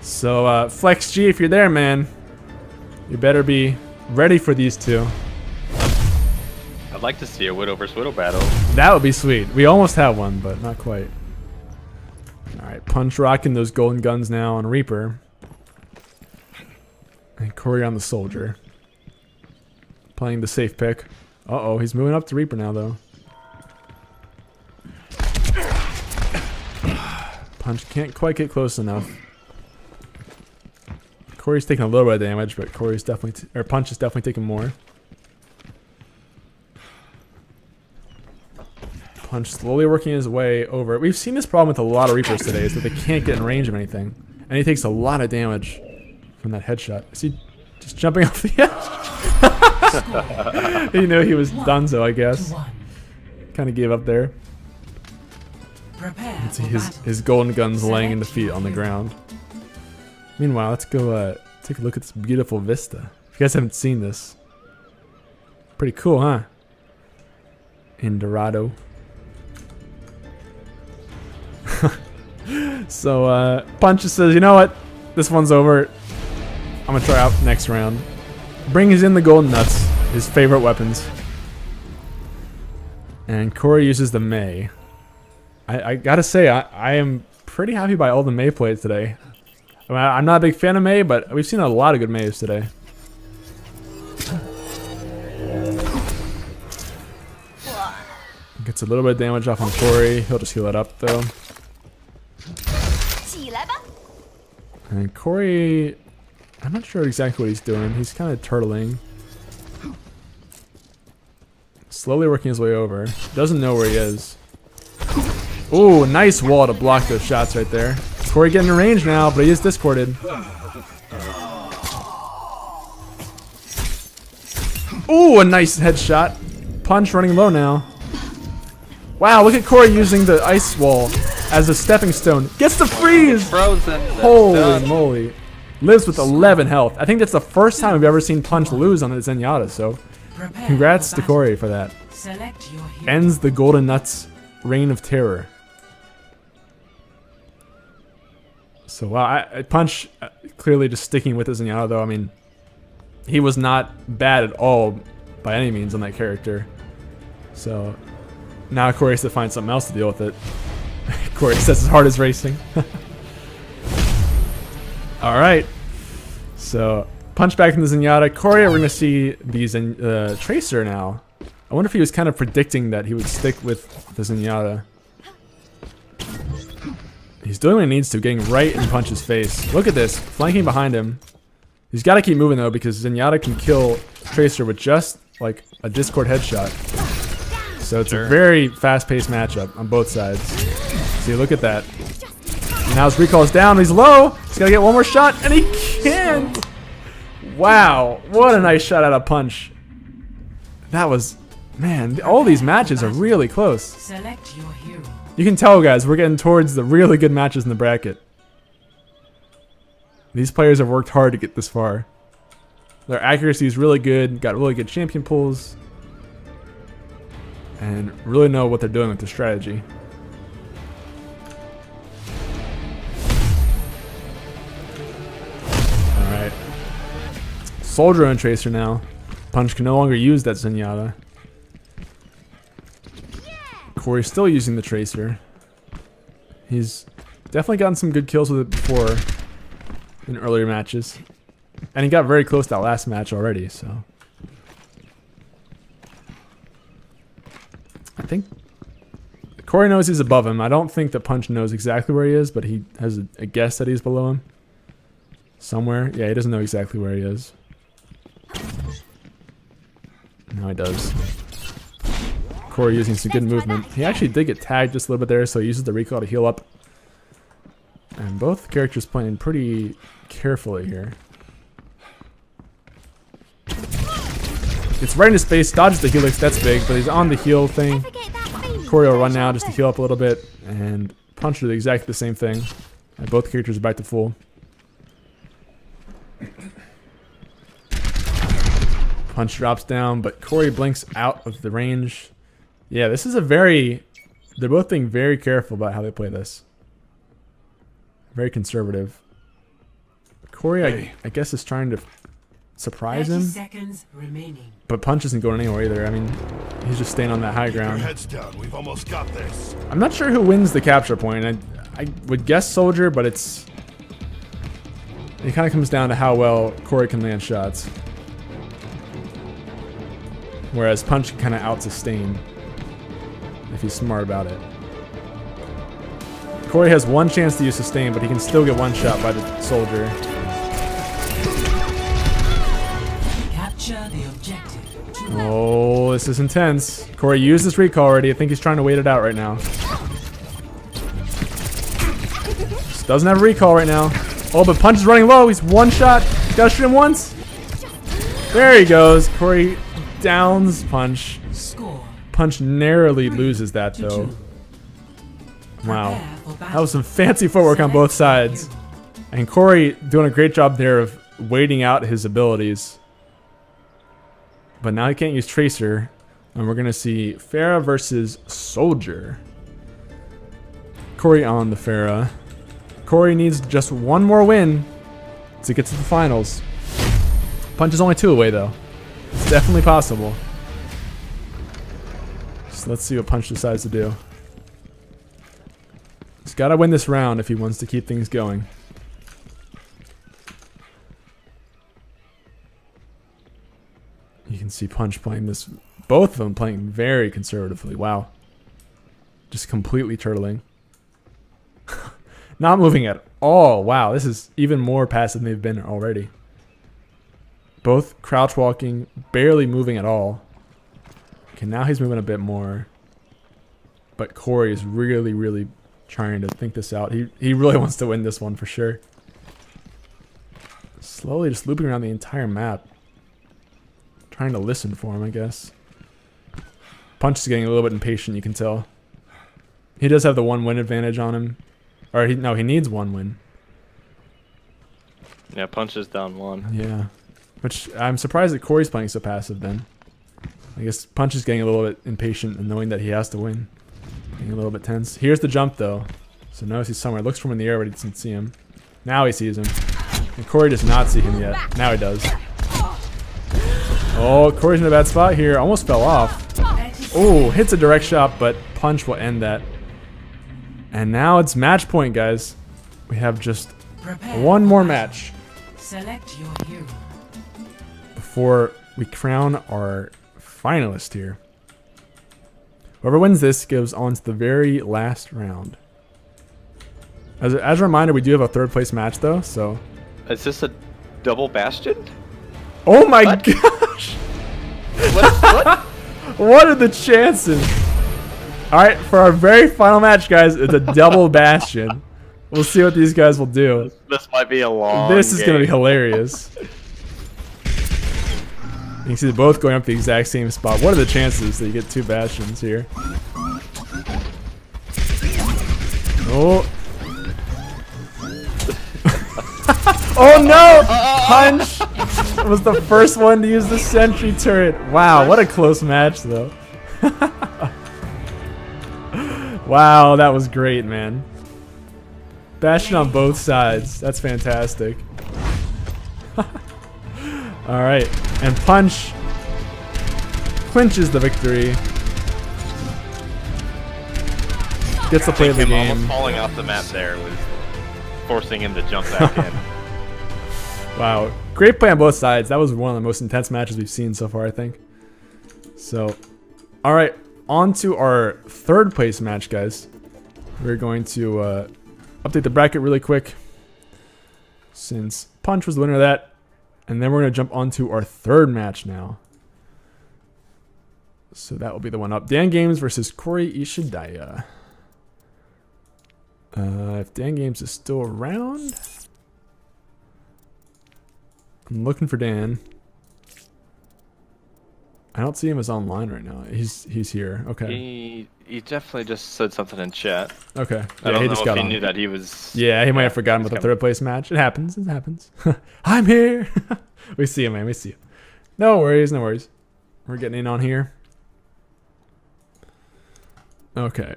So Flex G, if you're there, man, you better be ready for these two. I'd like to see a Widow versus Widow battle. That would be sweet. We almost have one, but not quite. Alright, Punch rocking those golden guns now on Reaper. And Corey on the Soldier. Playing the safe pick. Uh-oh, he's moving up to Reaper now, though. Punch can't quite get close enough. Corey's taking a little bit of damage, but Corey's definitely, or Punch is definitely taking more. Punch slowly working his way over. We've seen this problem with a lot of Reapers today, is that they can't get in range of anything. And he takes a lot of damage from that headshot. Is he just jumping off the edge? He knew he was done, so I guess. 1. Kind of gave up there. Prepare You can see for battle. his golden guns laying in Select defeat your on the hero. ground. Meanwhile, let's go take a look at this beautiful vista. If you guys haven't seen this, pretty cool, huh? In Dorado. So Punch just says, you know what? This one's over. I'm gonna try out next round. Brings in the golden nuts, his favorite weapons. And Corey uses the May. I gotta say, I am pretty happy by all the May plays today. I mean, I'm not a big fan of May, but we've seen a lot of good Mays today. Gets a little bit of damage off on Corey. He'll just heal it up though. And Corey, I'm not sure exactly what he's doing. He's kind of turtling. Slowly working his way over. Doesn't know where he is. Ooh, nice wall to block those shots right there. Corey getting in range now, but he is discorded. Ooh, a nice headshot. Punch running low now. Wow, look at Corey using the ice wall as a stepping stone. Gets the freeze! Frozen. Holy moly. Lives with 11 health. I think that's the first time we've ever seen Punch lose on the Zenyatta, so Prepare congrats for to battle. Corey for that. Select your hero. Ends the Golden Nuts reign of terror. So wow, Punch clearly just sticking with his Zenyatta though. I mean, he was not bad at all by any means on that character. So now Corey has to find something else to deal with it. Corey says his heart is racing. Alright. So Punch back in the Zenyatta. Corey, we're going to see the Tracer now. I wonder if he was kind of predicting that he would stick with the Zenyatta. He's doing what he needs to, getting right in Punch's face. Look at this, flanking behind him. He's got to keep moving though, because Zenyatta can kill Tracer with just like a Discord headshot. So it's a very fast-paced matchup on both sides. See, look at that. And now his recall is down. He's low. He's got to get one more shot, and he can't. Wow, what a nice shot out of Punch. That was, man, all these matches are really close. Select your hero. You can tell, guys, we're getting towards the really good matches in the bracket. These players have worked hard to get this far. Their accuracy is really good, got really good champion pulls, and really know what they're doing with their strategy. Alright. Soldier and Tracer now. Punch can no longer use that Zenyatta. Corey's still using the Tracer. He's definitely gotten some good kills with it before in earlier matches. And he got very close to that last match already, so. I think Corey knows he's above him. I don't think that Punch knows exactly where he is, but he has a guess that he's below him. Somewhere. Yeah, he doesn't know exactly where he is. Now he does. Corey using some good movement. He actually did get tagged just a little bit there, so he uses the recall to heal up. And both characters playing pretty carefully here. It's right in his face, dodges the helix, that's big, but he's on the heal thing. Corey will run now just to heal up a little bit, and Punch did exactly the same thing. And both characters are back to full. Punch drops down, but Corey blinks out of the range. Yeah, this is a very... They're both being very careful about how they play this. Very conservative. Corey, I guess, is trying to surprise 30 him. seconds remaining. But Punch isn't going anywhere either. I mean, he's just staying on that high Keep your ground. heads down. We've almost got this. I'm not sure who wins the capture point. I would guess Soldier, but it kind of comes down to how well Corey can land shots. Whereas Punch can kind of out-sustain if he's smart about it. Corey has one chance to use sustain, but he can still get one shot by the Soldier. Capture the objective. Oh, this is intense. Corey used his recall already. I think he's trying to wait it out right now. Just doesn't have a recall right now. Oh, but Punch is running low. He's one shot. Gotta shoot him once. There he goes. Corey downs Punch. Score. Punch narrowly loses that though. 2-2. Wow. Prepare for battle. That was some fancy footwork on Select both your sides. hero. And Corey doing a great job there of waiting out his abilities. But now he can't use Tracer. And we're going to see Pharah versus Soldier. Corey on the Pharah. Corey needs just one more win to get to the finals. Punch is only 2 away though. It's definitely possible. So let's see what Punch decides to do. He's got to win this round if he wants to keep things going. You can see Punch playing this. Both of them playing very conservatively. Wow. Just completely turtling. Not moving at all. Wow, this is even more passive than they've been already. Both crouch walking, barely moving at all. Okay, now he's moving a bit more. But Corey is really, really trying to think this out. He really wants to win this one for sure. Slowly just looping around the entire map. Trying to listen for him, I guess. Punch is getting a little bit impatient, you can tell. He does have the 1 win advantage on him. Or no, he needs 1 win. Yeah, Punch is down 1. Yeah. Which I'm surprised that Corey's playing so passive then. I guess Punch is getting a little bit impatient and knowing that he has to win. Getting a little bit tense. Here's the jump though. So notice he's somewhere. Looks for him in the air, but he doesn't see him. Now he sees him. And Corey does not see him yet. Now he does. Oh, Corey's in a bad spot here. Almost fell off. Oh, hits a direct shot, but Punch will end that. And now it's match point, guys. We have just Prepare one for more battle. match Select your hero. before we crown our finalist here. Whoever wins this goes on to the very last round. As a reminder, we do have a 3rd place match though, so. Is this a double bastion? Oh my What? gosh! What? What are the chances? Alright, for our very final match, guys, it's a double bastion. We'll see what these guys will do. This might be a long This is going to be game. hilarious. You can see they're both going up the exact same spot. What are the chances that you get 2 bastions here? Oh. Oh no! Punch was the first one to use the sentry turret. Wow, what a close match though. Wow, that was great, man. Bastion on both sides. That's fantastic. Alright, and Punch clinches the victory. Gets to play the Him game. almost falling off the map there was forcing him to jump back in. Wow, great play on both sides. That was one of the most intense matches we've seen so far, I think. So, alright, on to our 3rd place match, guys. We're going to update the bracket really quick, since Punch was the winner of that. And then we're going to jump onto our 3rd match now. So that will be the one up. Dan Games versus Corey Ishidaya. If Dan Games is still around, I'm looking for Dan. I don't see him as online right now. He's here. Okay. He definitely just said something in chat. Okay. I don't he know just if got he on. knew that he was. Yeah, he might have forgotten about the 3rd place match. It happens. It happens. I'm here. We see him, man. We see him. No worries. No worries. We're getting in on here. Okay.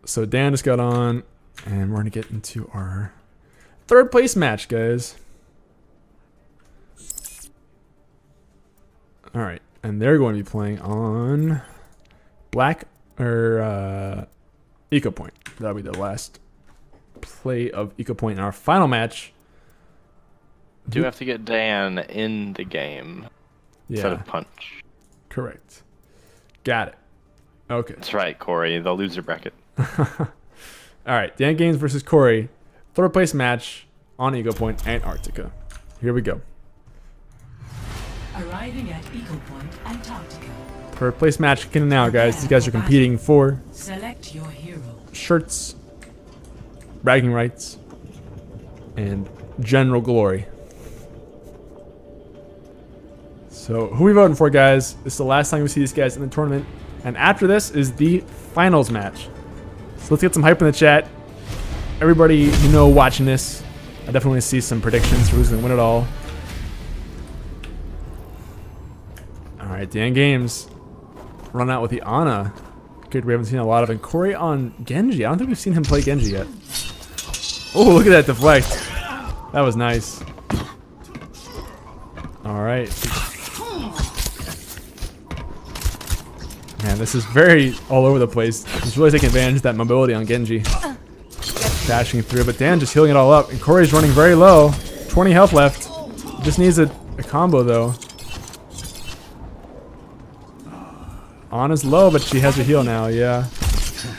So Dan just got on, and we're gonna get into our 3rd place match, guys. All right, and they're going to be playing on Black or Eco Point. That'll be the last play of Eco Point in our final match. Do have to get Dan in the game instead Yeah, of Punch. correct. Got it. Okay. That's right, Corey, the loser bracket. All right, Dan Games versus Corey. 3rd place match on Eagle Point, Antarctica. Here we go. Arriving at Eagle Point, Antarctica. 3rd place match kicking now, guys. These guys are competing for Select your hero. shirts, bragging rights, and general glory. So who we voting for, guys? This is the last time we see these guys in the tournament. And after this is the finals match. So let's get some hype in the chat. Everybody, you know, watching this, I definitely want to see some predictions for who's going to win it all. Alright, Dan Games. Run out with the Ana. Good, we haven't seen a lot of. And Corey on Genji. I don't think we've seen him play Genji yet. Oh, look at that deflect. That was nice. Alright. Man, this is very all over the place. He's really taking advantage of that mobility on Genji. Dashing through, but Dan just healing it all up. And Corey's running very low. 20 health left. Just needs a combo though. Ana's low, but she has a heal now, yeah.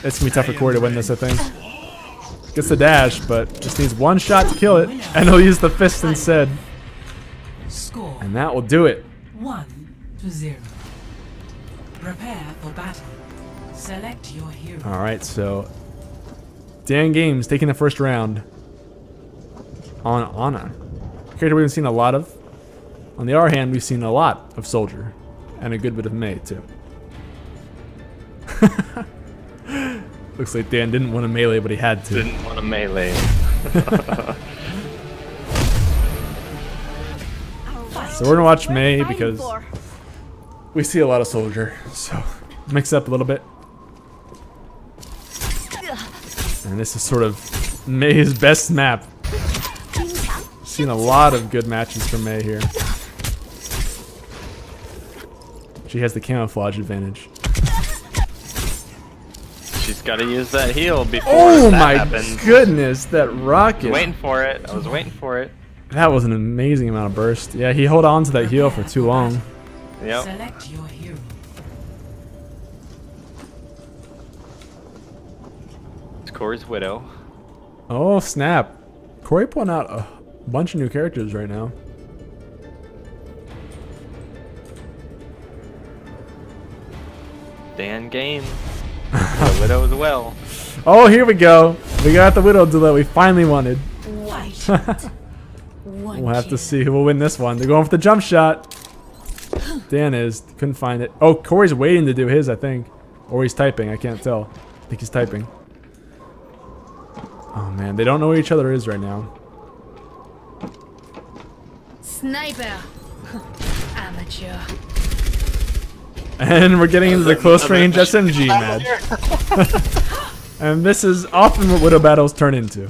It's gonna be tough for Corey to win this, I think. Gets the dash, but just needs one shot to kill it. And he'll use the fist instead. Score And that will do it. 1-0. Prepare for battle. Select your hero. Alright, so Dan Games taking the first round on Ana. Character we haven't seen a lot of. On the other hand, we've seen a lot of Soldier. And a good bit of Mei, too. Looks like Dan didn't want to melee, but he had to. Didn't want to melee. So we're gonna watch Mei because we see a lot of Soldier. So mix it up a little bit. And this is sort of Mei's best map. Seen a lot of good matches from Mei here. She has the camouflage advantage. She's got to use that heal before Oh that my happens. goodness, that rocket. Waiting for it. I was waiting for it. That was an amazing amount of burst. Yeah, he held on to that heal for too long. Yep. Select your hero. It's Corey's Widow. Oh, snap. Corey pulling out a bunch of new characters right now. Dan Games. The Widow as well. Oh, here we go. We got the Widow duel that we finally wanted. We'll have to see who will win this one. They're going for the jump shot. Dan is. Couldn't find it. Oh, Corey's waiting to do his, I think. Or he's typing. I can't tell. I think he's typing. Oh, man. They don't know where each other is right now. Sniper. Amateur. And we're getting into the close range SMG match. And this is often what Widow battles turn into.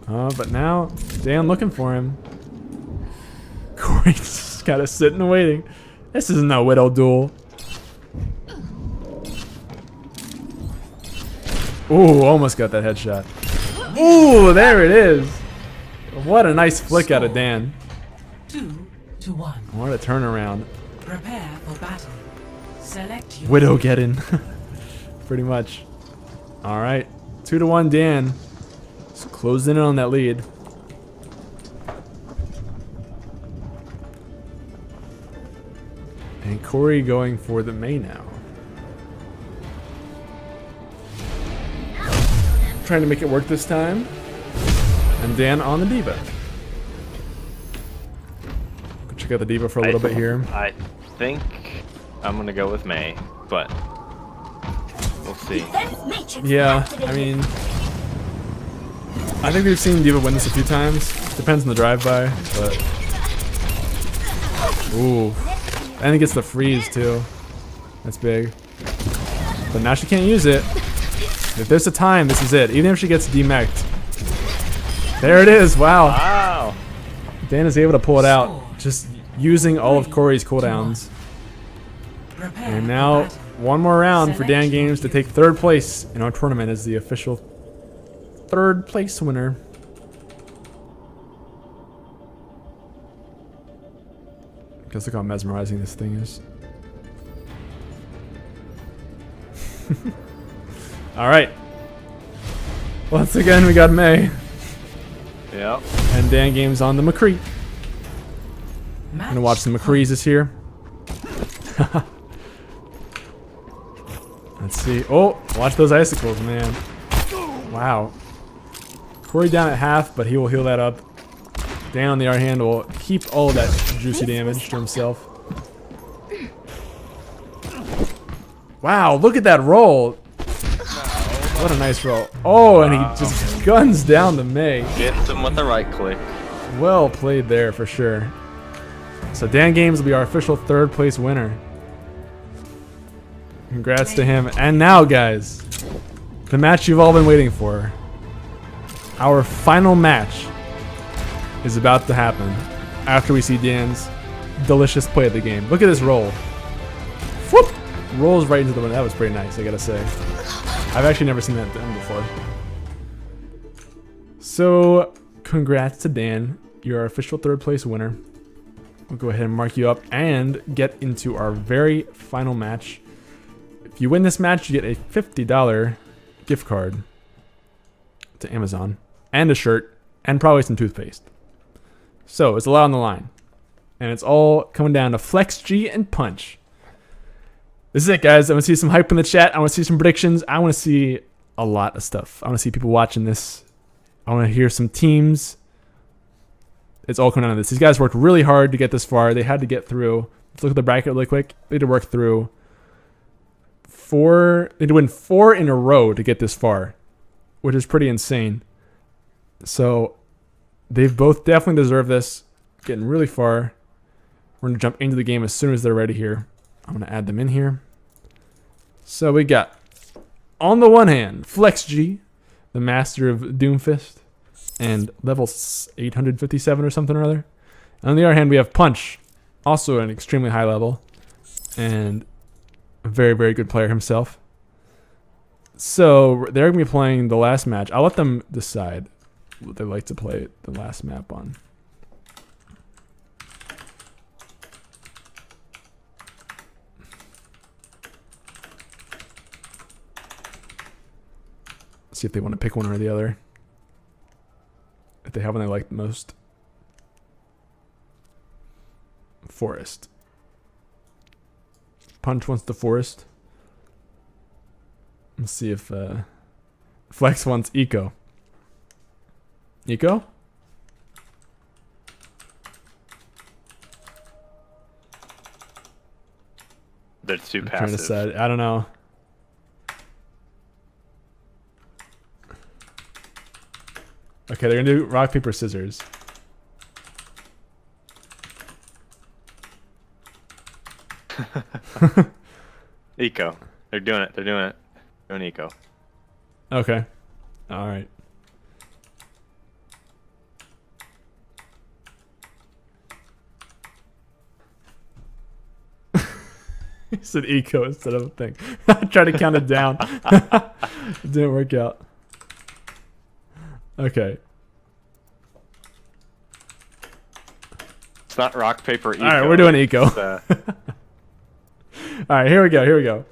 But now, Dan looking for him. Corey just gotta sit and waiting. This isn't a Widow duel. Ooh, almost got that headshot. Ooh, there it is. What a nice flick out of Dan. 2-1. What a turnaround. Prepare for battle. Select your Widow get in. Pretty much. Alright. 2-1 Dan. Just closing in on that lead. And Corey going for the Mei now. Trying to make it work this time. And Dan on the Diva. Go check out the Diva for a little bit here. I think I'm going to go with Mei, but we'll see. Yeah, I mean, I think we've seen Diva win this a few times. Depends on the drive-by, but ooh, and it gets the freeze too. That's big. But now she can't use it. If there's a time, this is it. Even if she gets demeched. There it is. Wow. Wow. Dan is able to pull it out, just using all of Corey's cooldowns. Prepare And now, for battle. one more round for Dan Games to take third place in our tournament as the official third place winner. Guess look how mesmerizing this thing is. Alright. Once again, we got Mei. Yep. And Dan Games on the McCree. I'm gonna watch the McCrees this year. Let's see. Oh, watch those icicles, man. Wow. Corey down at half, but he will heal that up. Dan, on the other hand, will keep all of that juicy damage to himself. Wow, look at that roll. What a nice roll. Oh, and he just guns down the Mei. Gets him with the right click. Well played there for sure. So Dan Games will be our official 3rd place winner. Congrats to him. And now, guys, the match you've all been waiting for. Our final match is about to happen after we see Dan's delicious play of the game. Look at this roll. Whoop! Rolls right into the window. That was pretty nice, I gotta say. I've actually never seen that done before. So, congrats to Dan. You're our official 3rd place winner. We'll go ahead and mark you up and get into our very final match. If you win this match, you get a $50 gift card to Amazon and a shirt and probably some toothpaste. So, it's a lot on the line. And it's all coming down to Flex G and Punch. This is it, guys. I want to see some hype in the chat. I want to see some predictions. I want to see a lot of stuff. I want to see people watching this. I want to hear some teams. It's all coming down to this. These guys worked really hard to get this far. They had to get through. Let's look at the bracket really quick. They had to work through 4. They had to win 4 in a row to get this far, which is pretty insane. So they've both definitely deserved this. Getting really far. We're going to jump into the game as soon as they're ready here. I'm going to add them in here. So we got, on the one hand, Flex G, the master of Doomfist, and level 857 or something or other. And on the other hand, we have Punch, also an extremely high level, and a very, very good player himself. So they're going to be playing the last match. I'll let them decide what they like to play the last map on. See if they want to pick one or the other. If they have one they like the most. Forest. Punch wants the forest. Let's see if Flex wants Eco. Eco? They're too I'm trying to passive. decide. I don't know. Okay, they're gonna do rock, paper, scissors. Eco. They're doing it. They're doing it. Doing eco. Okay. Alright. He said eco instead of a thing. I tried to count it down. It didn't work out. Okay. It's not rock, paper, eco. Alright, we're doing eco. It's, Alright, here we go, here we go.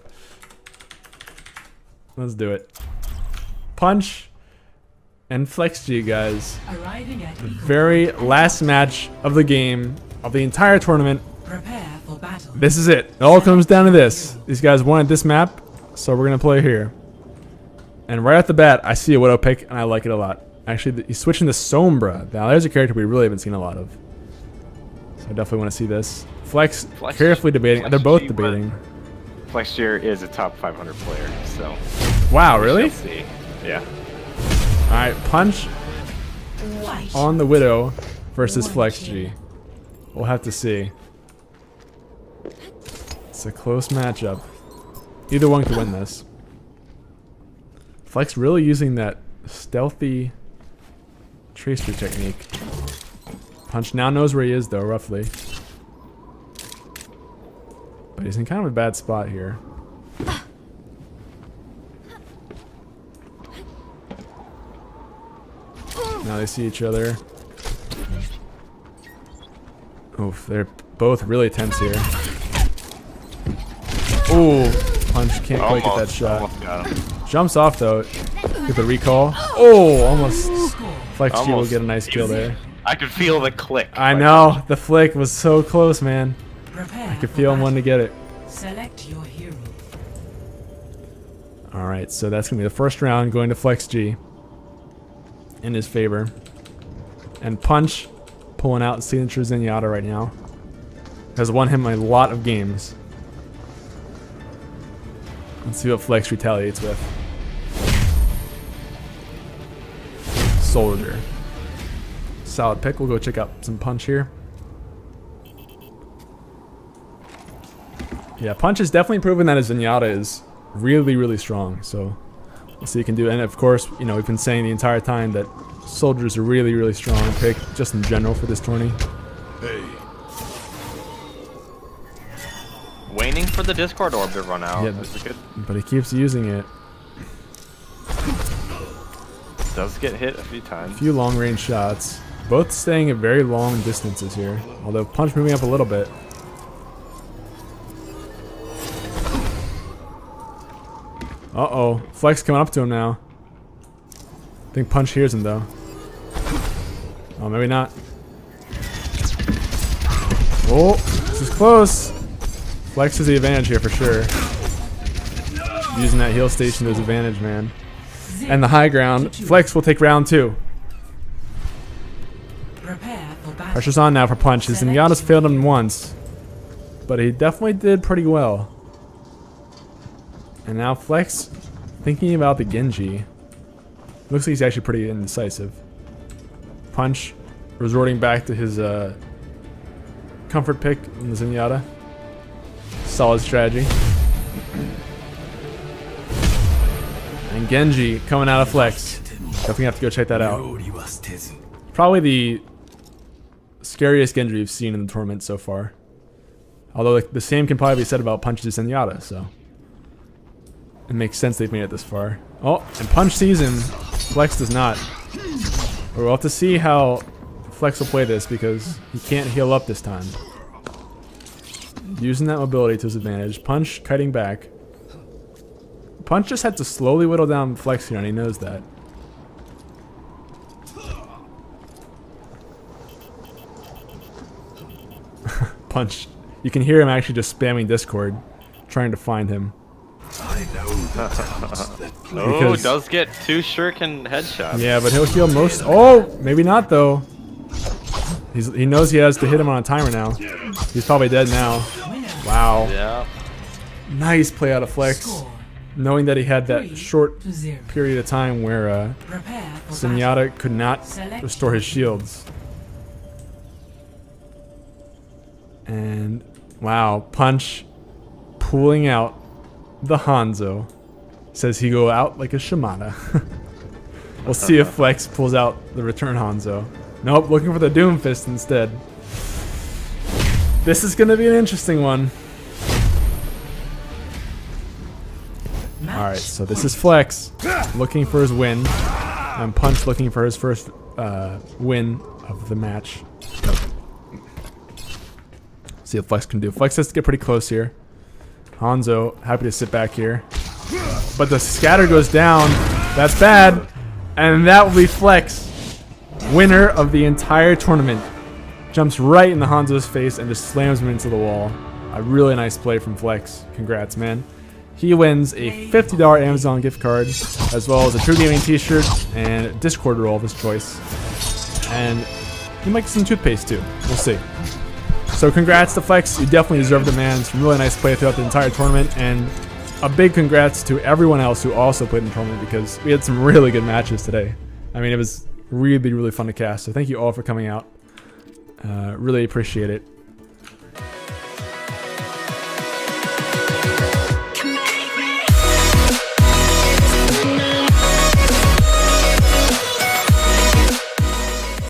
Let's do it. Punch and Flex G, guys. Arriving at The eco. very last match of the game, of the entire tournament. Prepare for battle. This is it. It all comes down to this. These guys wanted this map, so we're going to play here. And right off the bat, I see a Widow pick, and I like it a lot. Actually, he's switching to Sombra. Now, there's a character we really haven't seen a lot of. So I definitely want to see this. Flex carefully debating. Flex They're both G debating. FlexGear is a top 500 player, so. Wow, we really? shall see. Yeah. Alright, Punch Fight. on the Widow versus Flex G. We'll have to see. It's a close matchup. Either one could win this. Flex really using that stealthy tracer technique. Punch now knows where he is though, roughly. But he's in kind of a bad spot here. Now they see each other. Oof, they're both really tense here. Ooh, Punch can't quite get that shot. Almost got him. Jumps off though. Get the recall. Oh, almost. Flex G will Almost. get a nice kill there. I could feel the click. I know, the flick was so close, man. Prepare I could for feel him wanting to battle. get it. Select your hero. Alright, so that's going to be the first round going to Flex G. In his favor. And Punch pulling out Signature Zenyatta right now. Has won him a lot of games. Let's see what Flex retaliates with. soldier. Solid pick. We'll go check out some punch here. Yeah, punch has definitely proven that his Zenyatta is really, really strong. So we'll see what he can do. And of course, you know, we've been saying the entire time that soldier's a really, really strong pick just in general for this tourney. Hey, Waiting for the Discord orb to run out. Yeah, That's a good. but he keeps using it. Does get hit a few A times. few long range shots. Both staying at very long distances here. Although punch moving up a little bit. Uh-oh. Flex coming up to him now. I think punch hears him though. Oh, maybe not. Oh, this is close. Flex has the advantage here for sure. Using that heal station to his advantage, man. And the high ground. Flex will take round 2. Prepare for battle. Pressure's on now for punch. His Zenyatta's failed him once. But he definitely did pretty well. And now Flex thinking about the Genji. Looks like he's actually pretty indecisive. Punch resorting back to his comfort pick in the Zenyatta. Solid strategy. And Genji coming out of Flex. Definitely have to go check that out. Probably the scariest Genji we've seen in the tournament so far. Although like, the same can probably be said about Punch's Zenyatta, so it makes sense they've made it this far. Oh, and Punch sees him. Flex does not. We'll have to see how Flex will play this because he can't heal up this time. Using that mobility to his advantage. Punch kiting back. Punch just had to slowly whittle down Flex here, and he knows that. Punch. You can hear him actually just spamming Discord, trying to find him. I know the talents that play. Oh, Because- does get 2 shuriken headshots. Yeah, but he'll heal most. Oh, maybe not though. He knows he has to hit him on a timer now. He's probably dead now. Wow. Yeah. Nice play out of Flex. Score Knowing that he had that 3 short to 0. period of time where Prepare for battle. Zenyatta could not Select restore his your shields. And wow, Punch pulling out the Hanzo. Says he go out like a Shimada. We'll see if Flex pulls out the return Hanzo. Nope, looking for the Doom Fist instead. This is gonna be an interesting one. Match Alright, so this is Flex looking for his win. And Punch looking for his first win of the match. See what Flex can do. Flex has to get pretty close here. Hanzo happy to sit back here. But the scatter goes down. That's bad. And that will be Flex. Winner of the entire tournament. Jumps right in the Hanzo's face and just slams him into the wall. A really nice play from Flex. Congrats, man. He wins a $50 Amazon gift card, as well as a TRUgaming t-shirt and a Discord role of his choice. And he might get some toothpaste too. We'll see. So congrats to Flex. You definitely deserve the man. Some really nice play throughout the entire tournament. And a big congrats to everyone else who also played in the tournament because we had some really good matches today. I mean, it was really, really fun to cast. So thank you all for coming out. Really appreciate it.